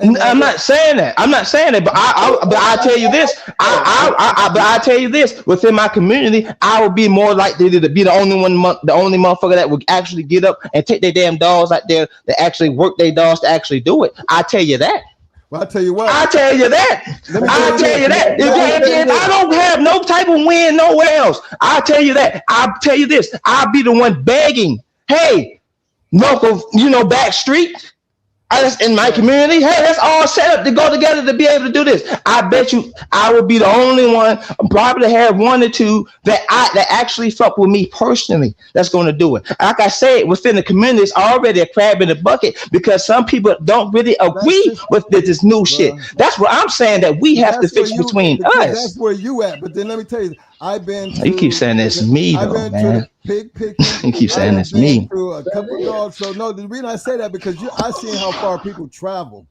I'm not saying that. But I tell you this. But I tell you this. Within my community, I would be more likely to be the only motherfucker that would actually get up and take their damn dogs out there to actually work their dogs to actually do it. I tell you that. Well, I tell you what. I tell you that. If I don't have no type of win nowhere else, I tell you that. I'll tell you this. I'll be the one begging. Hey, local, back street. In my community, hey, that's all set up to go together to be able to do this. I bet you I will be the only one, probably have one or two that actually fuck with me personally that's going to do it. Like I said, within the community, it's already a crab in the bucket because some people don't really agree with this new shit. That's what I'm saying, that we have to fix between us. That's where you at. But then let me tell you, I've been to, you keep saying it's me though, man. Pig picking. You keep saying it's me. To a couple of dogs. So no, the reason I say that because I seen how far people travel.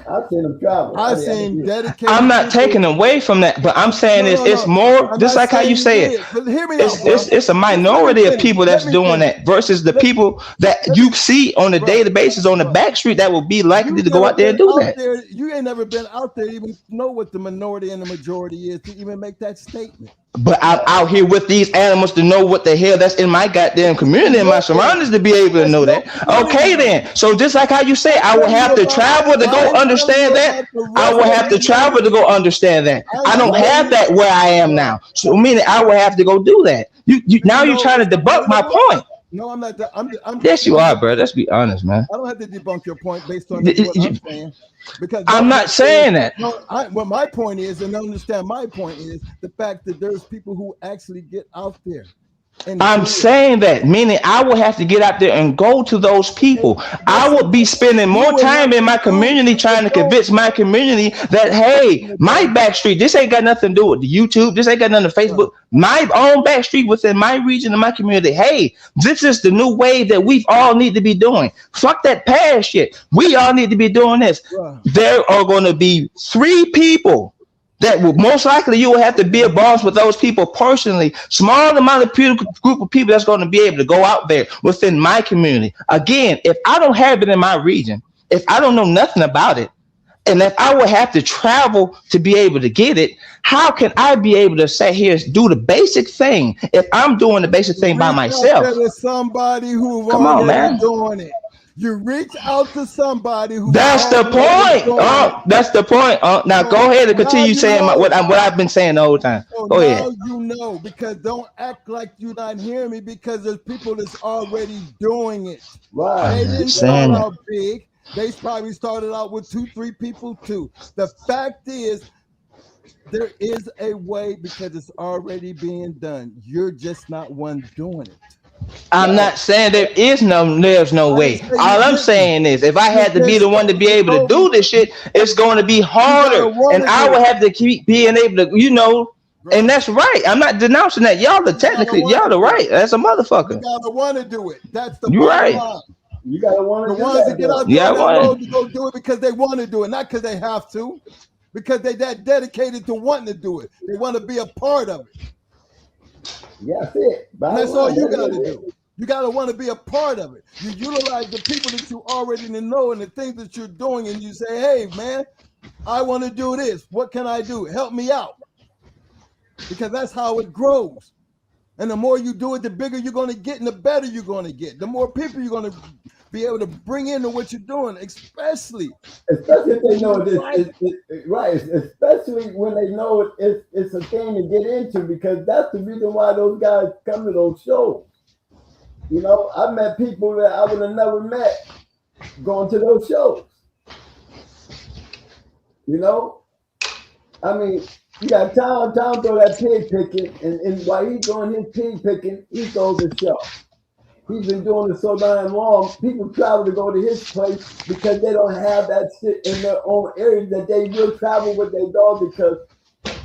I've seen them travel. I've seen dedicated. I'm not taking away from that, but I'm saying it's more just like how you say it. Hear me it's a minority of people that's doing that versus the people that you see on a daily basis on the back street that will be likely to go out there and do that. You ain't never been out there to even know what the minority and the majority is to even make that statement. But I'm out here with these animals to know what the hell that's in my goddamn community and my surroundings to be able to know that. Okay, then. So just like how you say, I will have to travel to go understand that. I will have to travel to go understand that. I don't have that where I am now. So meaning I will have to go do that. Now you're trying to debunk my point. No, I'm not. Yes, you are, bro. Let's be honest, man. I don't have to debunk your point based on what I'm saying. Because I'm not saying that. No, what my point is, and understand my point is the fact that there's people who actually get out there. I'm saying that, meaning I will have to get out there and go to those people. I will be spending more time in my community trying to convince my community that, hey, my back street, this ain't got nothing to do with the YouTube. This ain't got nothing to Facebook. My own back street within my region and my community. Hey, this is the new wave that we all need to be doing. Fuck that past shit. We all need to be doing this. There are going to be 3 people that will most likely you will have to be a boss with those people personally. Small amount of group of people that's going to be able to go out there within my community. Again, if I don't have it in my region, if I don't know nothing about it, and if I would have to travel to be able to get it, how can I be able to sit here and do the basic thing if I'm doing the basic thing by myself? There's somebody who come on, man, doing it. You reach out to somebody who. That's the point. That's the point. Now go ahead and continue saying what I've been saying the whole time. Go ahead. You know, because don't act like you're not hearing me because there's people that's already doing it. Right. They didn't start out big. They probably started out with 2-3 people too. The fact is, there is a way because it's already being done. You're just not one doing it. I'm not saying there's no way. All I'm saying is if I had to be the one to be able to do this shit, it's going to be harder. And I will have to keep being able to, and that's right. I'm not denouncing that. Y'all are right. That's a motherfucker. You gotta want to do it. That's the You're right. line. You gotta want to the ones that get out there to go do it because they want to do it, not because they have to, because they're that dedicated to wanting to do it. They want to be a part of it. Yeah, that's it. And that's all you got to do. You got to want to be a part of it. You utilize the people that you already know and the things that you're doing, and you say, hey, man, I want to do this. What can I do? Help me out. because that's how it grows. And the more you do it, the bigger you're going to get and the better you're going to get. The more people you're going to be able to bring into what you're doing, especially if they know right. Especially when they know it's a thing to get into, because that's the reason why those guys come to those shows. You know, I met people that I would have never met going to those shows. You know, I mean, you got Tom throw that pig picking, and while he's doing his pig picking, he throws a show. He's been doing it so damn long. People travel to go to his place because they don't have that shit in their own area, that they will travel with their dog because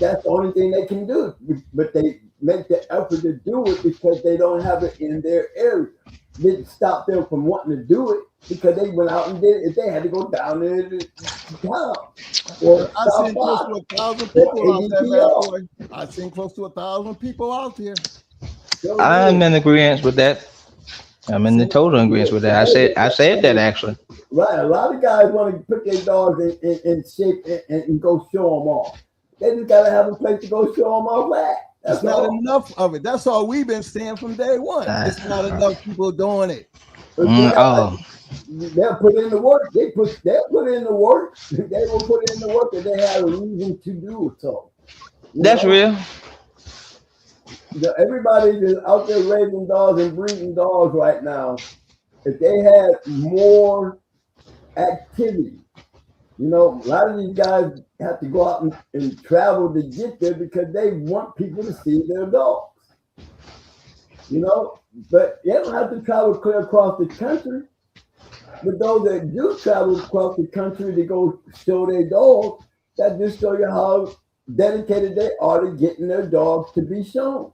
that's the only thing they can do. But they make the effort to do it because they don't have it in their area. Didn't stop them from wanting to do it because they went out and did it. If they had to go down there to town. I've seen close to 1,000 people out there, man, boy. I've seen close to 1,000 people out there. I'm in agreement with that. I'm in the total agreement with that. I said that actually. Right. A lot of guys want to put their dogs in shape and go show them off. They just got to have a place to go show them off at. That's not enough of it. That's all we've been saying from day one. It's not enough people doing it. They'll put in the work. They'll put in the work. They will put in the work that they have a reason to do so. That's real. Everybody is out there raising dogs and breeding dogs right now. If they had more activity, you know, a lot of these guys have to go out and travel to get there because they want people to see their dogs. You know, but they don't have to travel clear across the country. But those that do travel across the country to go show their dogs, that just show you how dedicated they are to getting their dogs to be shown.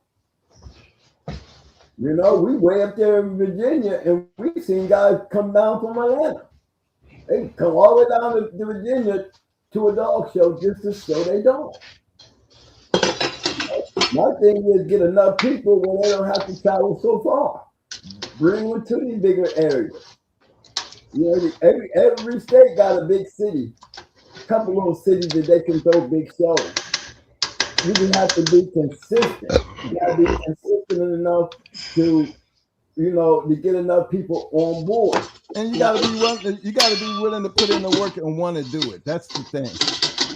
You know, we way up there in Virginia, and we've seen guys come down from Atlanta. They come all the way down to Virginia to a dog show just to show their dog. My thing is get enough people where they don't have to travel so far. Bring them to these bigger areas. You know, every state got a big city, a couple little cities that they can throw big shows. You just have to be consistent. You gotta be consistent enough to, you know, to get enough people on board. And you gotta be willing to put in the work and want to do it. That's the thing.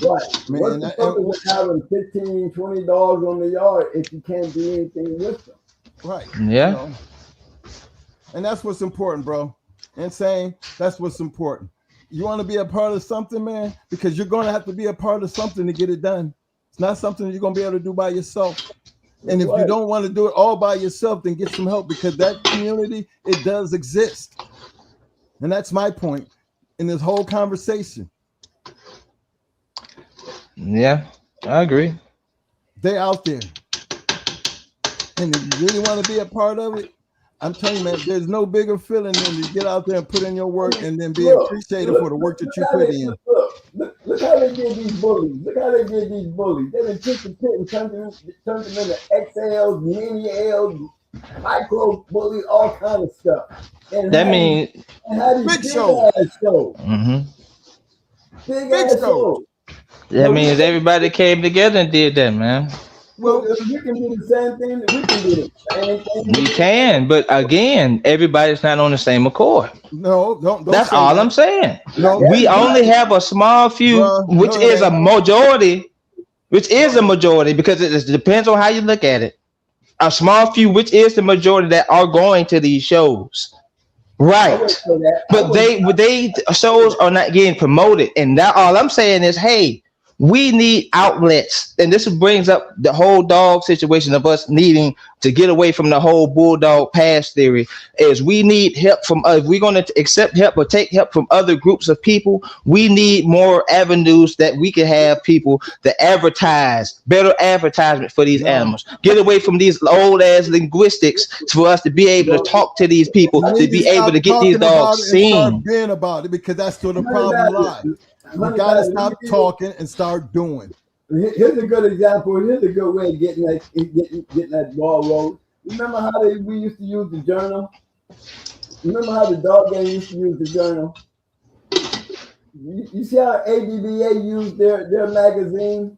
Right. Man, what's the purpose of having 15, 20 dogs on the yard if you can't do anything with them? Right. Yeah. You know? And that's what's important, bro. And saying that's what's important. You want to be a part of something, man, because you're going to have to be a part of something to get it done. It's not something you're going to be able to do by yourself. And if you don't want to do it all by yourself, then get some help, because that community, it does exist. And that's my point in this whole conversation. Yeah, I agree. They're out there. And if you really want to be a part of it, I'm telling you, man, there's no bigger feeling than to get out there and put in your work and then be appreciated for the work that you put in. Look how they did these bullies. Look how they did these bullies. They done took the pit and turned them into XLs, mini L's, micro bullies, all kind of stuff. And that means big show. Mm-hmm. Big ass show. That means everybody came together and did that, man. Well, you can do the same thing. We can do the same thing. We can, but again, everybody's not on the same accord. No, don't. That's all that. I'm saying. No, we only have a small few, which is a majority, because it depends on how you look at it. A small few, which is the majority, that are going to these shows. Right. But they shows are not getting promoted. And that all I'm saying is, hey, we need outlets, and this brings up the whole dog situation of us needing to get away from the whole bulldog pass theory. Is we need help from if we're going to accept help or take help from other groups of people, we need more avenues that we can have people to advertise, better advertisement for these animals. Get away from these old ass linguistics for us to be able to talk to these people, to be able to get these dogs seen. Being about it, because that's where the problem lies. You gotta stop talking and start doing. Here's a good example. Here's a good way of getting that ball rolling. Remember how we used to use the journal? Remember how the dog game used to use the journal? You see how ABBA used their magazine?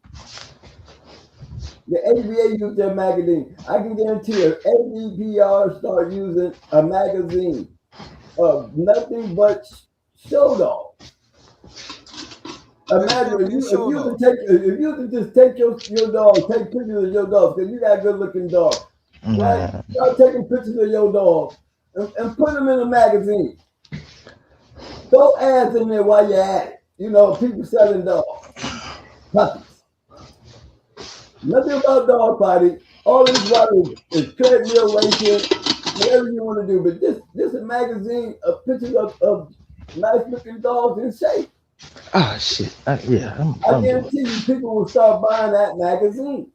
The ABA use their magazine. I can guarantee you, ABPR start using a magazine of nothing but show dogs. Imagine if you could just take your dog, take pictures of your dog, because you got good looking dogs. Right? Start taking pictures of your dog and put them in a magazine. Throw ads in there while you're at it. You know, people selling dogs. Puppies. Nothing about dog potty. All this about is treadmill racing, whatever you want to do. But this is a magazine of pictures of nice looking dogs in shape. Oh shit! I guarantee you, people will start buying that magazine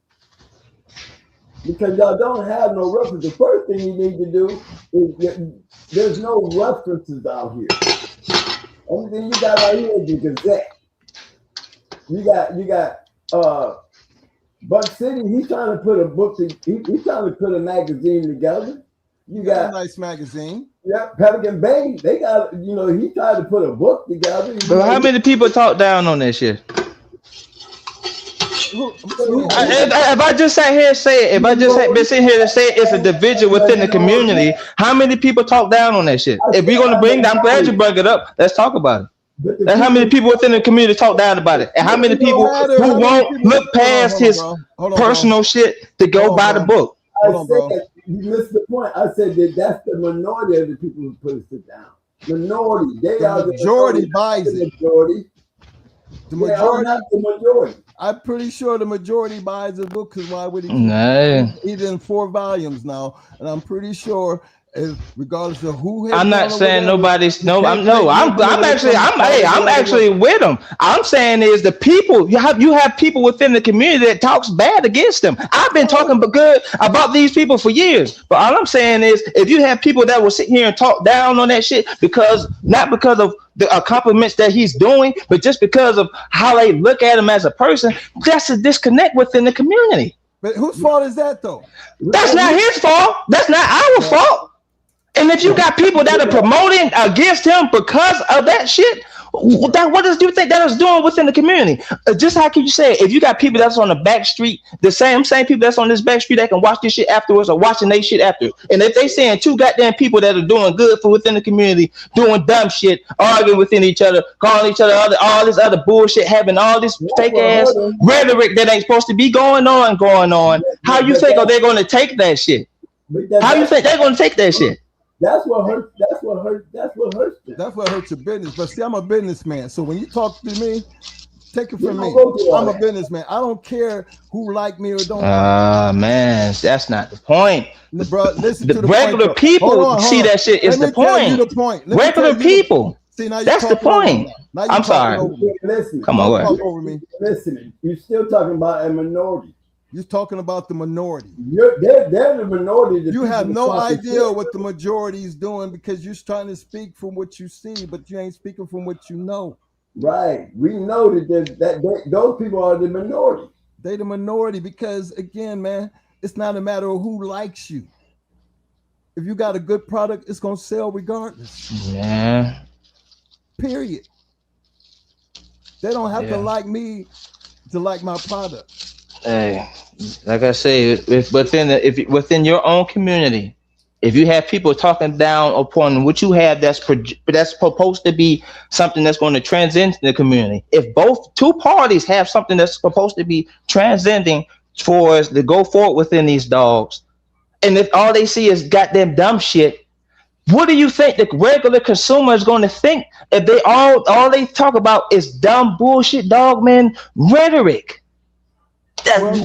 because y'all don't have no reference. The first thing you need to do is there's no references out here. Only thing you got out here is the Gazette. You got Buck City. He's trying to put a book. He's trying to put a magazine together. You got a nice magazine. Yeah, Pelican Bay. They got, he tried to put a book together. But how many people talk down on that shit? If I just sat here and say it, if I just been sitting here to say it's a division within the community, how many people talk down on that shit? If we're gonna I'm glad you bring it up. Let's talk about it. And how many people within the community talk down about it? And how many people who won't look past his personal shit to go buy the book? You missed the point. I said that's the minority of the people who put it down. Minority. They are the majority buys it. The majority. Not the majority. I'm pretty sure the majority buys the book because why would he? He's in 4 volumes now, and I'm pretty sure. Regardless of who, I'm not saying nobody's I'm actually with them. I'm saying is the people you have people within the community that talks bad against them. I've been talking good about these people for years, but all I'm saying is if you have people that will sit here and talk down on that shit not because of the compliments that he's doing, but just because of how they look at him as a person, that's a disconnect within the community. But whose fault is that though? That's not his fault. That's not our fault. And if you got people that are promoting against him because of that shit, what do you think that is doing within the community? Just how can you say if you got people that's on the back street, the same people that's on this back street that can watch this shit afterwards or watching they shit after, and if they saying 2 goddamn people that are doing good for within the community, doing dumb shit, arguing within each other, calling each other all this other bullshit, having all this fake ass rhetoric that ain't supposed to be going on, how you think are they going to take that shit? How you think they're going to take that shit? That's what hurts. That's what hurts your business. But see, I'm a businessman. So when you talk to me, take it from me. I'm a businessman. I don't care who like me or don't. Man, that's not the point. Bro, listen the to the regular point, people see that shit is the point. Regular people. See, now that's the point. I'm sorry. Listen, come on, talk over me. Listen, you're still talking about a minority. You're talking about the minority. They're the minority. You have no idea what the majority is doing because you're trying to speak from what you see, but you ain't speaking from what you know. Right. We know that those people are the minority. They're the minority because, again, man, it's not a matter of who likes you. If you got a good product, it's going to sell regardless. Yeah. Period. They don't have to like me to like my product. Hey, like I say, if within your own community, if you have people talking down upon what you have that's supposed to be something that's going to transcend the community, if both 2 parties have something that's supposed to be transcending for us to go forward within these dogs, and if all they see is goddamn dumb shit, what do you think the regular consumer is going to think if they all they talk about is dumb bullshit dogman rhetoric?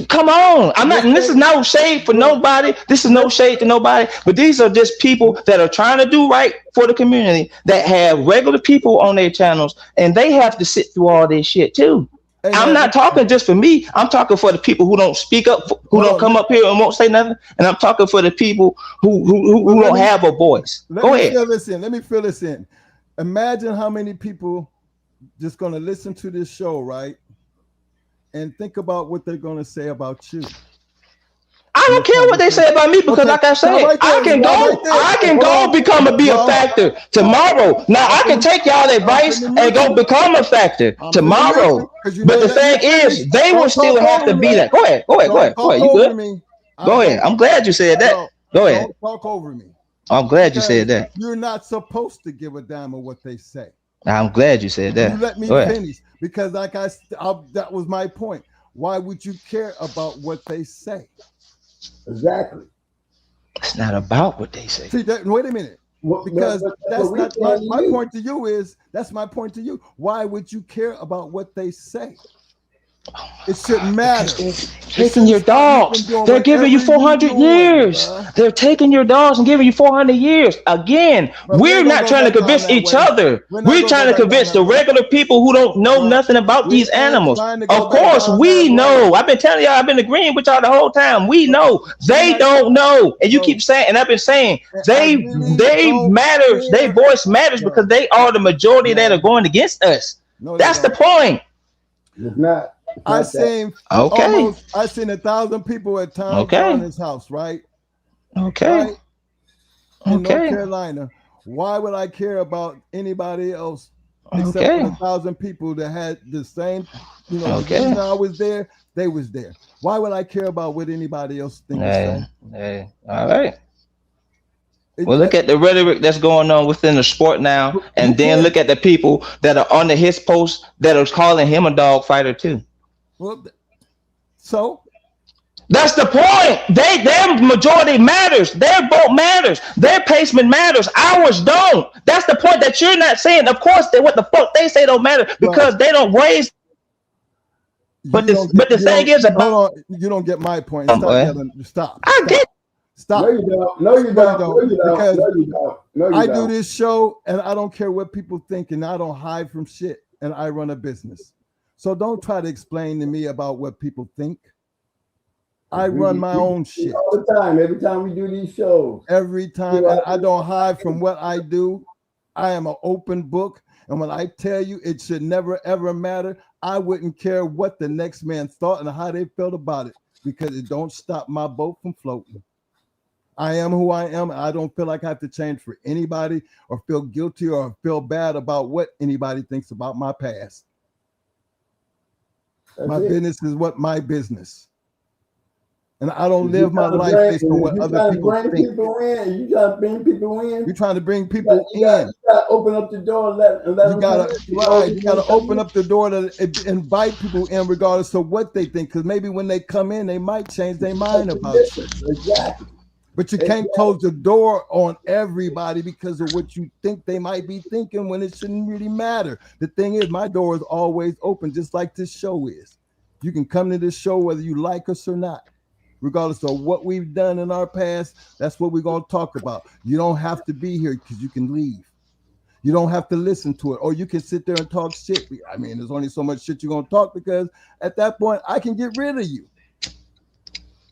Come on. I'm not, and this is no shade for nobody. This is no shade to nobody, but these are just people that are trying to do right for the community that have regular people on their channels, and they have to sit through all this shit too. Hey, I'm not talking just for me. I'm talking for the people who don't speak up, who don't come up here and won't say nothing. And I'm talking for the people who don't have a voice. Go ahead. Let me fill this in. Imagine how many people just going to listen to this show, right? And think about what they're going to say about you. I I don't care what they say about me because, like I said, I can go become a factor tomorrow. Now I can take y'all advice and go become a factor tomorrow. But the thing is, they will still have to be that. Go ahead. You good? Go ahead. I'm glad you said that. Go ahead. Don't talk over me. I'm glad you said that. You're not supposed to give a damn of what they say. I'm glad you said that. You let me finish because, like that was my point. Why would you care about what they say? Exactly. It's not about what they say. See, wait a minute. Because that's not my point to you. That's my point to you. Why would you care about what they say? It shouldn't matter. Taking your dogs. They're giving you 400 years. They're taking your dogs and giving you 400 years. Again, we're not trying to convince each other. We're trying to convince the regular people who don't know nothing about these animals. Of course, we know. I've been telling y'all, I've been agreeing with y'all the whole time. We know. They don't know. And you keep saying, and I've been saying, they matters. Their voice matters because they are the majority that are going against us. That's the point. It's not. I seen 1,000 people at Tom Garner's house, right? Okay. In North Carolina. Why would I care about anybody else except for 1,000 people that had the same, the reason I was there, they was there. Why would I care about what anybody else thinks? Hey, all right. Well, look at the rhetoric that's going on within the sport now, and then look at the people that are under his post that are calling him a dog fighter too. Well, so that's the point. Their majority matters. Their vote matters. Their placement matters. Ours don't. That's the point that you're not saying. Of course, what the fuck they say don't matter because they don't raise. But the thing is about you don't get my point. Stop. I get. Stop. No, you don't. Because I do this show and I don't care what people think and I don't hide from shit and I run a business. So don't try to explain to me about what people think. I run my own shit. All the time. Every time we do these shows. Every time. And I don't hide from what I do. I am an open book. And when I tell you it should never, ever matter, I wouldn't care what the next man thought and how they felt about it because it don't stop my boat from floating. I am who I am. And I don't feel like I have to change for anybody or feel guilty or feel bad about what anybody thinks about my past. My business is what my business. And I don't live my life based on what other people think. You trying to bring people in? You're trying to bring people in. You gotta open up the door and let them you gotta open up the door to invite people in regardless of what they think. Because maybe when they come in, they might change their mind about it. Exactly. But you can't close the door on everybody because of what you think they might be thinking when it shouldn't really matter. The thing is, my door is always open, just like this show is. You can come to this show whether you like us or not. Regardless of what we've done in our past, that's what we're going to talk about. You don't have to be here because you can leave. You don't have to listen to it. Or you can sit there and talk shit. I mean, there's only so much shit you're going to talk because at that point, I can get rid of you.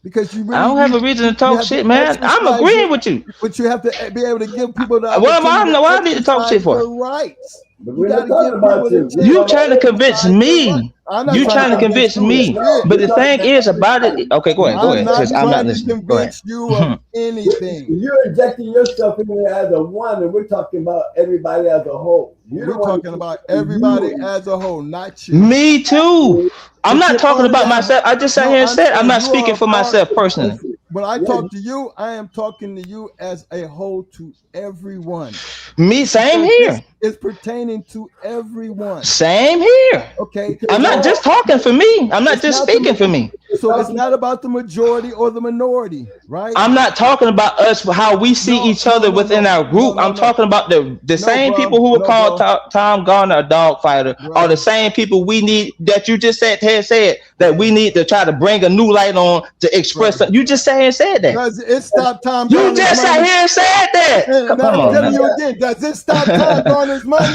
Because you really, I don't have a reason to talk shit, man. I'm agreeing with you. But you have to be able to give people the what I need to talk shit for? Rights. You trying to convince me. You trying to convince me. But the thing is about it. Okay, go ahead. Because I'm not listening. Go ahead. You of anything. You're injecting yourself in there as a one, and we're talking about everybody as a whole. We're talking about everybody as a whole, not you. Me too. I'm not talking about myself. I just sat here and said I'm not speaking for myself personally. When I talk to you, I am talking to you as a whole to everyone. Me, same here. It's pertaining to everyone. Same here. Okay. I'm not just talking for me. I'm not just speaking for me. So it's not about the majority or the minority, right? I'm not talking about us, how we see each other within our group. I'm talking about the same people who were called Tom Garner a dog fighter are the same people we need that you just said that we need to try to bring a new light on to express something. You just sat here and said that. Does it stop Tom You Garner's just sat money? here and said that. And I'm telling you again, does it stop Tom Garner's money?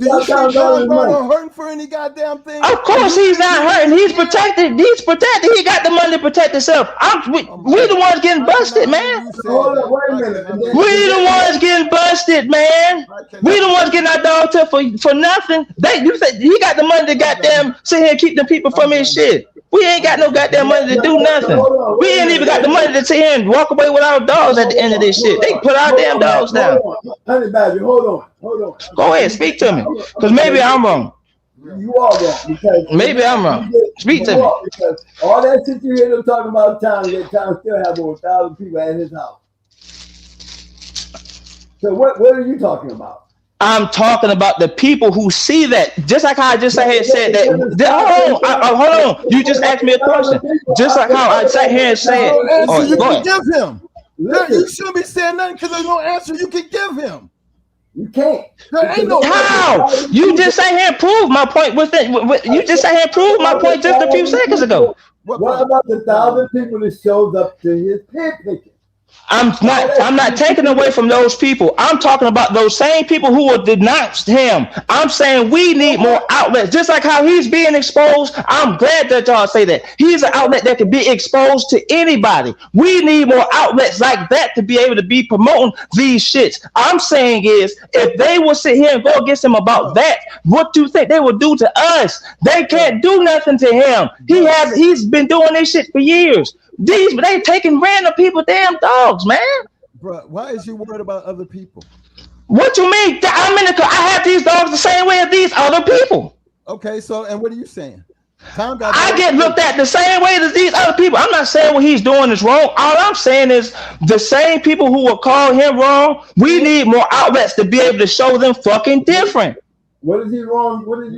Do you see Tom Garner hurting for any goddamn thing? Of course he's not hurting. He's protected. He's protected. He got the money to protect himself. We the ones getting busted, man. Hold on, wait a minute. We the ones getting busted, man. We the ones getting our dog took for nothing. You said he got the money to goddamn sit here and keep the people from his shit. We ain't got no goddamn money to do nothing. We ain't even got the money to sit here and walk away with our dogs at the end of this shit. They put our damn dogs down. Honey Badger, hold on. Go ahead, speak to me, because maybe I'm wrong. You are wrong because maybe I'm wrong. Speak to me. Because all that shit you hear them talking about town, that town still have over 1,000 people at his house. So what are you talking about? I'm talking about the people who see that. Just like how I just sat here and said that. Hold on. You just asked me a question. Just like how I sat here and said. You can give him. You shouldn't be saying nothing because there's no answer you can give him. You can't. There ain't no how. You just sat here and proved my point. You just sat here and proved my point just a few seconds ago. What about the 1,000 people that shows up to his pig picking? I'm not taking away from those people. I'm talking about those same people who will denounce him. I'm saying we need more outlets. Just like how he's being exposed, I'm glad that y'all say that. He's an outlet that can be exposed to anybody. We need more outlets like that to be able to be promoting these shits. I'm saying is, if they will sit here and go against him about that, what do you think they will do to us? They can't do nothing to him. He's been doing this shit for years. They taking random people damn dogs, man. Bro, why is you worried about other people? What you mean? I have these dogs the same way as these other people. Okay, so and what are you saying? I get looked at the same way as these other people. I'm not saying what he's doing is wrong. All I'm saying is the same people who will call him wrong, we need more outlets to be able to show them fucking different. What is he wrong? What is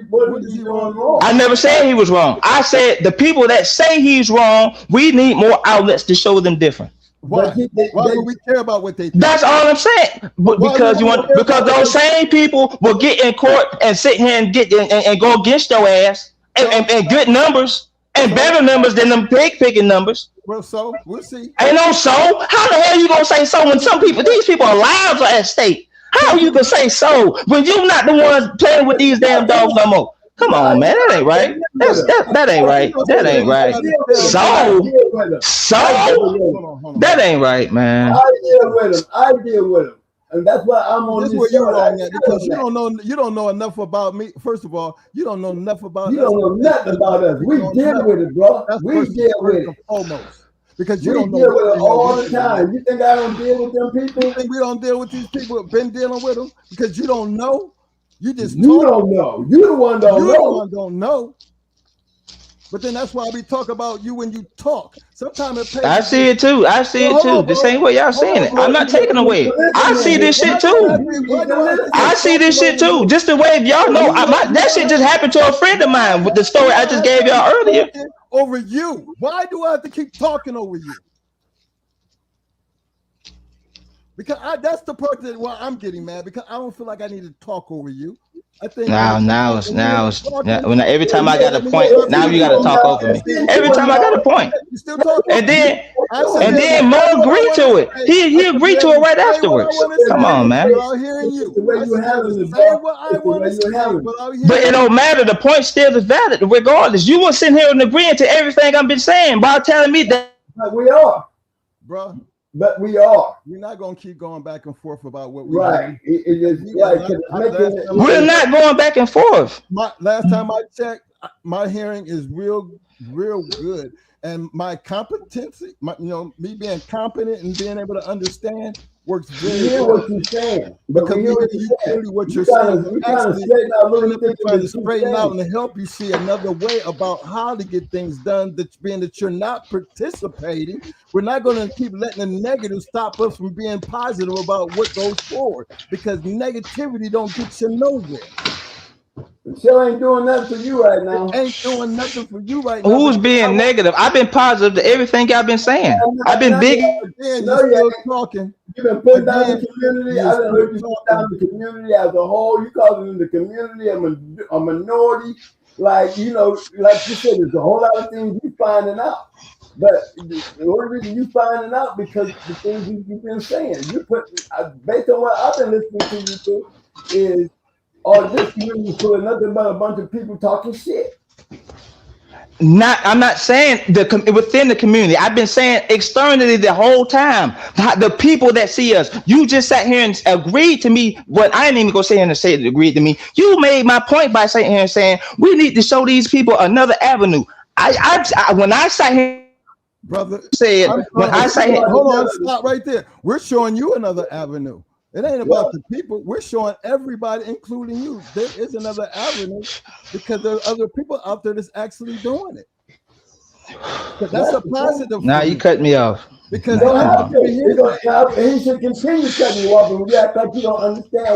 he wrong? I never said he was wrong. I said the people that say he's wrong, we need more outlets to show them different. Why do we care about what they think? That's all I'm saying. But because those same people will get in court and sit here and go against your ass and good numbers and better numbers than them pig picking numbers. Well, so we'll see. Ain't no so. How the hell you gonna say so when these people are lives are at stake? How you can say so when you not the ones playing with these damn dogs no more? Come on, man, that ain't right. That ain't right. That ain't right. So that ain't right, man. I deal with him, and that's why I'm on this. This is where you're wrong at, because you don't know enough about me. First of all, you don't know enough about us. You don't know nothing about us. We deal with it, bro. We deal with it almost. Because you don't deal with it all the time. You think I don't deal with them people? You think we don't deal with these people? Been dealing with them because you don't know. You just don't know. You the one don't know. But then that's why we talk about you when you talk. Sometimes it pays. I see it too. The same way y'all saying it. I'm not taking away. I see this shit too. I see this shit too. Just the way y'all know. That shit just happened to a friend of mine with the story I just gave y'all earlier. Over you. Why do I have to keep talking over you? Because that's the part that I'm getting mad, because I don't feel like I need to talk over you. I think now every time I got a point, now you got to talk over me. Every time I got a point, and then Mo agreed to it. He agreed to it right afterwards. Come on, man. But it don't matter. The point still is valid, regardless. You were sitting here and agreeing to everything I've been saying by telling me that we are, bro. But we are. We're not going to keep going back and forth about what we right. We're not going back and forth. Last time I checked, my hearing is real good, and my competency, me being competent and being able to understand works very well. What you're saying, because we hear you clearly what you're saying. We're trying to straighten out and help you see another way about how to get things done. That being that you're not participating, we're not going to keep letting the negative stop us from being positive about what goes forward, because negativity don't get you nowhere. Michelle ain't doing nothing for you right now. Ain't doing nothing for you right now. Who's being negative? I've been positive to everything I've been saying. I've been big. You're still talking. You've been putting down the community. I done heard you put down the community as a whole. You calling the community a minority. Like you said, there's a whole lot of things you finding out. But the only reason you finding out because the things you've been saying. You put based on what I've been listening to you to is. Or this community is full of nothing but a bunch of people talking shit. I'm not saying within the community. I've been saying externally the whole time. The people that see us. You just sat here and agreed to me. What I ain't even gonna say and say agreed to me. You made my point by sitting here and saying we need to show these people another avenue. When I sat here, brother, said when I sat here, hold on, stop right there. We're showing you another avenue. It ain't about the people. We're showing everybody, including you. There is another avenue because there are other people out there that's actually doing it. That's a positive. Now you cut me off. Because he should continue cutting you off, and you act like you don't understand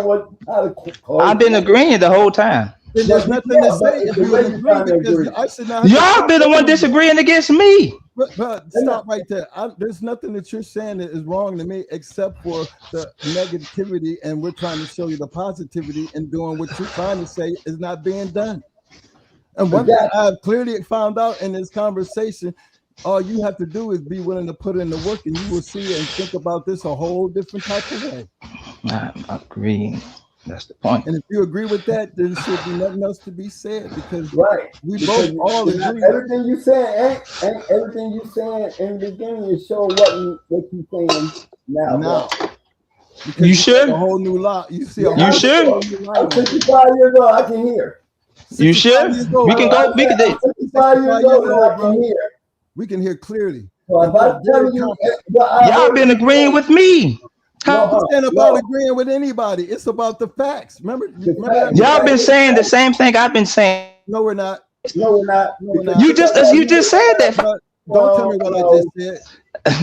I've been agreeing the whole time. There's nothing to say if you agree because I should not. Y'all been the one disagreeing against me. But stop right there. There's nothing that you're saying that is wrong to me except for the negativity, and we're trying to show you the positivity in doing what you're trying to say is not being done. And one thing I've clearly found out in this conversation, all you have to do is be willing to put in the work, and you will see and think about this a whole different type of way. I'm agreeing. That's the point. And if you agree with that, there should be nothing else to be said because we both all agree. Everything you saying ain't everything you saying in the beginning is showing what you saying now. You should. A whole new lot. You see, you should. I'm 55 years old. I can hear. You should. We can go. We can do. 55 years old. I can hear. We can hear clearly. So if I tell you, y'all been agreeing with me. It's not about agreeing with anybody. It's about the facts. Remember y'all been saying the same thing I've been saying. No, we're not. No, we're not. You just said that. Don't tell me what I just said.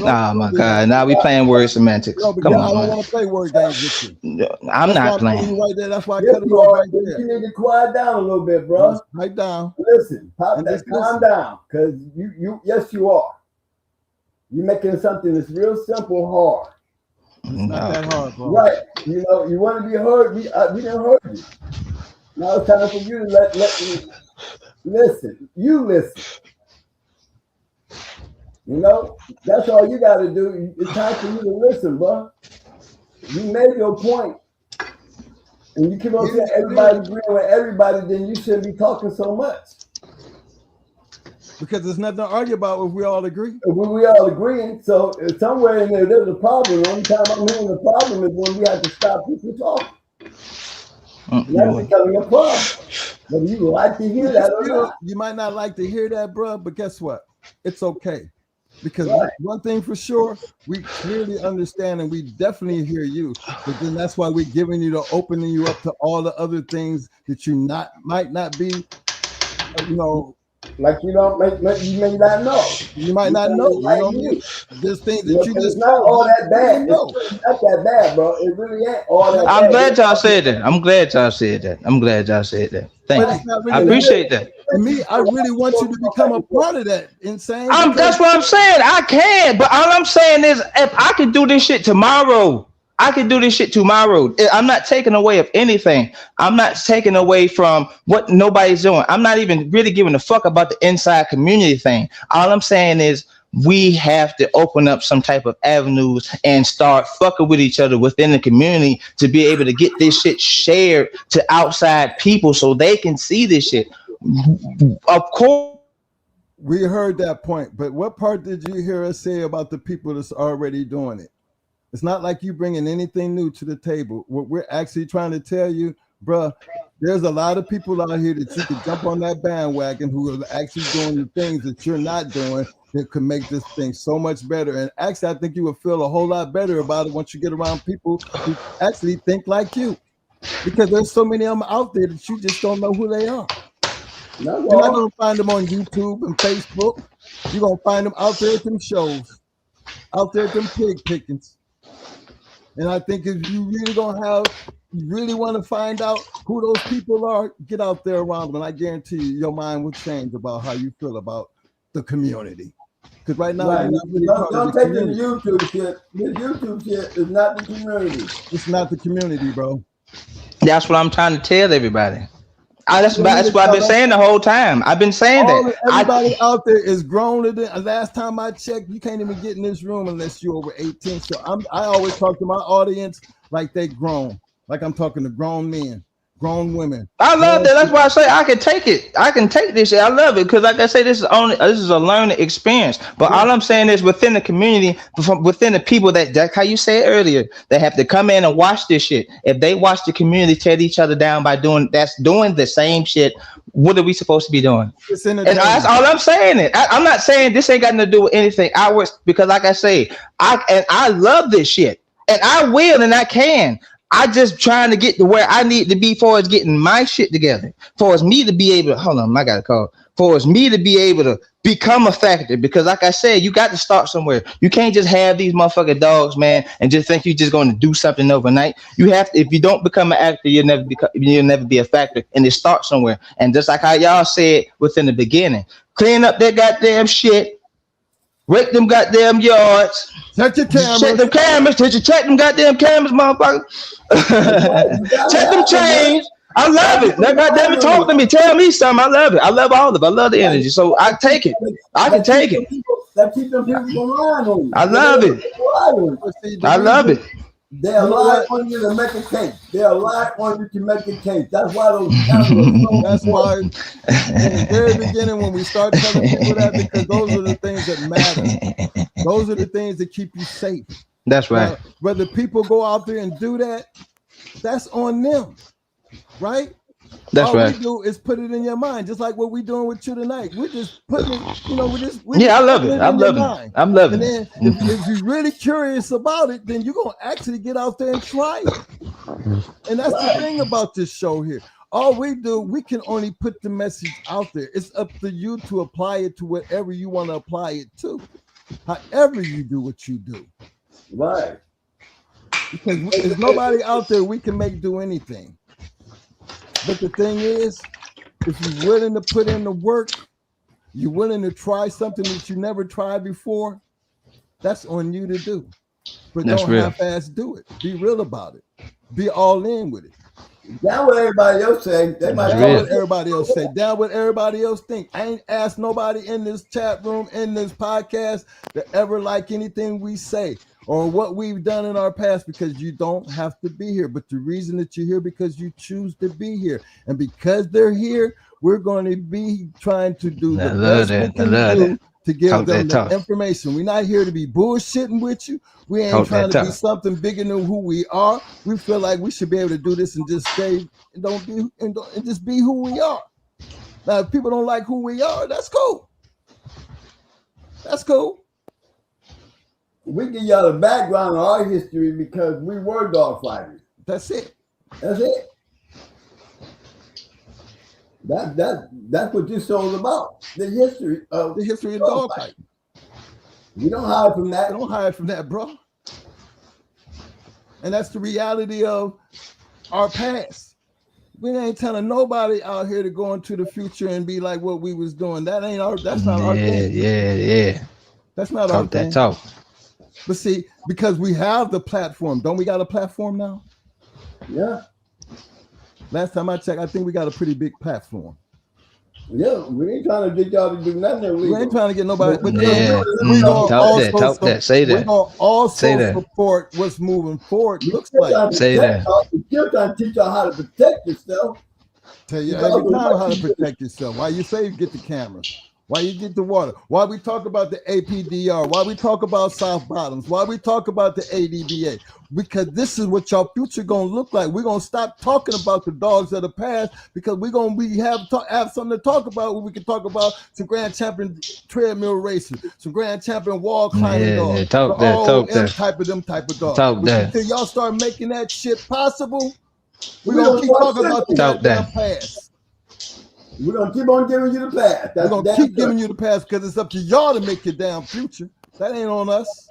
Oh my God! Now we playing word semantics. No, Come on, I don't want to play word games with you. No, I'm not playing. Right there. That's why I cut it off right there. You need to quiet down a little bit, bro. Right down. Listen, calm down, because yes, you are. You're making something that's real simple hard. It's not that hard, bro. Right. You know, you want to be heard. We didn't hurt you. Now it's time for you to let me listen. You listen. You know, that's all you got to do. It's time for you to listen, bro. You made your point. And you keep on saying everybody agreeing with everybody, then you shouldn't be talking so much. Because there's nothing to argue about if we all agree. If we all agreeing, so somewhere in there's a problem. The only time I'm hearing the problem is when we have to stop people talking. That's becoming a problem. Whether you like to hear that or not. You might not like to hear that, bro, but guess what? It's okay. Because one thing for sure, we clearly understand and we definitely hear you. But then that's why we're giving you opening you up to all the other things that you might not be, you know. Like you don't you may not know. You might not know. You know what I mean? There's things that you just it's not all that bad. It's not that bad, bro. It really ain't all that bad. I'm glad y'all said that. Thank you. I appreciate that. For me, I really want you to become a part of that insane. That's what I'm saying. I can, but all I'm saying is if I could do this shit tomorrow, I'm not taking away of anything. I'm not taking away from what nobody's doing. I'm not even really giving a fuck about the inside community thing. All I'm saying is we have to open up some type of avenues and start fucking with each other within the community to be able to get this shit shared to outside people so they can see this shit. Of course. We heard that point, but what part did you hear us say about the people that's already doing it? It's not like you bringing anything new to the table. What we're actually trying to tell you, bruh, there's a lot of people out here that you could jump on that bandwagon who are actually doing the things that you're not doing that could make this thing so much better. And actually, I think you would feel a whole lot better about it once you get around people who actually think like you. Because there's so many of them out there that you just don't know who they are. You're not going to find them on YouTube and Facebook. You're going to find them out there at them shows, out there at them pig pickings. And I think if you really want to find out who those people are, get out there around them. And I guarantee you, your mind will change about how you feel about the community. Because right now, you're not really don't take the YouTube shit. The YouTube shit is not the community. It's not the community, bro. That's what I'm trying to tell everybody. That's what I've been saying the whole time. I've been saying that. Everybody out there is grown. Last time I checked, you can't even get in this room unless you're over 18. So I always talk to my audience like they grown, like I'm talking to grown men. grown women. I love that. That's why I say I can take it. I can take this shit. I love it because, like I say, this is a learning experience. But all I'm saying is within the community, within the people that's how you said earlier, they have to come in and watch this shit. If they watch the community tear each other down by doing the same shit, what are we supposed to be doing? And that's all I'm saying. I'm not saying this ain't got nothing to do with anything outwards because, like I say, I love this shit, and I will, and I can. I just trying to get to where I need to be for as getting my shit together. For as me to be able to, hold on, I got a call. For as me to be able to become a factor. Because like I said, you got to start somewhere. You can't just have these motherfucking dogs, man, and just think you're just going to do something overnight. You have to, if you don't become an actor, you'll never be a factor. And it starts somewhere. And just like how y'all said within the beginning, clean up that goddamn shit. Rake them goddamn yards. Check your cameras. Check them cameras. Check them goddamn cameras, motherfucker. Check them chains. I love it. Now, goddamn it, talk to me. Tell me something. I love it. I love all of it. I love the energy. So I take it. I can take it. That keep them people from lying on you. I love it. I love it. They'll lie on you to make a case. They'll lie on you to make a case. That's why those. That's why in the very beginning when we start telling people that, because those are the things that matter. Those are the things that keep you safe. That's right. Whether people go out there and do that, that's on them, right? That's all right. we do is put it in your mind, just like what we're doing with you tonight. We're just putting it, I love it. I'm loving it. I'm loving it. And then if you're really curious about it, then you're gonna actually get out there and try it. And that's the thing about this show here. All we do, we can only put the message out there. It's up to you to apply it to whatever you want to apply it to. However you do what you do. Right. Because there's nobody out there we can make do anything. But the thing is, if you're willing to put in the work, you're willing to try something that you never tried before, that's on you to do. But that's don't half-ass do it. Be real about it. Be all in with it. Down what everybody else say. They might down what everybody else say. Down what everybody else think. I ain't asked nobody in this chat room, in this podcast, to ever like anything we say or what we've done in our past, because you don't have to be here. But the reason that you're here because you choose to be here. And because they're here, we're going to be trying to do the best we can do to give them the information. We're not here to be bullshitting with you. We ain't trying to be something bigger than who we are. We feel like we should be able to do this and just stay and just be who we are. Now, if people don't like who we are, that's cool. That's cool. We give y'all the background of our history because we were dog fighters. That's it. That's it. That's what this show is about. The history of dog fighting. We don't hide from that. We don't hide from that, bro. And that's the reality of our past. We ain't telling nobody out here to go into the future and be like what we was doing. That's not our thing. Yeah. That's not our thing. Talk. But see, because we have the platform, don't we got a platform now? Yeah. Last time I checked, I think we got a pretty big platform. Yeah, we ain't trying to get y'all to do nothing illegal. We ain't trying to get nobody. But we talk that. Say that. We're going to also support what's moving forward. Looks like. Say that. You're still trying to teach y'all how to protect yourself. Tell you every time how to protect yourself. Why you say get the camera? Why you get the water? Why we talk about the APDR? Why we talk about South Bottoms? Why we talk about the ADBA? Because this is what your future gonna look like. We're gonna stop talking about the dogs of the past because we're gonna have something to talk about. Where we can talk about some grand champion treadmill racers, some grand champion wall climbing dogs, talk that. type of dogs. Talk that. Until y'all start making that shit possible, we're gonna keep talking about the goddamn past. We're going to keep on giving you the past. We're going to keep giving you the past because it's up to y'all to make your damn future. That ain't on us.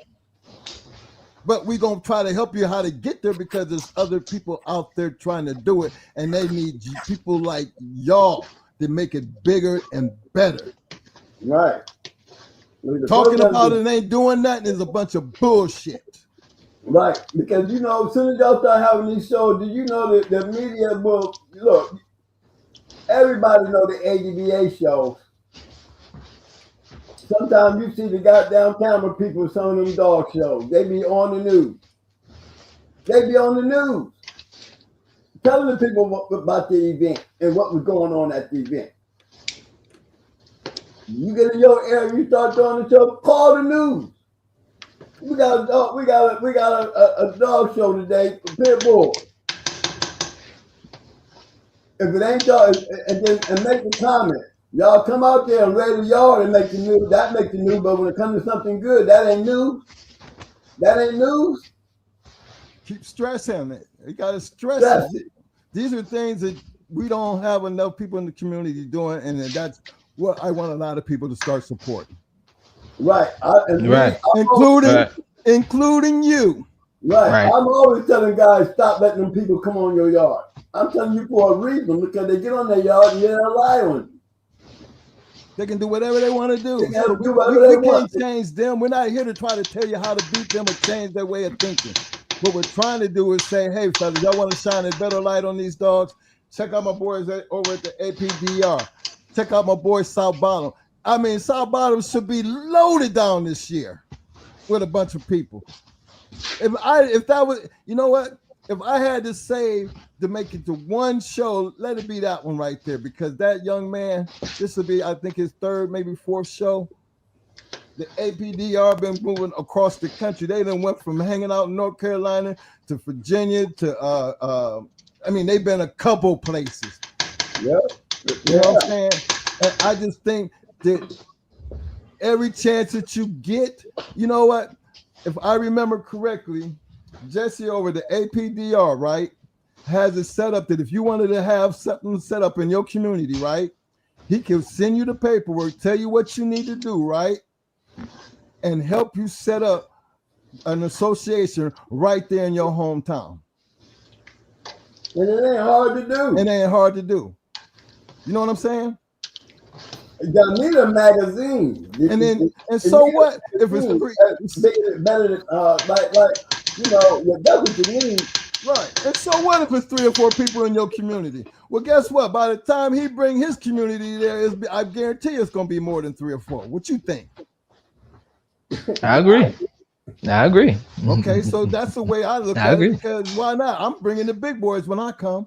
But we're going to try to help you how to get there because there's other people out there trying to do it. And they need people like y'all to make it bigger and better. Right. Talking about it and ain't doing nothing is a bunch of bullshit. Right. Because, as soon as y'all start having these shows, do you know that the media will, look, everybody know the ADBA shows. Sometimes you see the goddamn camera people some of them dog shows. They be on the news. tell the people about the event and what was going on at the event. You get in your area, you start doing the show, call the news. We got a dog show today for Pit Bull. If it ain't y'all, and make the comment. Y'all come out there and raid the yard and make the news. That makes the news, but when it comes to something good, that ain't news. That ain't news. Keep stressing it. You got to stress it. These are things that we don't have enough people in the community doing, and that's what I want a lot of people to start supporting. Right. Including you. Right. I'm always telling guys, stop letting them people come on your yard. I'm telling you for a reason, because they get on their yard and they're lie on you. They can do whatever they want to do. We can't change them. We're not here to try to tell you how to beat them or change their way of thinking. What we're trying to do is say, hey, fellas, y'all want to shine a better light on these dogs? Check out my boys over at the APDR. Check out my boy South Bottom. I mean, South Bottom should be loaded down this year with a bunch of people. If that was, you know what? If I had to save to make it to one show, let it be that one right there, because that young man, this will be, I think, his third, maybe fourth show. The APDR been moving across the country. They done went from hanging out in North Carolina to Virginia to they've been a couple places. Yep. You know what I'm saying? And I just think that every chance that you get, you know what? If I remember correctly, Jesse over the APDR, right, has it set up that if you wanted to have something set up in your community, right, he can send you the paperwork, tell you what you need to do, right, and help you set up an association right there in your hometown. And it ain't hard to do. It ain't hard to do. You know what I'm saying? You need a magazine. So what if it's better than that's what you need. Right. And so what if it's 3 or 4 people in your community? Well, guess what? By the time he bring his community there, I guarantee it's going to be more than 3 or 4. What you think? I agree. Okay, so that's the way I look at it, because why not? I'm bringing the big boys when I come.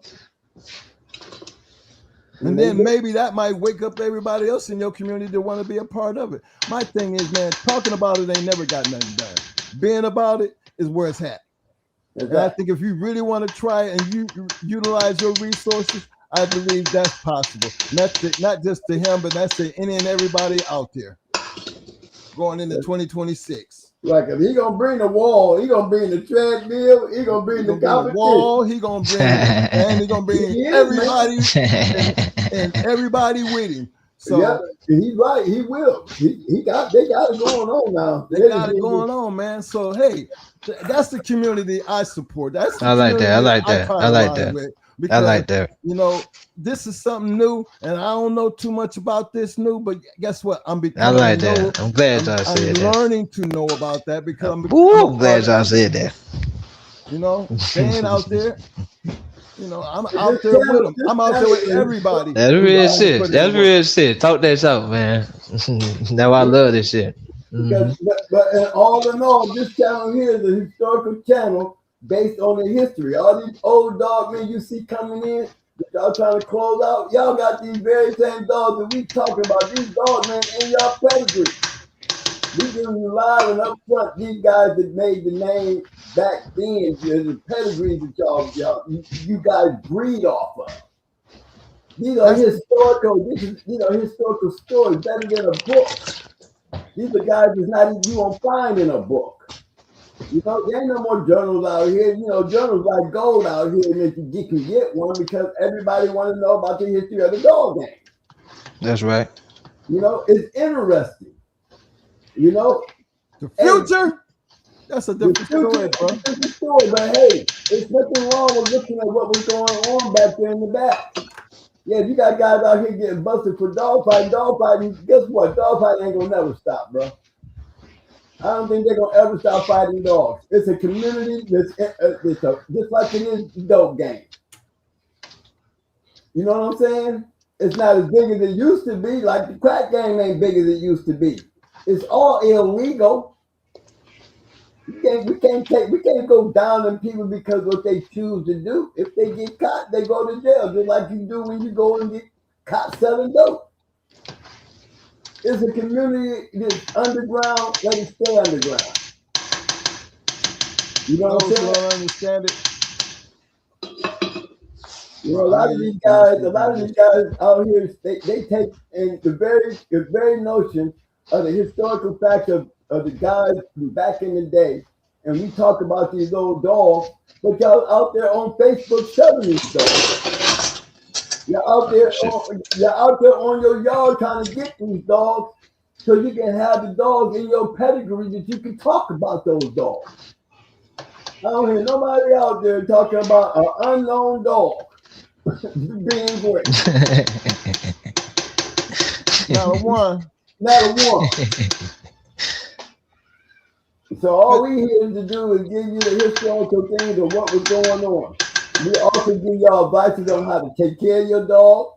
And then maybe that might wake up everybody else in your community to want to be a part of it. My thing is, man, talking about it ain't never got nothing done. Being about it is where it's at. Exactly. And I think if you really want to try and you utilize your resources, I believe that's possible. And that's not just to him, but that's to any and everybody out there going into 2026. Like if he gonna bring the wall, he gonna bring the treadmill, he gonna bring the wall, he gonna bring and he gonna bring everybody and everybody with him. So yeah, he's right, he will. They got it going on now. They got it going on, man. So hey, that's the community I support. That's the I like that. Because, I like that. You know, this is something new, and I don't know too much about this new, but guess what? I'm becoming. I like that. I'm glad y'all said that. I'm learning to know about that because I'm glad y'all said that. You know, staying out there. You know, I'm out there with them. I'm out there with everybody. That's real shit. That's real shit. Talk that out, man. Now I love this shit. Because, but all in all, this channel here is a historical channel based on the history. All these old dog men you see coming in, that y'all trying to close out, y'all got these very same dogs that we talking about. These dogs, man, in y'all pedigree. We giving you live and up front. These guys that made the name back then, the pedigrees that you guys breed off of. These are historical. Historical stories better than a book. These are guys that you won't find in a book. You know, there ain't no more journals out here. You know, journals like gold out here, and if you can get one because everybody want to know about the history of the dog game. That's right. You know, it's interesting. You know, the future. That's a different story, bro. It's a story, but hey, there's nothing wrong with looking at what was going on back there in the back. Yeah, if you got guys out here getting busted for dogfighting, guess what? Dogfighting ain't gonna never stop, bro. I don't think they're gonna ever stop fighting dogs. It's a community that's just like it is the dope game. You know what I'm saying? It's not as big as it used to be. Like the crack game ain't big as it used to be. It's all illegal. We can't go down on people because what they choose to do. If they get caught, they go to jail, just like you do when you go and get caught selling dope. It's a community that's underground, let it stay underground. You know what I'm saying? Don't understand it. You know, a lot of these guys out here, they take in the very notion of the historical fact of the guys from back in the day, and we talk about these old dogs, but y'all out there on Facebook selling these dogs. You're out there on your yard trying to get these dogs so you can have the dogs in your pedigree that you can talk about those dogs. I don't hear nobody out there talking about an unknown dog being great. Not a one. So all we here to do is give you the historical things of what was going on. We also give y'all advice on how to take care of your dog.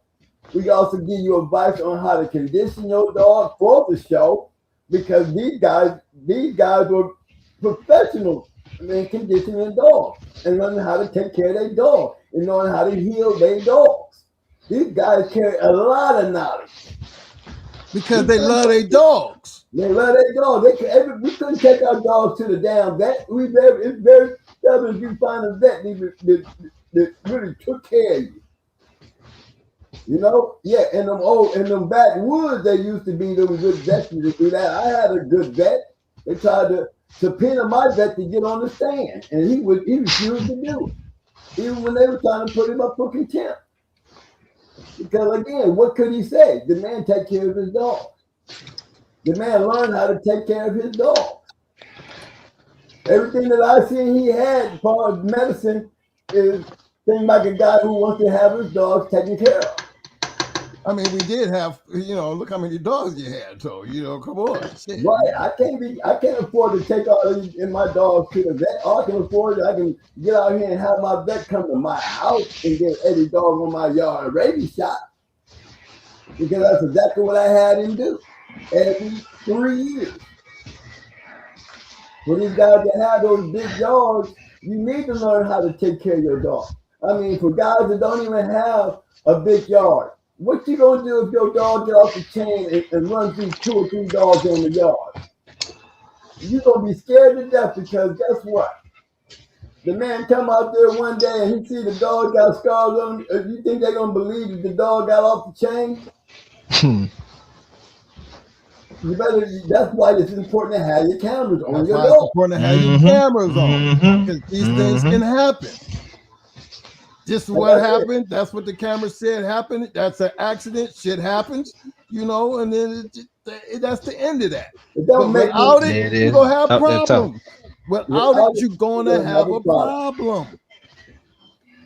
We also give you advice on how to condition your dog for the show, because these guys were professionals in conditioning dogs and learning how to take care of their dog and knowing how to heal their dogs. These guys carry a lot of knowledge. Because they love their dogs. They love their dogs. We couldn't take our dogs to the damn vet. It's very seldom you find a vet that really took care of you. You know? Yeah, in them backwoods, they used to be them good vets to do that. I had a good vet. They tried to subpoena my vet to get on the stand, and he refused to do it, even when they were trying to put him up for contempt. Because again, what could he say? The man take care of his dog. The man learned how to take care of his dog. Everything that I seen he had as far as medicine is things like a guy who wants to have his dogs taken care of. I mean, we did have, look how many dogs you had, so, come on. Shit. Right. I can't afford to take all these in my dogs to the vet. All I can afford is I can get out here and have my vet come to my house and get every dog on my yard a rabies shot. Because that's exactly what I had him do every 3 years. For these guys that have those big yards, you need to learn how to take care of your dog. I mean, for guys that don't even have a big yard, what you gonna do if your dog get off the chain and runs these 2 or 3 dogs on the yard? You're gonna be scared to death, because guess what? The man come out there one day and he see the dog got scars on him. You think they're gonna believe that the dog got off the chain? That's why it's important to have your cameras on your dog. It's important to have your cameras on, because these things can happen. This is what happened. That's what the camera said happened. That's an accident. Shit happens, and then that's the end of that. But without it, you're going to have problems. Without it, you're going to have a problem.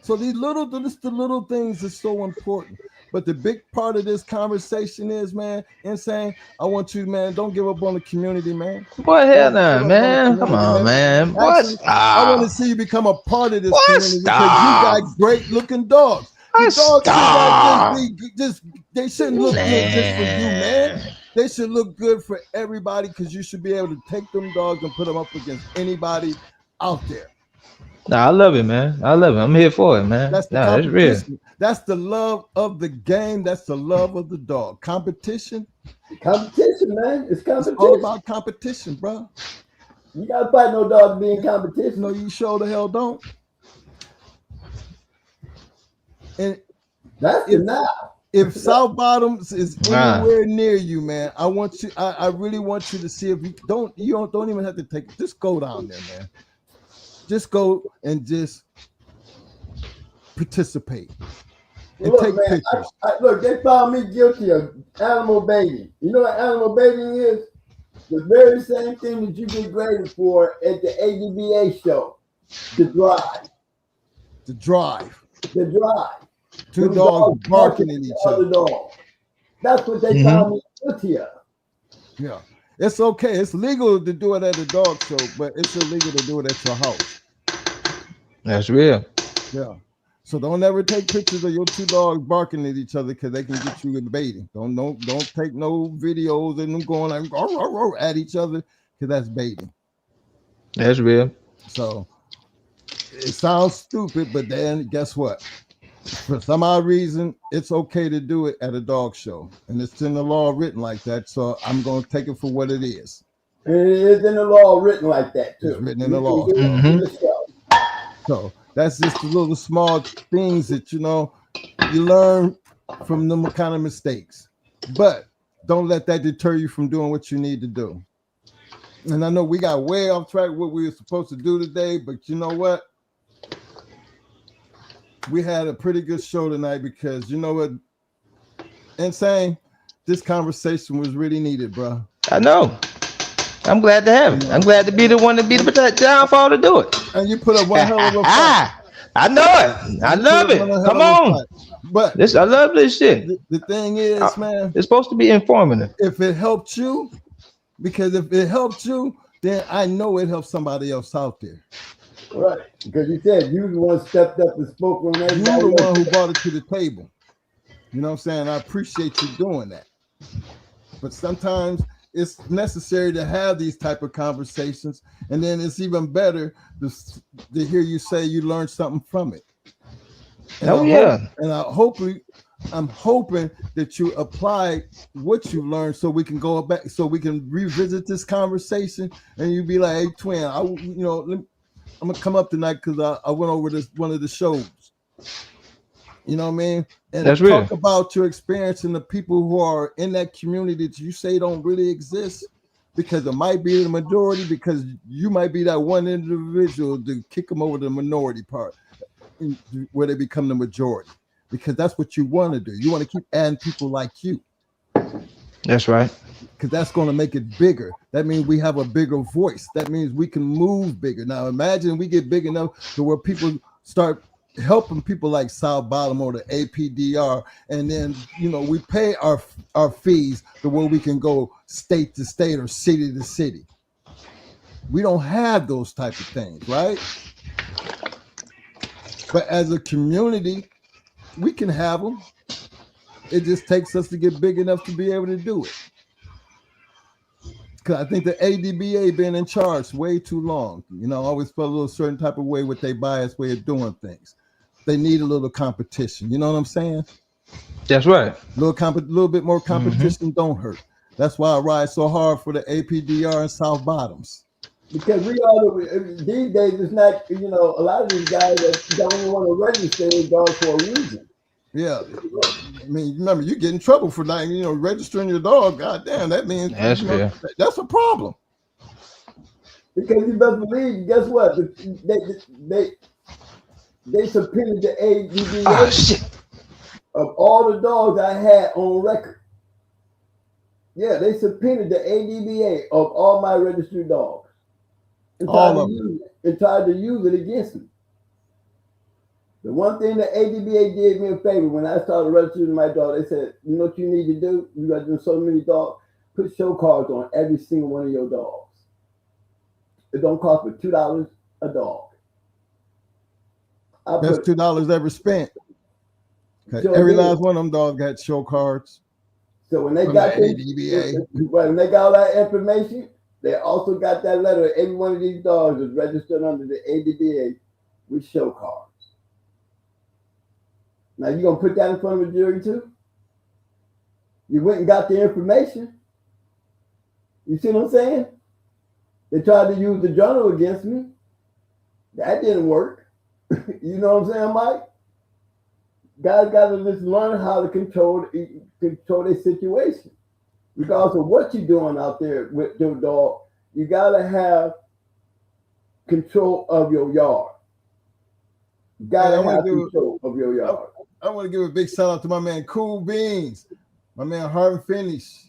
So the little things are so important. But the big part of this conversation is, man, Insane, I want you, man, don't give up on the community, man. Boy, hell no, man. Come on, man. Actually, I want to see you become a part of this community, because you got great looking dogs. The dogs they shouldn't look good just for you, man. They should look good for everybody, because you should be able to take them dogs and put them up against anybody out there. Nah, I love it, man. I love it. I'm here for it, man. That's real. That's the love of the game. That's the love of the dog. Competition, man. It's competition. It's all about competition, bro. You gotta fight no dog to be in competition. No, you sure the hell don't. And that's if South Bottoms is anywhere near you, man, I want you. I really want you to see if you don't even have to take it. Just go down there, man. Just go and just participate and take pictures. Look, they found me guilty of animal baiting. You know what animal baiting is? The very same thing that you get graded for at the ABbt show. The drive. 2 dogs barking at each other. That's what they found me guilty of. Yeah. It's okay. It's legal to do it at a dog show, but it's illegal to do it at your house. That's real. Yeah. So don't ever take pictures of your 2 dogs barking at each other, because they can get you in baiting. Don't take no videos of them going like at each other, because that's baiting. That's real. So it sounds stupid, but then guess what? For some odd reason, it's okay to do it at a dog show, and it's in the law written like that. So I'm going to take it for what it is. And it is in the law written like that too. It's written in the law. So that's just the little small things that you learn from them kind of mistakes. But don't let that deter you from doing what you need to do. And I know we got way off track what we were supposed to do today, but you know what? We had a pretty good show tonight because you know what? Insane. This conversation was really needed, bro. I know. I'm glad to have it. I'm glad to be the one to be the downfall to do it. And you put up one hell of a fight. I know it. I love it. Come on. But I love this shit. The thing is, man, it's supposed to be informative. If it helped you, because if it helped you, then I know it helps somebody else out there. Right. Because you said you the one stepped up and spoke on everybody. You're the one who brought it to the table. You know what I'm saying? I appreciate you doing that. But sometimes it's necessary to have these type of conversations, and then it's even better to hear you say you learned something from it. And I'm hoping that you apply what you learned so we can go back, so we can revisit this conversation, and you be like, hey, twin, I'm gonna come up tonight because I went over this one of the shows. You know what I mean? And that's talk real. About your experience and the people who are in that community that you say don't really exist, because it might be the majority, because you might be that one individual to kick them over the minority part where they become the majority, because that's what you want to do. You want to keep adding people like you. That's right. Because that's going to make it bigger. That means we have a bigger voice. That means we can move bigger. Now imagine we get big enough to where people start helping people like South Bottom or the APDR, and then we pay our fees to where we can go state to state or city to city. We don't have those type of things, right? But as a community, we can have them. It just takes us to get big enough to be able to do it. Because I think the ADBA been in charge way too long. I always felt a little certain type of way with their biased way of doing things. They need a little competition. You know what I'm saying? That's right. Little bit more competition don't hurt. That's why I ride so hard for the APDR and South Bottoms. Because we all these days, it's not, a lot of these guys that don't want to register their dog for a reason. Yeah. I mean, remember, you get in trouble for not, registering your dog. God damn, that means that's a problem. Because you best believe, guess what? They subpoenaed the ADBA of all the dogs I had on record. Yeah, they subpoenaed the ADBA of all my registered dogs and tried to use it against me. The one thing the ADBA did me a favor when I started registering my dog, they said, you know what you need to do? You got to do so many dogs. Put show cards on every single one of your dogs. It don't cost but $2 a dog. That's $2 ever spent. Okay. Every last one of them dogs got show cards. So when they got when they got all that information, they also got that letter. Every one of these dogs is registered under the ADBA with show cards. Now you gonna put that in front of a jury too? You went and got the information. You see what I'm saying? They tried to use the journal against me. That didn't work. You know what I'm saying, Mike? Guys got to just learn how to control their situation. Regardless of what you're doing out there with your dog, you got to have control of your yard. You got to have control of your yard. I want to give a big shout out to my man Cool Beans, my man Harvey Finish.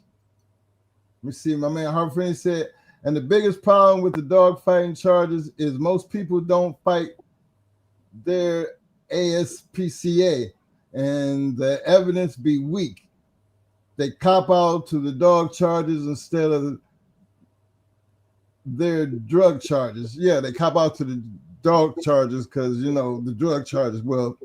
Let me see, my man Harvey Finish said, and the biggest problem with the dog fighting charges is most people don't fight their ASPCA, and the evidence be weak. They cop out to the dog charges instead of their drug charges. Yeah, they cop out to the dog charges because the drug charges. Well,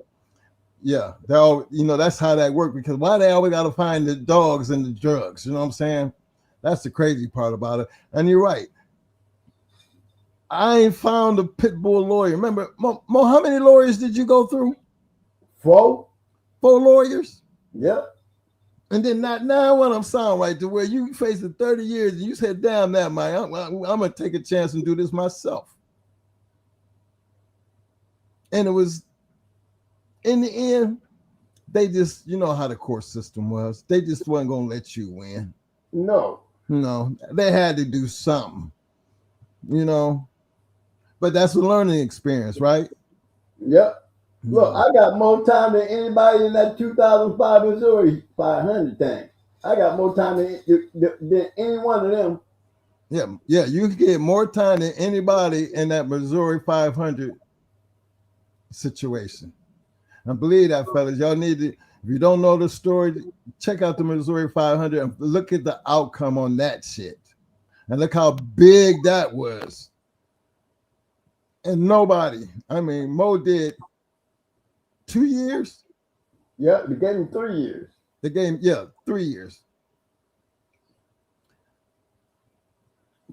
yeah, they all, that's how that works, because why they always got to find the dogs and the drugs? You know what I'm saying? That's the crazy part about it. And you're right. I ain't found a pit bull lawyer. Remember, Mo, how many lawyers did you go through? 4? 4 lawyers? Yep. And then not now when I'm sound right to where you facing 30 years and you said, damn that, man, I'm going to take a chance and do this myself. And it was, in the end, they just, you know how the court system was. They just wasn't going to let you win. No. No, they had to do something, you know. But that's a learning experience, right? Yep. Look, I got more time than anybody in that 2005 Missouri 500 thing. I got more time than any one of them. Yeah, you can get more time than anybody in that Missouri 500 situation. I believe that, fellas. Y'all need to, if you don't know the story, check out the Missouri 500 and look at the outcome on that shit. And look how big that was. And nobody, I mean, Mo did 2 years? Yeah, they gave him 3 years. The game, yeah, 3 years.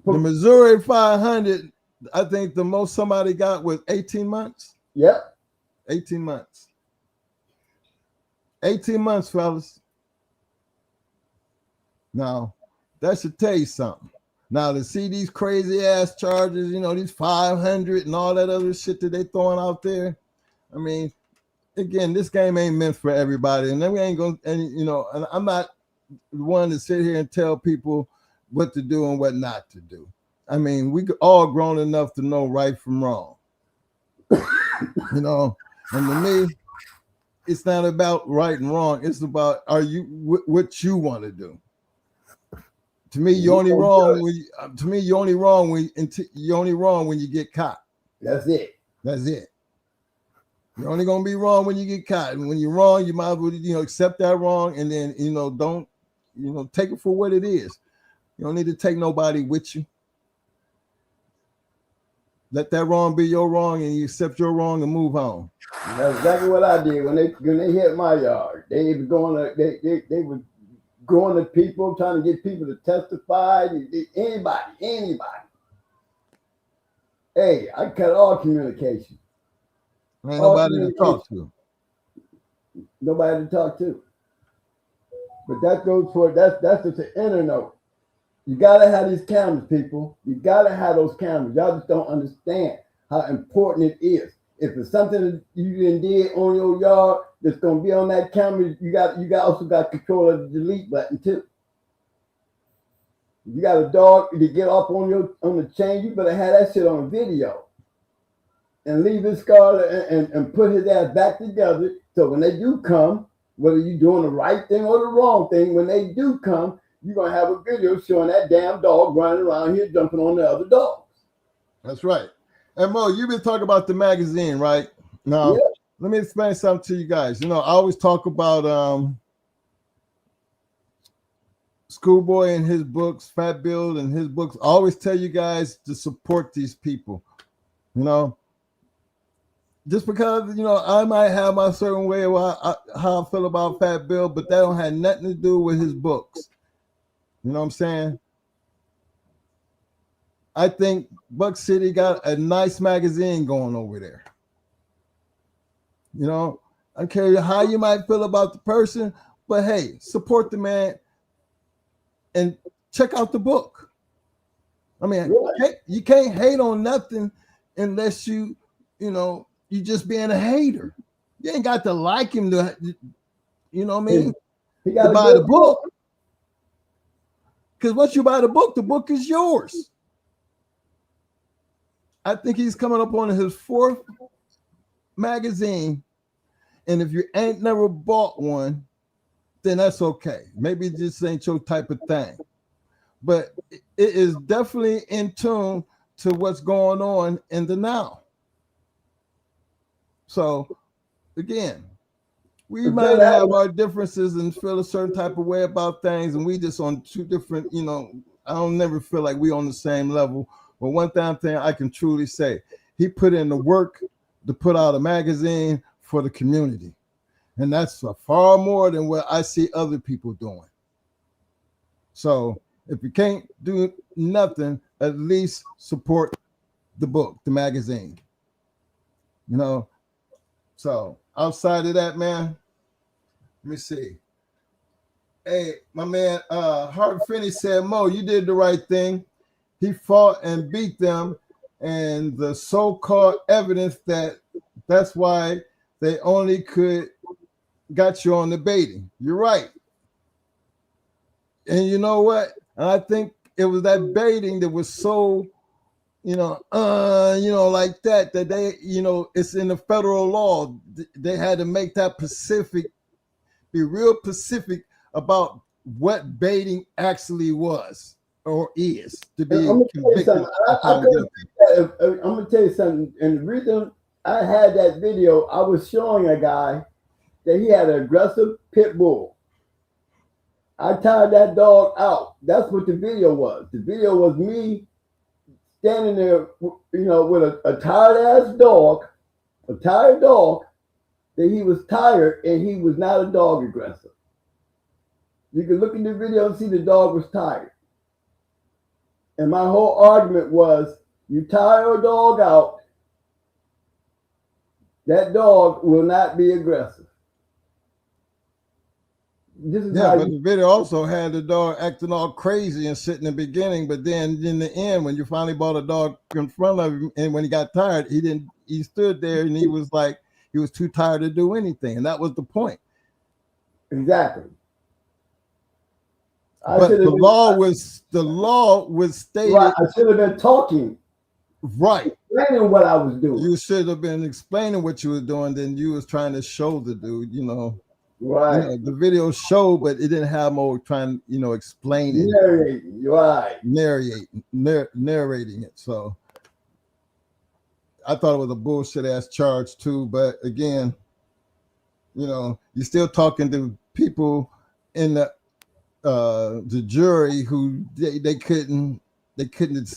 The Missouri 500, I think the most somebody got was 18 months. Yep. 18 months. 18 months, fellas. Now, that should tell you something. Now, to see these crazy ass charges, you know, these 500 and all that other shit that they throwing out there. I mean, again, this game ain't meant for everybody. And then we ain't going to, and you know, and I'm not the one to sit here and tell people what to do and what not to do. I mean, we all grown enough to know right from wrong. You know, and to me, it's not about right and wrong. It's about what you want to do. To me, you're only wrong when you're only wrong when you get caught. That's it. That's it. You're only gonna be wrong when you get caught. And when you're wrong, you might as well, you know, accept that wrong and then, you know, don't, you know, take it for what it is. You don't need to take nobody with you. Let that wrong be your wrong and you accept your wrong and move on. That's exactly what I did when they hit my yard. They were going to people, trying to get people to testify. Anybody. Hey, I cut all communication. Ain't nobody to talk to. Nobody to talk to. But that goes for that's just the inner note. You gotta have these cameras, people. You gotta have those cameras. Y'all just don't understand how important it is. If it's something that you did on your yard that's gonna be on that camera, you also got control of the delete button too. If you got a dog to get up on the chain, you better have that shit on video. And leave his scar and put his ass back together. So when they do come, whether you're doing the right thing or the wrong thing, when they do come, you're going to have a video showing that damn dog running around here jumping on the other dogs. That's right. And Mo, you've been talking about the magazine, right? Now, yeah. Let me explain something to you guys. You know, I always talk about Schoolboy and his books, Fat Bill and his books. I always tell you guys to support these people, you know. Just because, you know, I might have my certain way of how I feel about Fat Bill, but that don't have nothing to do with his books. You know what I'm saying? I think Buck City got a nice magazine going over there. You know, I don't care how you might feel about the person, but hey, support the man and check out the book. I mean, you can't hate on nothing unless you know, you just being a hater. You ain't got to like him to, you know what I mean? He got to buy the book. Because once you buy the book is yours. I think he's coming up on his 4th magazine. And if you ain't never bought one, then that's okay. Maybe it just ain't your type of thing. But it is definitely in tune to what's going on in the now. So, again, we might have our differences and feel a certain type of way about things, and we just on 2 different, you know, I don't never feel like we on the same level. But one thing I can truly say, he put in the work to put out a magazine for the community. And that's far more than what I see other people doing. So if you can't do nothing, at least support the book, the magazine. You know, so outside of that, man, let me see. Hey, my man, Hart Finney said, Mo, you did the right thing. He fought and beat them, and the so-called evidence that's why they only got you on the baiting. You're right. And you know what? And I think it was that baiting that was so, like that they, it's in the federal law. They had to make that be real specific about what baiting actually was or is to be convicted. I'm going to tell you something. And the reason I had that video, I was showing a guy that he had an aggressive pit bull. I tired that dog out. That's what the video was. The video was me standing there, with a tired dog that he was tired and he was not a dog aggressor. You can look in the video and see the dog was tired. And my whole argument was, you tire a dog out, that dog will not be aggressive. But the video also had the dog acting all crazy and shit in the beginning, but then in the end, when you finally brought a dog in front of him, and when he got tired, he stood there and he was like, he was too tired to do anything, and that was the point. Exactly. But the law was stated. Right, I should have been talking. Right. Explaining what I was doing. You should have been explaining what you were doing, then you was trying to show the dude, Right. The video showed, but it didn't have more trying, explaining. Narrating, right. Narrating it. So I thought it was a bullshit ass charge too. But again, you're still talking to people in the jury who they couldn't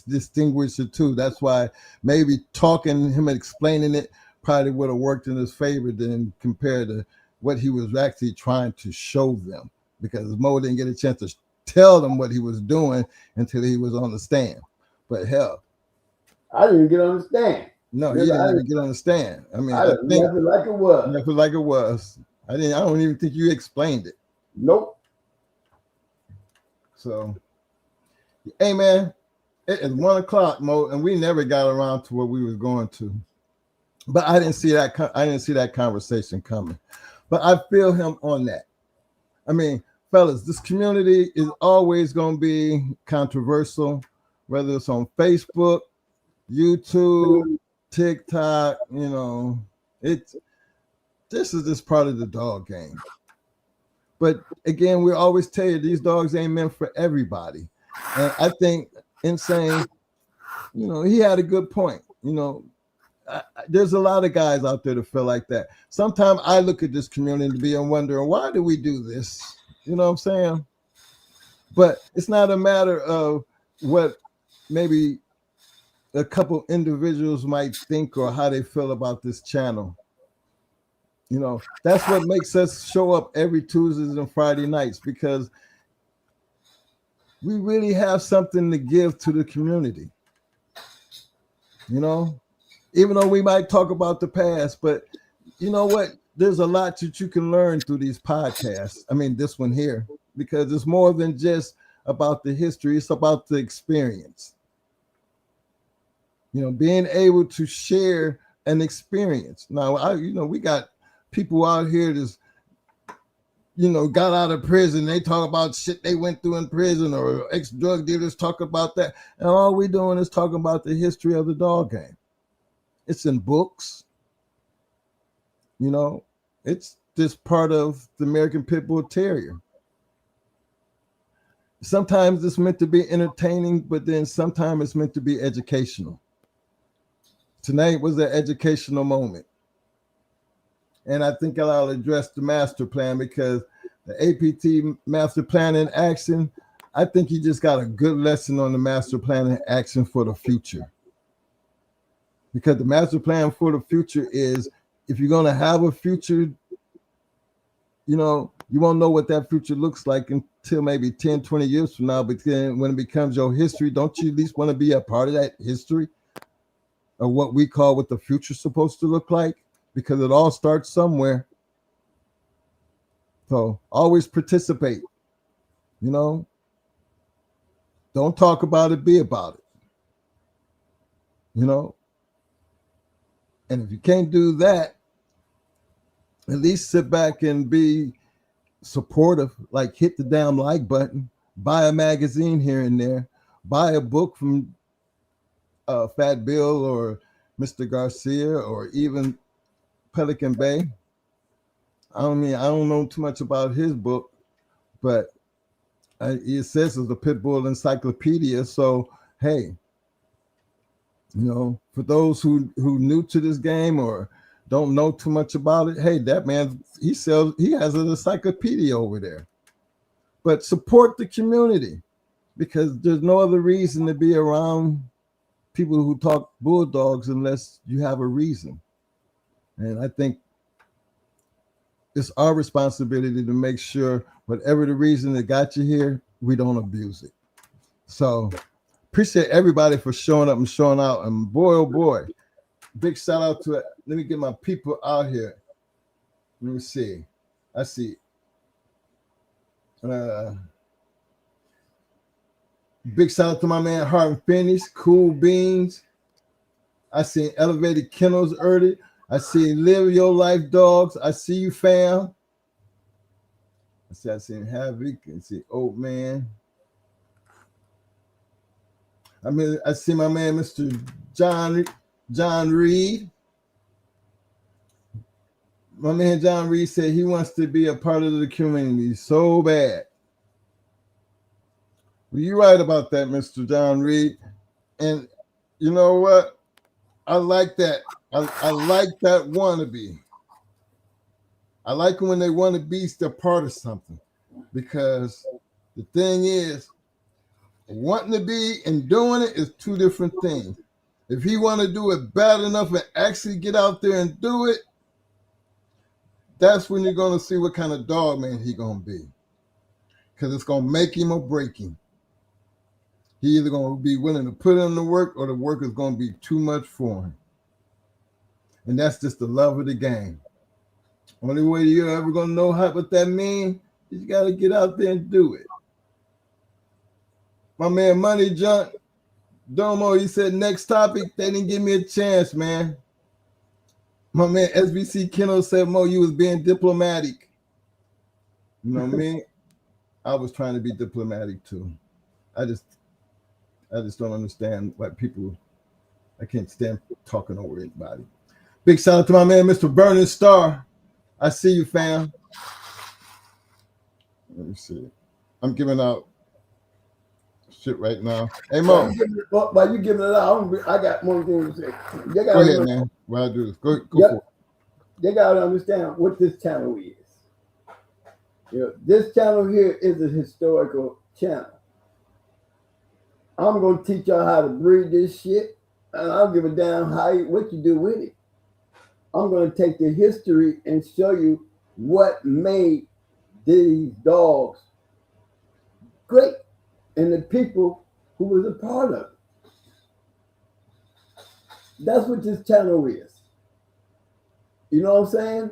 distinguish the two. That's why maybe talking him and explaining it probably would have worked in his favor than compared to what he was actually trying to show them, because Mo didn't get a chance to tell them what he was doing until he was on the stand. But hell, I didn't get on the stand. No, he didn't get on the stand. I mean, I think left it like it was. Left it like it was. I don't even think you explained it. Nope. So, hey man, it is 1 o'clock, Mo, and we never got around to what we was going to. But I didn't see that conversation coming. But I feel him on that. I mean, fellas, this community is always going to be controversial, whether it's on Facebook, YouTube, TikTok. This is just part of the dog game. But again, we always tell you these dogs ain't meant for everybody. And I think Insane, he had a good point. There's a lot of guys out there that feel like that. Sometimes I look at this community and be wondering, why do we do this? You know what I'm saying? But it's not a matter of what maybe a couple individuals might think or how they feel about this channel. That's what makes us show up every Tuesdays and Friday nights, because we really have something to give to the community. Even though we might talk about the past, but you know what? There's a lot that you can learn through these podcasts. I mean, this one here, because it's more than just about the history. It's about the experience. Being able to share an experience. Now, we got people out here that's, got out of prison. They talk about shit they went through in prison, or ex-drug dealers talk about that. And all we're doing is talking about the history of the dog game. It's in books. It's just part of the American Pit Bull Terrier. Sometimes it's meant to be entertaining, but then sometimes it's meant to be educational. Tonight was an educational moment. And I think I'll address the master plan, because the Apbt master plan in action, I think you just got a good lesson on the master plan in action for the future. Because the master plan for the future is, if you're going to have a future, you won't know what that future looks like until maybe 10, 20 years from now. But then when it becomes your history, don't you at least want to be a part of that history? of what we call what the future's supposed to look like, because it all starts somewhere. So always participate, you know. Don't talk about it, be about it, you know. And if you can't do that, at least sit back and be supportive, like hit the damn like button, buy a magazine here and there, buy a book from Fat Bill or Mr. Garcia or even Pelican Bay. I don't know too much about his book, but it says it's a pit bull encyclopedia. So, hey, you know, for those who new to this game or don't know too much about it, hey, that man, he has an encyclopedia over there. But support the community, because there's no other reason to be around people who talk bulldogs unless you have a reason. And I think it's our responsibility to make sure whatever the reason that got you here, we don't abuse it. So appreciate everybody for showing up and showing out. And boy, oh boy, big shout out to it. Let me get my people out here. Let me see. I see. Big shout out to my man Harvey Finish, Cool Beans. I seen Elevated Kennels early. I see Live Your Life Dogs. I see you, fam. I seen Havoc. I see Old Man. I see my man Mr. John Reed. My man John Reed said he wants to be a part of the community so bad. Well, you're right about that, Mr. John Reed. And you know what? I like that. I like that wannabe. I like when they want to be a part of something, because the thing is, wanting to be and doing it is two different things. If he want to do it bad enough and actually get out there and do it, that's when you're going to see what kind of dog man he going to be, because it's going to make him or break him. He either going to be willing to put in the work, or the work is going to be too much for him. And that's just the love of the game. Only way you're ever going to know what that means is you got to get out there and do it. My man Money Junk Domo, he said next topic. They didn't give me a chance, man. My man SBC Kennel said, Mo, you was being diplomatic. You know what I mean? I was trying to be diplomatic too. I just don't understand why people, I can't stand talking over anybody. Big shout out to my man, Mr. Burning Star. I see you, fam. Let me see. I'm giving out shit right now. Hey, Mo. While you giving it out, I got one thing to say. Go ahead, man. What I do is go for it. They got to understand what this channel is. You know, this channel here is a historical channel. I'm going to teach y'all how to breed this shit, and I'll give a damn what you do with it. I'm going to take the history and show you what made these dogs great and the people who was a part of it. That's what this channel is. You know what I'm saying?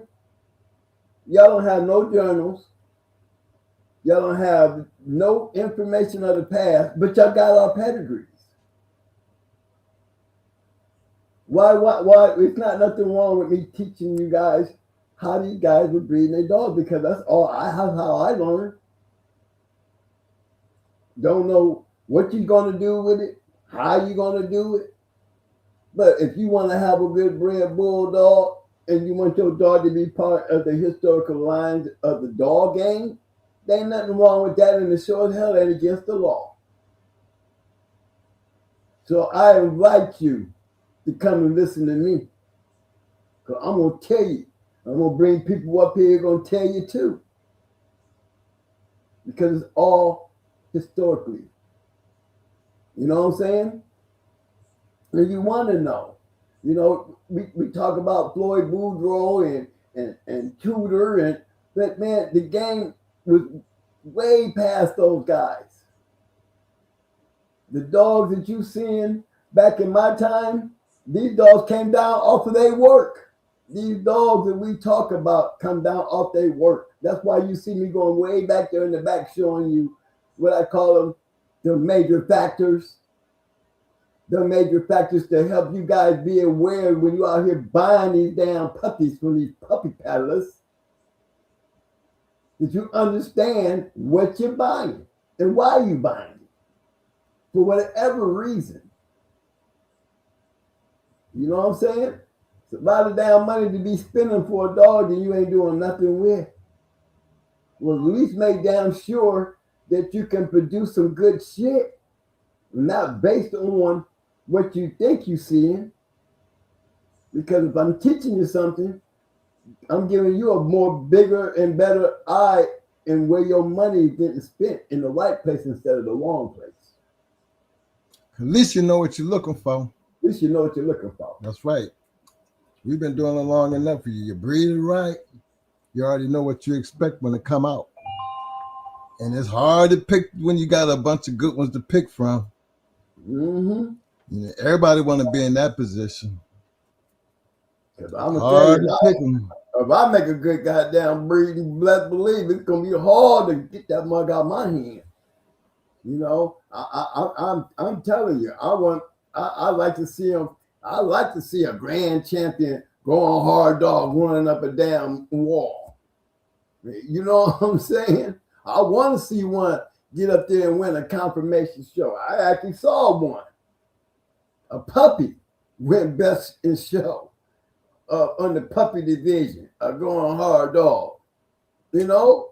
Y'all don't have no journals. Y'all don't have no information of the past, but y'all got our pedigrees. Why? It's not nothing wrong with me teaching you guys how these guys were breeding their dogs, because that's how I learned. Don't know what you're going to do with it, how you're going to do it. But if you want to have a good bred bulldog and you want your dog to be part of the historical lines of the dog game, there ain't nothing wrong with that, and the short hell ain't against the law. So I invite you to come and listen to me, because I'm going to tell you. I'm going to bring people up here going to tell you too, because it's all historically. You know what I'm saying? And you want to know. You know, we talk about Floyd Boudreaux and Tudor, but man, the game was way past those guys. The dogs that you seen back in my time These dogs came down off of their work. These dogs that we talk about come down off their work. That's why you see me going way back there in the back showing you what I call them, the major factors. The major factors to help you guys be aware when you out here buying these damn puppies from these puppy peddlers, that you understand what you're buying and why you're buying it. For whatever reason. You know what I'm saying? It's a lot of damn money to be spending for a dog that you ain't doing nothing with. Well, at least make damn sure that you can produce some good shit, not based on what you think you're seeing. Because if I'm teaching you something, I'm giving you a more bigger and better eye in where your money is getting spent in the right place instead of the wrong place. At least you know what you're looking for. At least you know what you're looking for. That's right. We've been doing it long enough for you. You breed it right. You already know what you expect when it come out. And it's hard to pick when you got a bunch of good ones to pick from. Mm-hmm. You know, everybody want to be in that position. I'm hard to pick them. If I make a good goddamn breeding, let's believe it's gonna be hard to get that mug out of my hand. You know, I'm telling you, I like to see him. I like to see a grand champion going hard dog running up a damn wall. You know what I'm saying? I want to see one get up there and win a confirmation show. I actually saw one. A puppy went best in show on the puppy division. A going hard dog. You know,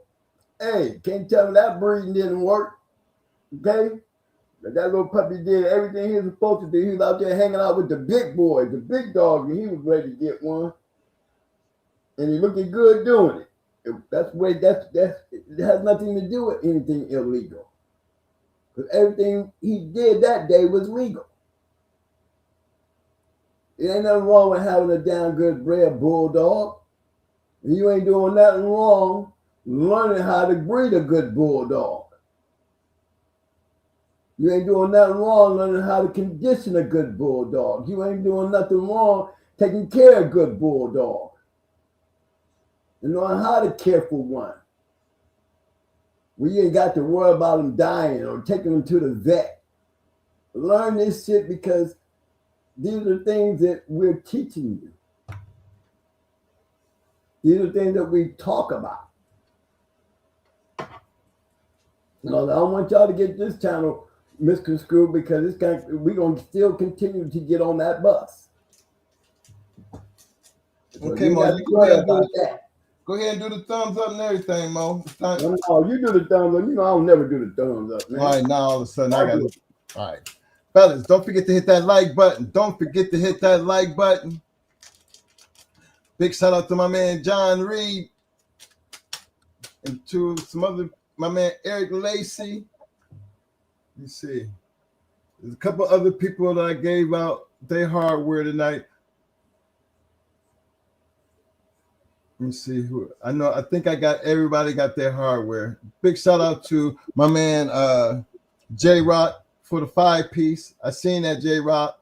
hey, can't tell me that breeding didn't work. Okay, but that little puppy did everything he was supposed to do. He was out there hanging out with the big boys, the big dogs, and he was ready to get one. And he looking good doing it. It has nothing to do with anything illegal. Because everything he did that day was legal. It ain't nothing wrong with having a damn good bred bulldog. And you ain't doing nothing wrong learning how to breed a good bulldog. You ain't doing nothing wrong learning how to condition a good bulldog. You ain't doing nothing wrong taking care of a good bulldog. And knowing how to care for one. We ain't got to worry about them dying or taking them to the vet. Learn this shit because these are things that we're teaching you. These are things that we talk about. You know, I don't want y'all to get this channel misconstrued because we're going to still continue to get on that bus. So okay, Mo, you go ahead and do the thumbs up and everything, Mo. No, you do the thumbs up. You know I don't never do the thumbs up, man. All right, now all of a sudden I got it. All right. Fellas, don't forget to hit that like button. Don't forget to hit that like button. Big shout out to my man John Reed and to my man Eric Lacey. Let me see. There's a couple other people that I gave out their hardware tonight. Let me see who I think I got everybody got their hardware. Big shout out to my man J Rock for the 5-piece. I seen that, J Rock.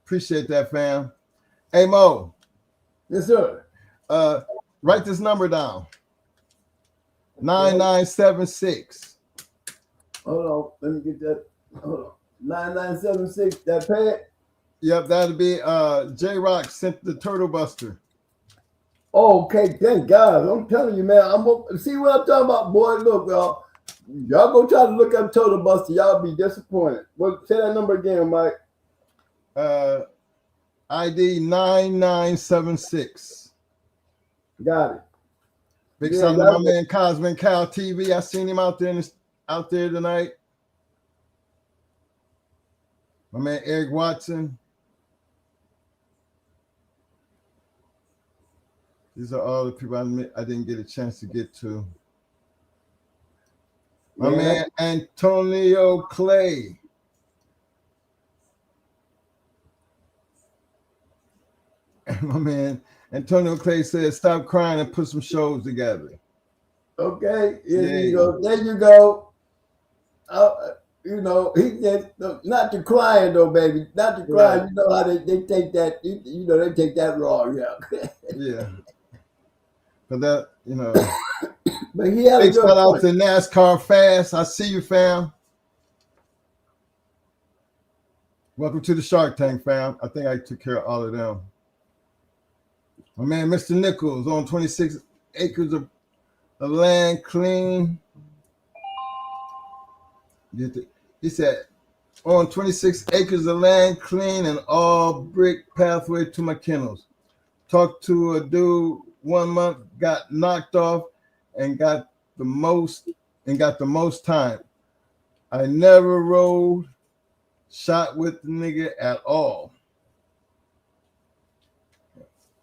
Appreciate that, fam. Hey Mo. Yes, sir. Write this number down. 9976. Hold on. Let me get that. Hold on. 9976. That pad? Yep, that'll be J Rock sent the Turtle Buster. Oh, okay, thank God. I'm telling you, man. See what I'm talking about, boy. Look, y'all go try to look up Turtle Buster. Y'all be disappointed. Say that number again, Mike. ID 9976. Got it. Big shout out to my man Cosmin Cal TV. I seen him out there tonight. My man Eric Watson. These are all the people I didn't get a chance to get to. My man Antonio Clay. And my man Antonio Clay said, stop crying and put some shows together. Okay, here you go. There you go. You know, he just not the crying though, baby. Not the crying. Right. You know how they take that. You know they take that wrong, yeah. Yeah. But that, But he had a big good shout out point. to NASCAR Fast. I see you, fam. Welcome to the Shark Tank, fam. I think I took care of all of them. My man, Mr. Nichols, on 26 acres of land, clean. He said, on 26 acres of land, clean and all brick pathway to my kennels. Talked to a dude 1 month, got knocked off, and got the most time. I never rode shot with the nigga at all.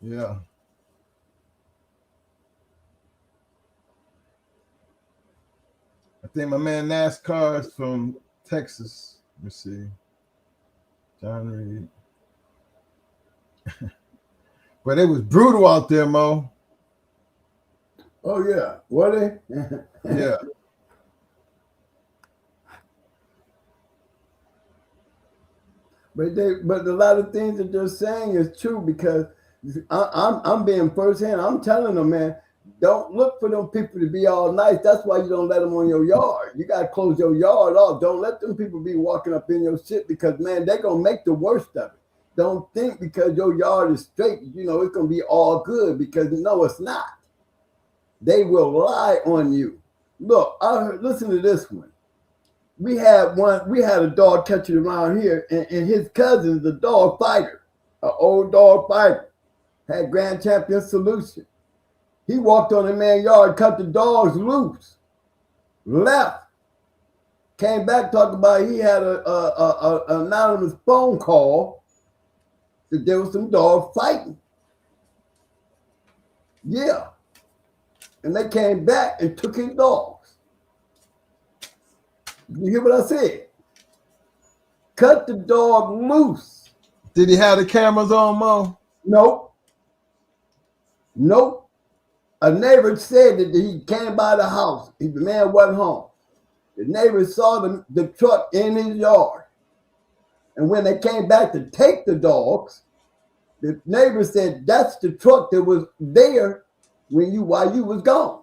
Yeah. I think my man NASCAR is from Texas. Let me see. John Reed. But it was brutal out there, Mo. Oh yeah, were they? Yeah. But a lot of things that they're saying is true because I'm being firsthand. I'm telling them, man, don't look for them people to be all nice. That's why you don't let them on your yard. You gotta close your yard off. Don't let them people be walking up in your shit because man, they're gonna make the worst of it. Don't think because your yard is straight, it's gonna be all good because no, it's not. They will lie on you. Look, listen to this one. We had a dog catcher around here, and his cousin's a dog fighter, an old dog fighter, had Grand Champion Solution. He walked on the man's yard, cut the dogs loose, left, came back talking about he had an anonymous phone call that there was some dogs fighting. Yeah. And they came back and took his dogs. You hear what I said? Cut the dog loose. Did he have the cameras on, Mo? Nope. A neighbor said that he came by the house. The man wasn't home. The neighbor saw the truck in his yard. And when they came back to take the dogs, the neighbor said, that's the truck that was there while you was gone.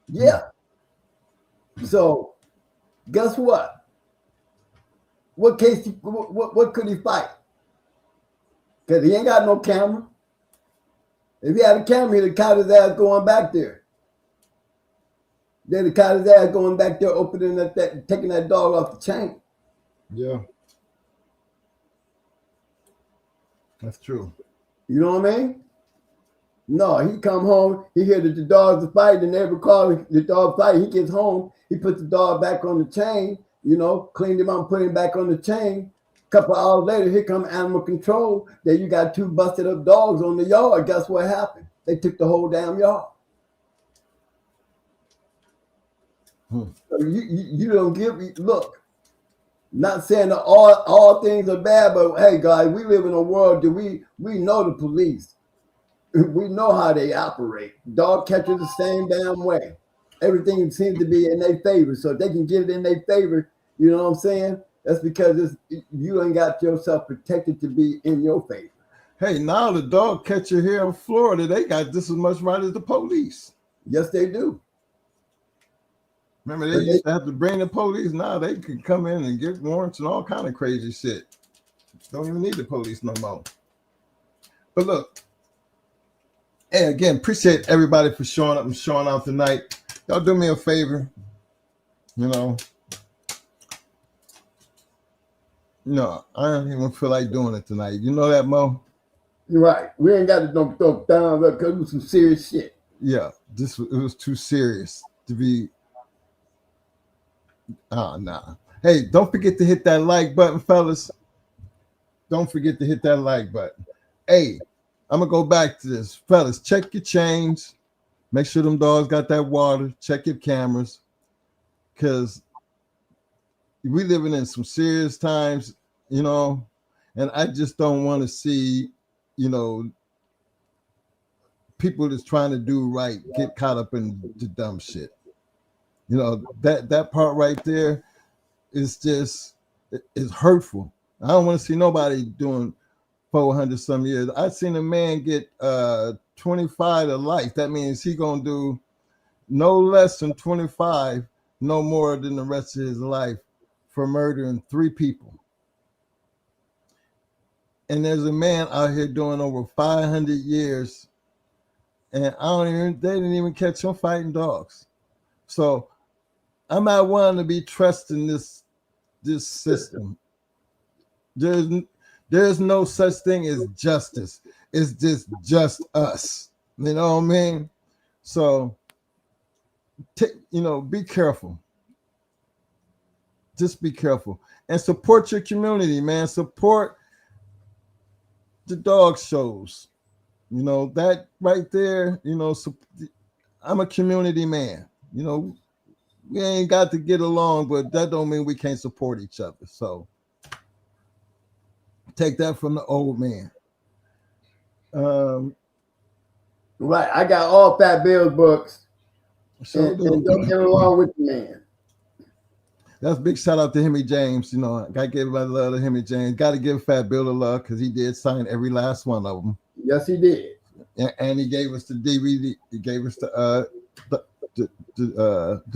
Yeah. So, guess what? What case? What could he fight? Because he ain't got no camera. If he had a camera, he'd have caught his ass going back there. They'd have caught his ass going back there, opening that, taking that dog off the chain. Yeah. That's true. You know what I mean? No, he come home, he hear that the dogs are fighting, the neighbor calling the dog fighting. He gets home, he puts the dog back on the chain, cleaned him out, put him back on the chain. A couple of hours later, here come animal control. There you got 2 busted up dogs on the yard. Guess what happened? They took the whole damn yard. So you don't give me, look, not saying that all things are bad, but hey guys, we live in a world that we know the police. We know how they operate. Dog catchers the same damn way. Everything seems to be in their favor. So if they can get it in their favor, you know what I'm saying? That's because you ain't got yourself protected to be in your favor. Hey, now the dog catcher here in Florida, they got just as much right as the police. Yes, they do. Remember, they used to have to bring the police. Now they can come in and get warrants and all kind of crazy shit. Don't even need the police no more. But look, hey, again, appreciate everybody for showing up and showing out tonight. Y'all do me a favor, No, I don't even feel like doing it tonight. You know that, Mo? You're right. We ain't got to throw down because it was some serious shit. Yeah, it was too serious to be. Nah. Hey, don't forget to hit that like button, fellas. Don't forget to hit that like button. Hey, I'm gonna go back to this, fellas. Check your chains. Make sure them dogs got that water. Check your cameras, because we living in some serious times, and I just don't want to see, people that's trying to do right get caught up in the dumb shit. You know, that part right there is just is hurtful. I don't want to see nobody doing 400 some years. I seen a man get 25 to life. That means he gonna do no less than 25, no more than the rest of his life for murdering 3 people. And there's a man out here doing over 500 years, and they didn't even catch him fighting dogs. So I'm not one to be trusting this system. There's no such thing as justice. It's just us. You know what I mean? So, be careful. Just be careful and support your community, man. Support the dog shows. You know, that right there, I'm a community man. We ain't got to get along, but that don't mean we can't support each other. So take that from the old man. Right. I got all Fat Bill's books. And don't get along with the man. That's a big shout out to Hemi James. Gotta give my love to Hemi James. Gotta give Fat Bill the love because he did sign every last one of them. Yes, he did. And he gave us the DVD. He gave us the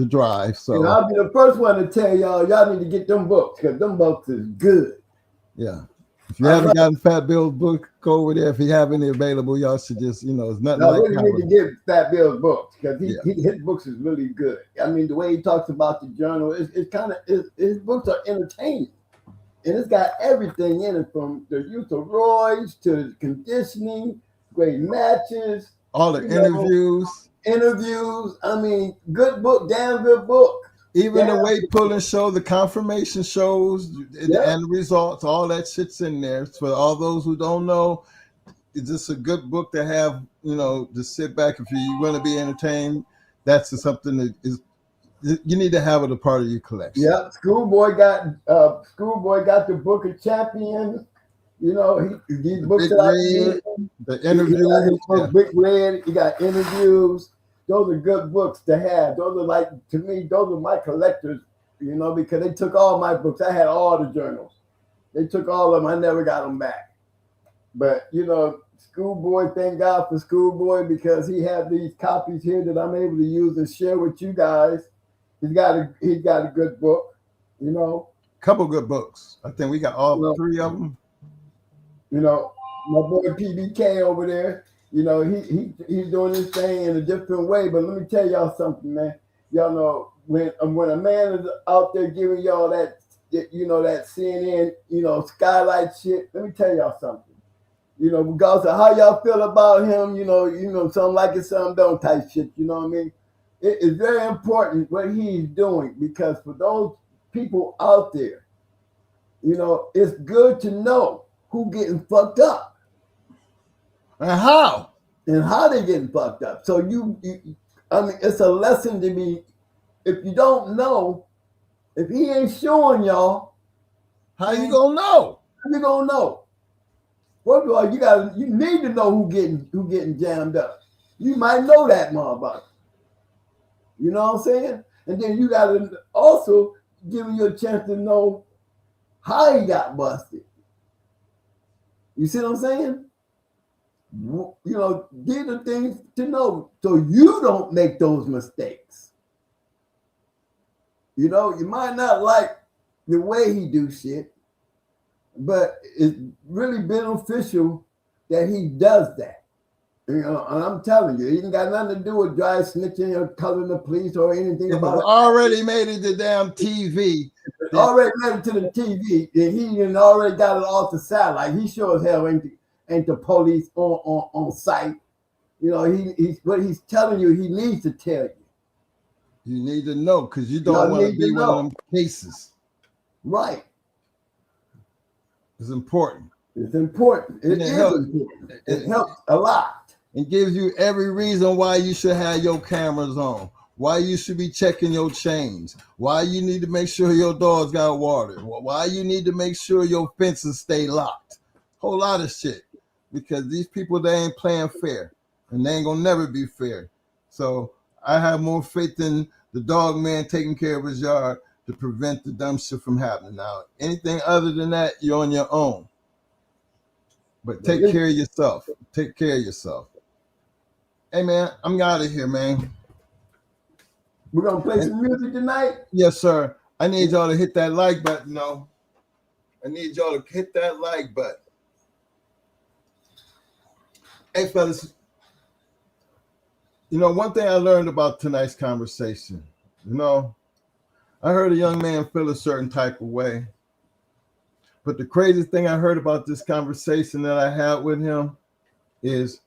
drive. So and I'll be the first one to tell y'all need to get them books because them books is good. Yeah. If you haven't gotten Fat Bill's book, go over there. If you have any available, y'all should just, it's nothing like really need to get Fat Bill's books because his books is really good. I mean, the way he talks about the journal, his books are entertaining. And it's got everything in it from the use of roids to conditioning, great matches. All the interviews. I mean, good book, damn good book. Even the weight pulling show, the confirmation shows, and the results, all that shit's in there. For all those who don't know, it's just a good book to have, to sit back if you want to be entertained. That's something that you need to have it a part of your collection. Yeah, Schoolboy got the Book of Champions. These books the interviews. Big Red, he got interviews. Those are good books to have. Those are to me, those are my collectors, because they took all my books. I had all the journals. They took all of them. I never got them back. But, Schoolboy, thank God for Schoolboy because he had these copies here that I'm able to use and share with you guys. He's got a good book, Couple good books. I think we got all 3 of them. My boy PBK over there. He's doing his thing in a different way. But let me tell y'all something, man. Y'all know when a man is out there giving y'all that CNN, skylight shit. Let me tell y'all something. Regardless of how y'all feel about him, some like it, some don't type shit. You know what I mean? It is very important what he's doing because for those people out there, it's good to know who getting fucked up. And how they getting fucked up. So it's a lesson to be. If you don't know, if he ain't showing y'all, how you gonna know? How you gonna know? First of all, you need to know who getting jammed up. You might know that motherfucker. You know what I'm saying? And then you gotta also give you a chance to know how he got busted. You see what I'm saying? These are things to know so you don't make those mistakes. You might not like the way he do shit, but it's really beneficial that he does that. And I'm telling you, it ain't got nothing to do with dry snitching or calling the police or anything about it. Already made it to damn TV. Already made it to the TV, and he already got it off the satellite. He sure as hell ain't the police on site. What he's telling you, he needs to tell you. You need to know because you don't want to be one of them cases. Right. It's important. It's important. It helps a lot. It gives you every reason why you should have your cameras on, why you should be checking your chains, why you need to make sure your dogs got water, why you need to make sure your fences stay locked. Whole lot of shit. Because these people, they ain't playing fair. And they ain't gonna never be fair. So I have more faith in the dog man taking care of his yard to prevent the dumb shit from happening. Now, anything other than that, you're on your own. But take care of yourself. Take care of yourself. Hey, man, I'm out of here, man. We're going to play some music tonight? Yes, sir. I need y'all to hit that like button, though. I need y'all to hit that like button. Hey, fellas, you know, one thing I learned about tonight's conversation, you know, I heard a young man feel a certain type of way. But the craziest thing I heard about this conversation that I had with him is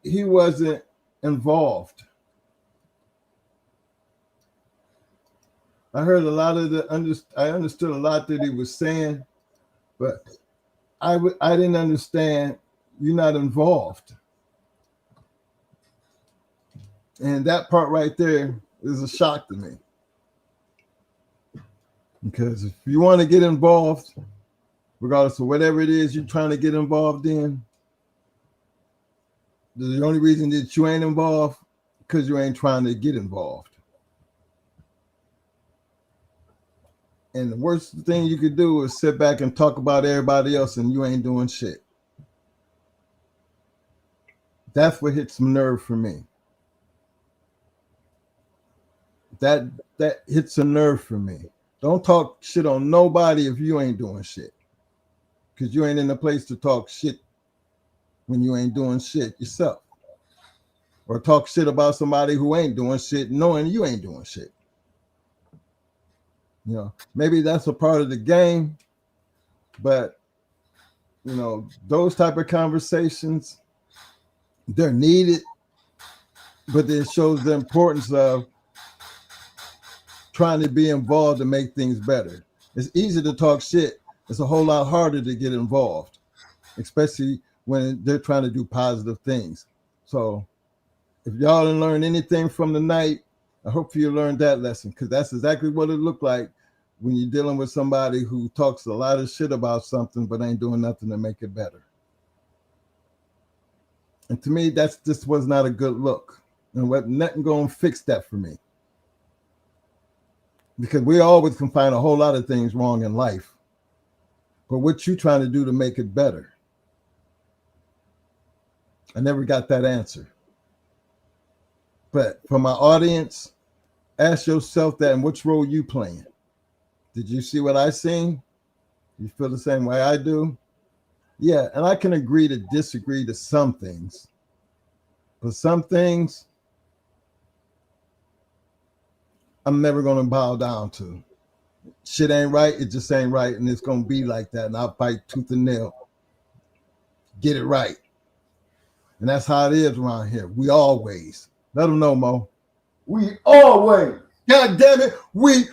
he wasn't involved. I heard a lot of I understood a lot that he was saying, but I didn't understand you're not involved. And that part right there is a shock to me. Because if you want to get involved, regardless of whatever it is you're trying to get involved in, the only reason that you ain't involved because you ain't trying to get involved. And the worst thing you could do is sit back and talk about everybody else and you ain't doing shit. That's what hits some nerve for me. That hits a nerve for me. Don't talk shit on nobody if you ain't doing shit. Because you ain't in a place to talk shit when you ain't doing shit yourself. Or talk shit about somebody who ain't doing shit knowing you ain't doing shit. You know, maybe that's a part of the game, but, you know, those type of conversations, they're needed, but it shows the importance of trying to be involved to make things better. It's easy to talk shit. It's a whole lot harder to get involved, especially when they're trying to do positive things. So if y'all didn't learn anything from the night, I hope you learned that lesson, because that's exactly what it looked like when you're dealing with somebody who talks a lot of shit about something but ain't doing nothing to make it better. And to me, this was not a good look. And nothing going to fix that for me. Because we always can find a whole lot of things wrong in life. But what you trying to do to make it better? I never got that answer. But for my audience, ask yourself that, and which role you playing? Did you see what I seen? You feel the same way I do? Yeah, and I can agree to disagree to some things. But some things, I'm never going to bow down to. Shit ain't right, it just ain't right, and it's going to be like that, and I'll fight tooth and nail. Get it right. And that's how it is around here. We always. Let them know, Mo. We always. God damn it. We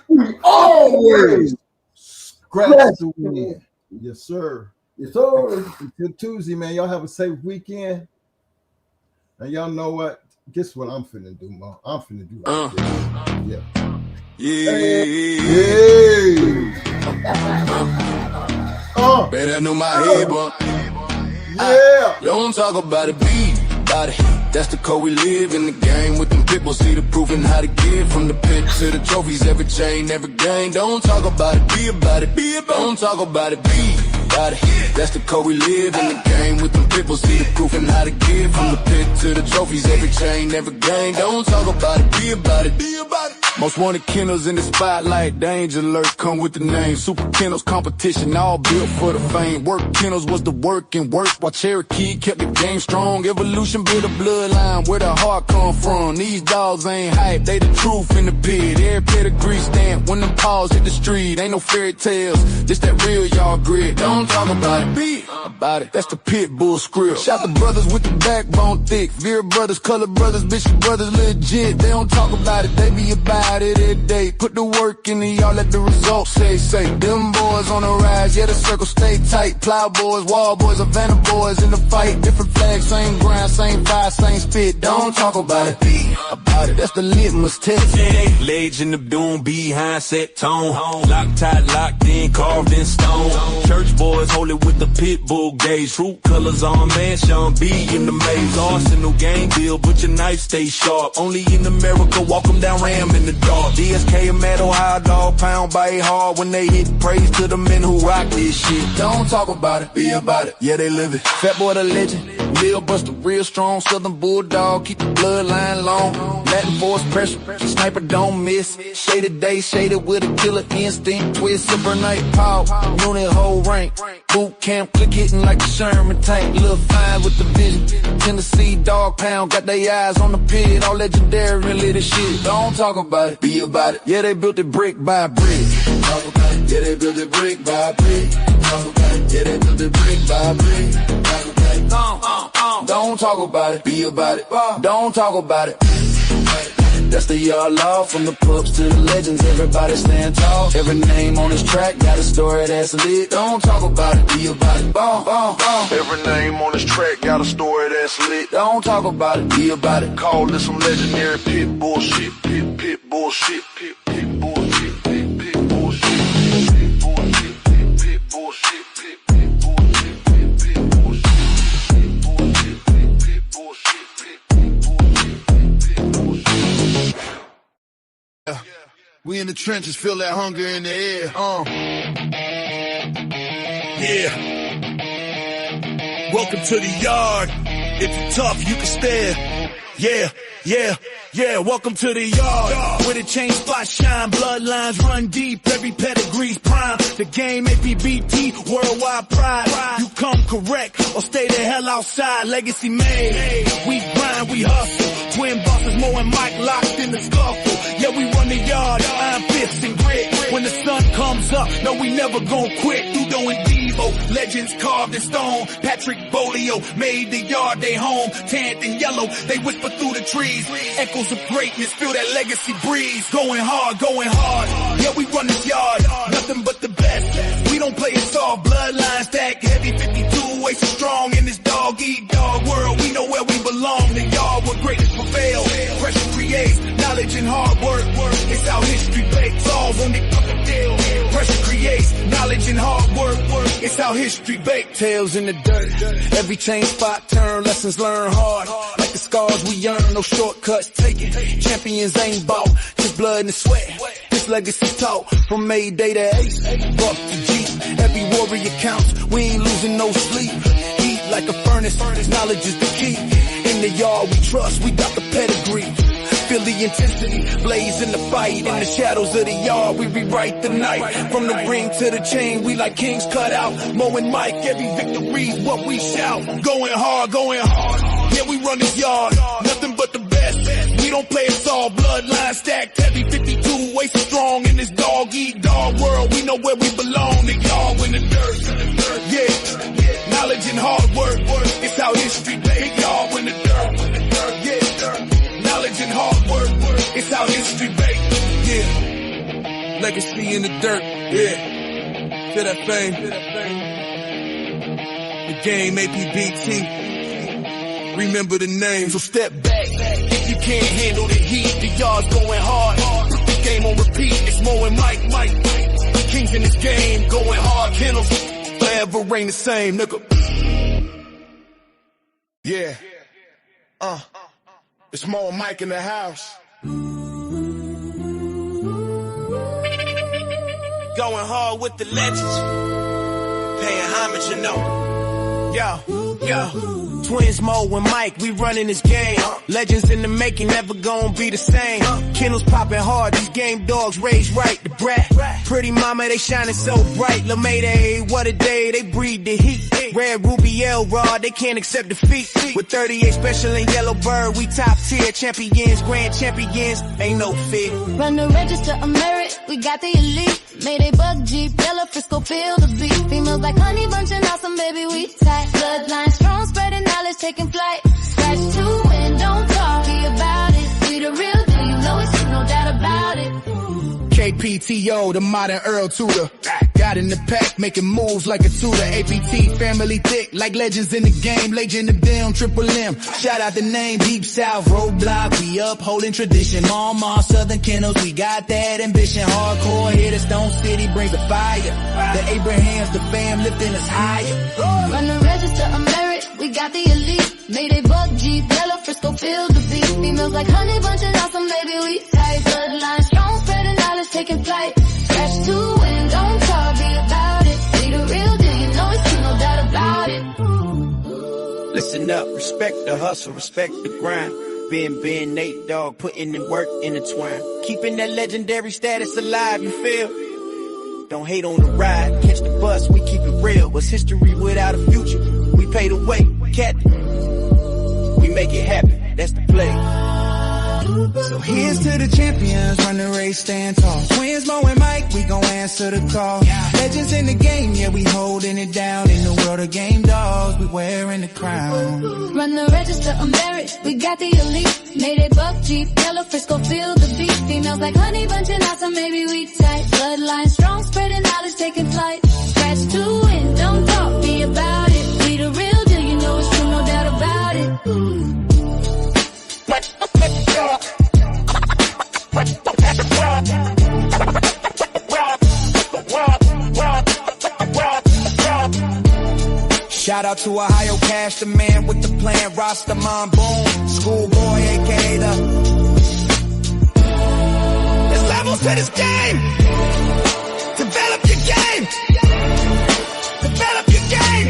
always scratch the win. Yes, sir. Yes, sir. Until Tuesday, man. Y'all have a safe weekend. And y'all know what? Guess what I'm finna do, Mo? I'm finna do like this. Yeah. Yeah. Better know my head, but yeah. Don't talk about it, be about it. That's the code we live in the game with them pit bulls. See the proof and how to give from the pit to the trophies. Every chain, every game. Don't talk about it, be about it. Be about it. Don't talk about it, be about it. That's the code we live in the game with them pit bulls. See the proof and how to give from the pit to the trophies. Every chain, every game. Don't talk about it, be about it. Be about it. Most wanted kennels in the spotlight, danger alert, come with the name. Super kennels competition, all built for the fame. Work kennels was the work and work, while Cherokee kept the game strong. Evolution built a bloodline where the heart come from. These dogs ain't hype, they the truth in the pit. Every pedigree stamp when them paws hit the street. Ain't no fairy tales, just that real y'all grit. Don't talk about it, be about it. That's the pit bull script. Shout the brothers with the backbone thick. Veer brothers, color brothers, Bishop brothers legit. They don't talk about it, they be about it every day. Put the work in and y'all let the results say. Them boys on the rise, yeah, the circle stay tight. Plow boys, wall boys, Havana boys in the fight. Different flags, same grind, same fire, same spit. Don't talk about it, be about it. about it. That's the litmus test. Legend of doom, behind set tone. Loctite, locked in, carved in stone. Church boys hold it with the pit bull gauge. True colors on man, Sean B in the maze. Arsenal game deal, but your knife stay sharp. Only in America, walk them down Ram in the dark. DSK and Metal High Dog, pound by hard when they hit. Praise to the men who rock this shit. Don't talk about it, be about it. Yeah, they live it. Fat boy the legend, Bill Buster, real strong, Southern Bulldog, keep the bloodline long. Latin force pressure, sniper don't miss. Shaded day, shaded with a killer instinct. Twist, super night power, unit whole rank. Boot camp, click hitting like a Sherman tank. Little fine with the vision. Tennessee dog pound, got their eyes on the pit. All legendary, really the shit. Don't talk about it, be about it. Yeah, they built it brick by brick. Talk about it. Yeah, they built it brick by brick. Talk about it. Yeah, they built it brick by brick. Talk about it. Don't talk about it, be about it. Don't talk about it. That's the yard law, from the pups to the legends. Everybody stand tall. Every name on this track got a story that's lit. Don't talk about it, be about it. Every name on this track got a story that's lit. Don't talk about it, be about it. Call this some legendary pit bull shit. Pit bull shit. Pit bull shit. Pit bull shit. Pit bull shit. Pit bull shit. Pit bull shit. Pit bull shit. Pit bull shit. Pit bull shit. We in the trenches, feel that hunger in the air. Yeah. Welcome to the yard. If you're tough, you can stare. Yeah, welcome to the yard. Where the chain spots shine, bloodlines run deep, every pedigree's prime. The game Apbt, worldwide pride. You come correct, or stay the hell outside, legacy made. We grind, we hustle, twin bosses, Mo and Mike locked in the scuffle. Yeah, we run the yard, iron fists and grit. When the sun comes up, no, we never gon' quit. Udo and Devo, legends carved in stone. Patrick Bolio made the yard they home. Tanned and yellow, they whisper through the trees. Echoes of greatness, feel that legacy breeze. Going hard. Yeah, we run this yard, nothing but the best. We don't play it soft, bloodline stack heavy, 52 waist strong in this dog-eat-dog world. We know where we belong, the yard where greatness prevail. Pressure creates knowledge and hard work. It's how history bakes, all on the fucking deal. Pressure creates knowledge and hard work. It's how history bakes. Tails in the dirt, every chain spot turn, lessons learned hard. Like the scars we earn, no shortcuts taken. Champions ain't bought, just blood and sweat. This legacy taught from Mayday to Ace, Buck to Jeep. Every warrior counts, we ain't losing no sleep. Heat like a furnace, knowledge is the key. In the yard we trust, we got the pedigree. Feel the intensity, blaze in the fight. In the shadows of the yard, we rewrite the night. From the ring to the chain, we like kings cut out. Mo and Mike, every victory's what we shout. Going hard. Yeah, we run this yard, nothing but the best. We don't play it soft, bloodline stacked heavy, 52 waist strong in this dog-eat-dog world. We know where we belong, the yard in the dirt. Yeah, knowledge and hard work. It's how history bakes. Y'all in the dirt. Yeah, knowledge and hard work. It's how history bakes. Yeah, legacy in the dirt. Yeah, feel that fame. The game Apbt. Remember the name, so step back. If you can't handle the heat, the yard's going hard. Put the game on repeat. It's Mo and Mike. Kings in this game, going hard. Kennels forever reign the same, nigga. Yeah. It's Mo and Mike in the house. Going hard with the legends. Paying homage, you know. Yo. Twins Mo and Mike, we running this game. Legends in the making, never gonna be the same. Kennels popping hard, these game dogs raised right. The brat, pretty mama, they shining so bright. LaMayday, what a day, they breathe the heat. Red Ruby L-Rod, they can't accept defeat. With 38 special and yellow bird, we top tier. Champions, grand champions, ain't no fear. Run the register of merit, we got the elite. Mayday bug Jeep, yellow Frisco, feel the beat. Females like honey bunching awesome, baby, we tight. Bloodline strong, spreading knowledge, taking flight. Scratch to win, don't talk about it. We the real deal, you know it's no doubt about it. KPTO, the modern Earl Tudor. got in the pack, making moves like a tutor. Apbt, family thick, like legends in the game. Legend of them, Triple M. Shout out the name, Deep South, Roadblock. We upholding tradition. Mama, Southern Kennels, we got that ambition. Hardcore hitters, Stone City brings the fire. The Abrahams, the fam lifting us higher. Run the register of merit, we got the elite. Made a buck, Jeep, yellow, Frisco, feel the beat. Females like honey bunches, awesome, baby, we tight. Bloodline strong, spreading knowledge, taking flight. Scratch to win, don't talk, be about it. Be the real deal, you know it's true, no doubt about it. Listen up, respect the hustle, respect the grind. Ben, Nate, dog, putting in work intertwined. Keeping that legendary status alive, you feel? Don't hate on the ride, catch the bus, we keep it real. What's history without a future? We pay the way, we make it happen, that's the play. So here's to the champions, run the race, stand tall. Twins, Mo and Mike, we gon' answer the call. Legends in the game, yeah, we holding it down. In the world of game dogs, we wearing the crown. Run the register of merit, we got the elite. Made a buck, Jeep, yellow, Frisco, feel the beat. Females like honey bunching awesome, maybe we tight. Bloodline strong, spreading knowledge, taking flight. Scratch to win, don't talk, be about it. Be the real deal, you know it's true, no doubt about it. Shout out to Ohio Cash, the man with the plan, Rastaman Boom, Schoolboy, aka the. There's levels to this game. Develop your game. Develop your game.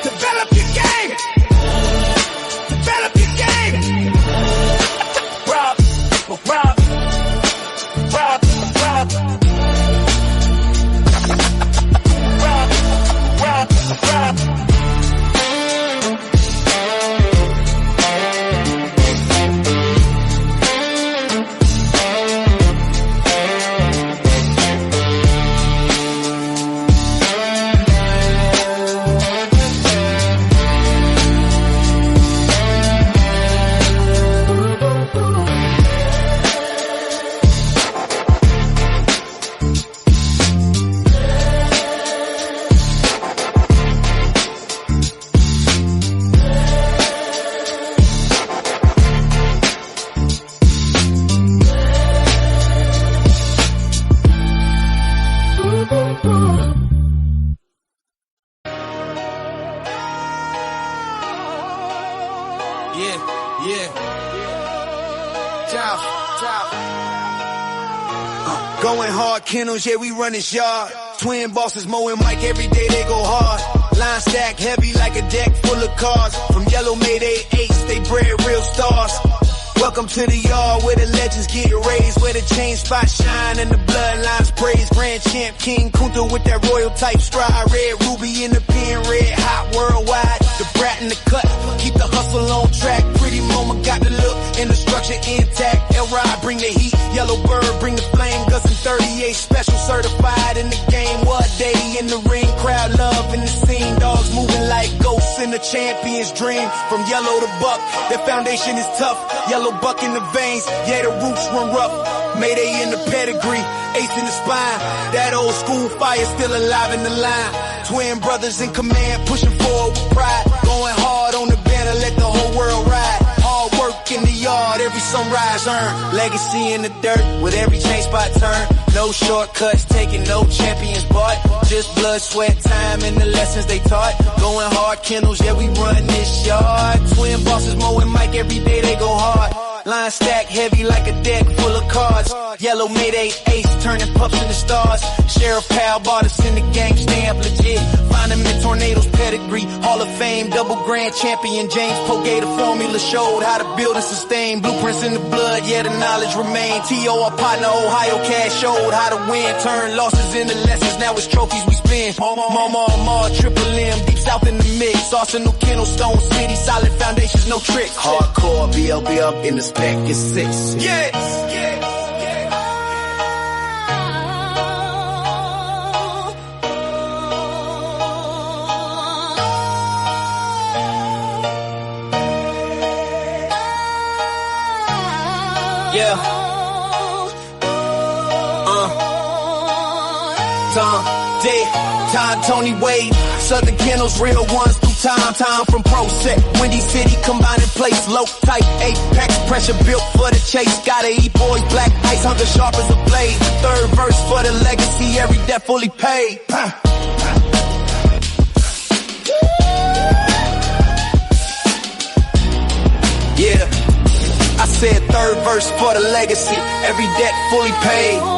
Develop your game. Develop your game. Rob. Going hard, Kennels, yeah, we run this yard. Twin bosses, Mo and Mike, every day they go hard. Line stack heavy like a deck full of cars. From yellow Mayday 8s, they bred real stars. Welcome to the yard where the legends get raised, where the chain spots shine and the bloodlines praise. Grand champ King Kunta with that royal type stride. Red ruby in the pen, red hot worldwide. The brat in the cut, keep the hustle on track. Pretty mama got the look and the structure intact. L-Ride bring the heat, yellow bird bring the flame. Gus and 38 special certified in the game. What day in the ring, crowd love in the scene. Dogs moving like ghosts in the champion's dream. From yellow to buck, their foundation is tough. Yellow buck in the veins, yeah, the roots run rough. Mayday in the pedigree, ace in the spine. That old school fire still alive in the line. Twin brothers in command, pushing forward with pride. Going hard on the banner, let the whole world ride. Hard work in the yard, every sunrise earned. Legacy in the dirt, with every chain spot turn. No shortcuts taken, no champions bought. Just blood, sweat, time, and the lessons they taught. Going hard, Kennels, yeah, we run this yard. Twin bosses, Mo and Mike, every day they go hard. Line stack heavy like a deck full of cards. Yellow Mayday ace, turning pups into stars. Sheriff Pal bought us in the gang, stamp legit. Find him in Tornadoes pedigree. Hall of Fame, double grand champion. James Pogay, the formula showed how to build and sustain. Blueprints in the blood, yeah, the knowledge remain. T.O. our partner, Ohio Cash showed how to win. Turn losses into lessons, now it's trophies we spin. Mama, Triple M, Deep South in the mix. Arsenal, Kennel, Stone City, solid foundations, no tricks. Hardcore, BLB up in the spec, it's 6. Yes, yes. Tom, dead, Todd, Tony Wade, Southern Kennels, real ones through time. Time from Pro Set, Windy City, combined in place, low type, apex, pressure built for the chase. Gotta eat boys, black ice, hunger sharp as a blade. Third verse for the legacy, every debt fully paid. Yeah, I said third verse for the legacy, every debt fully paid.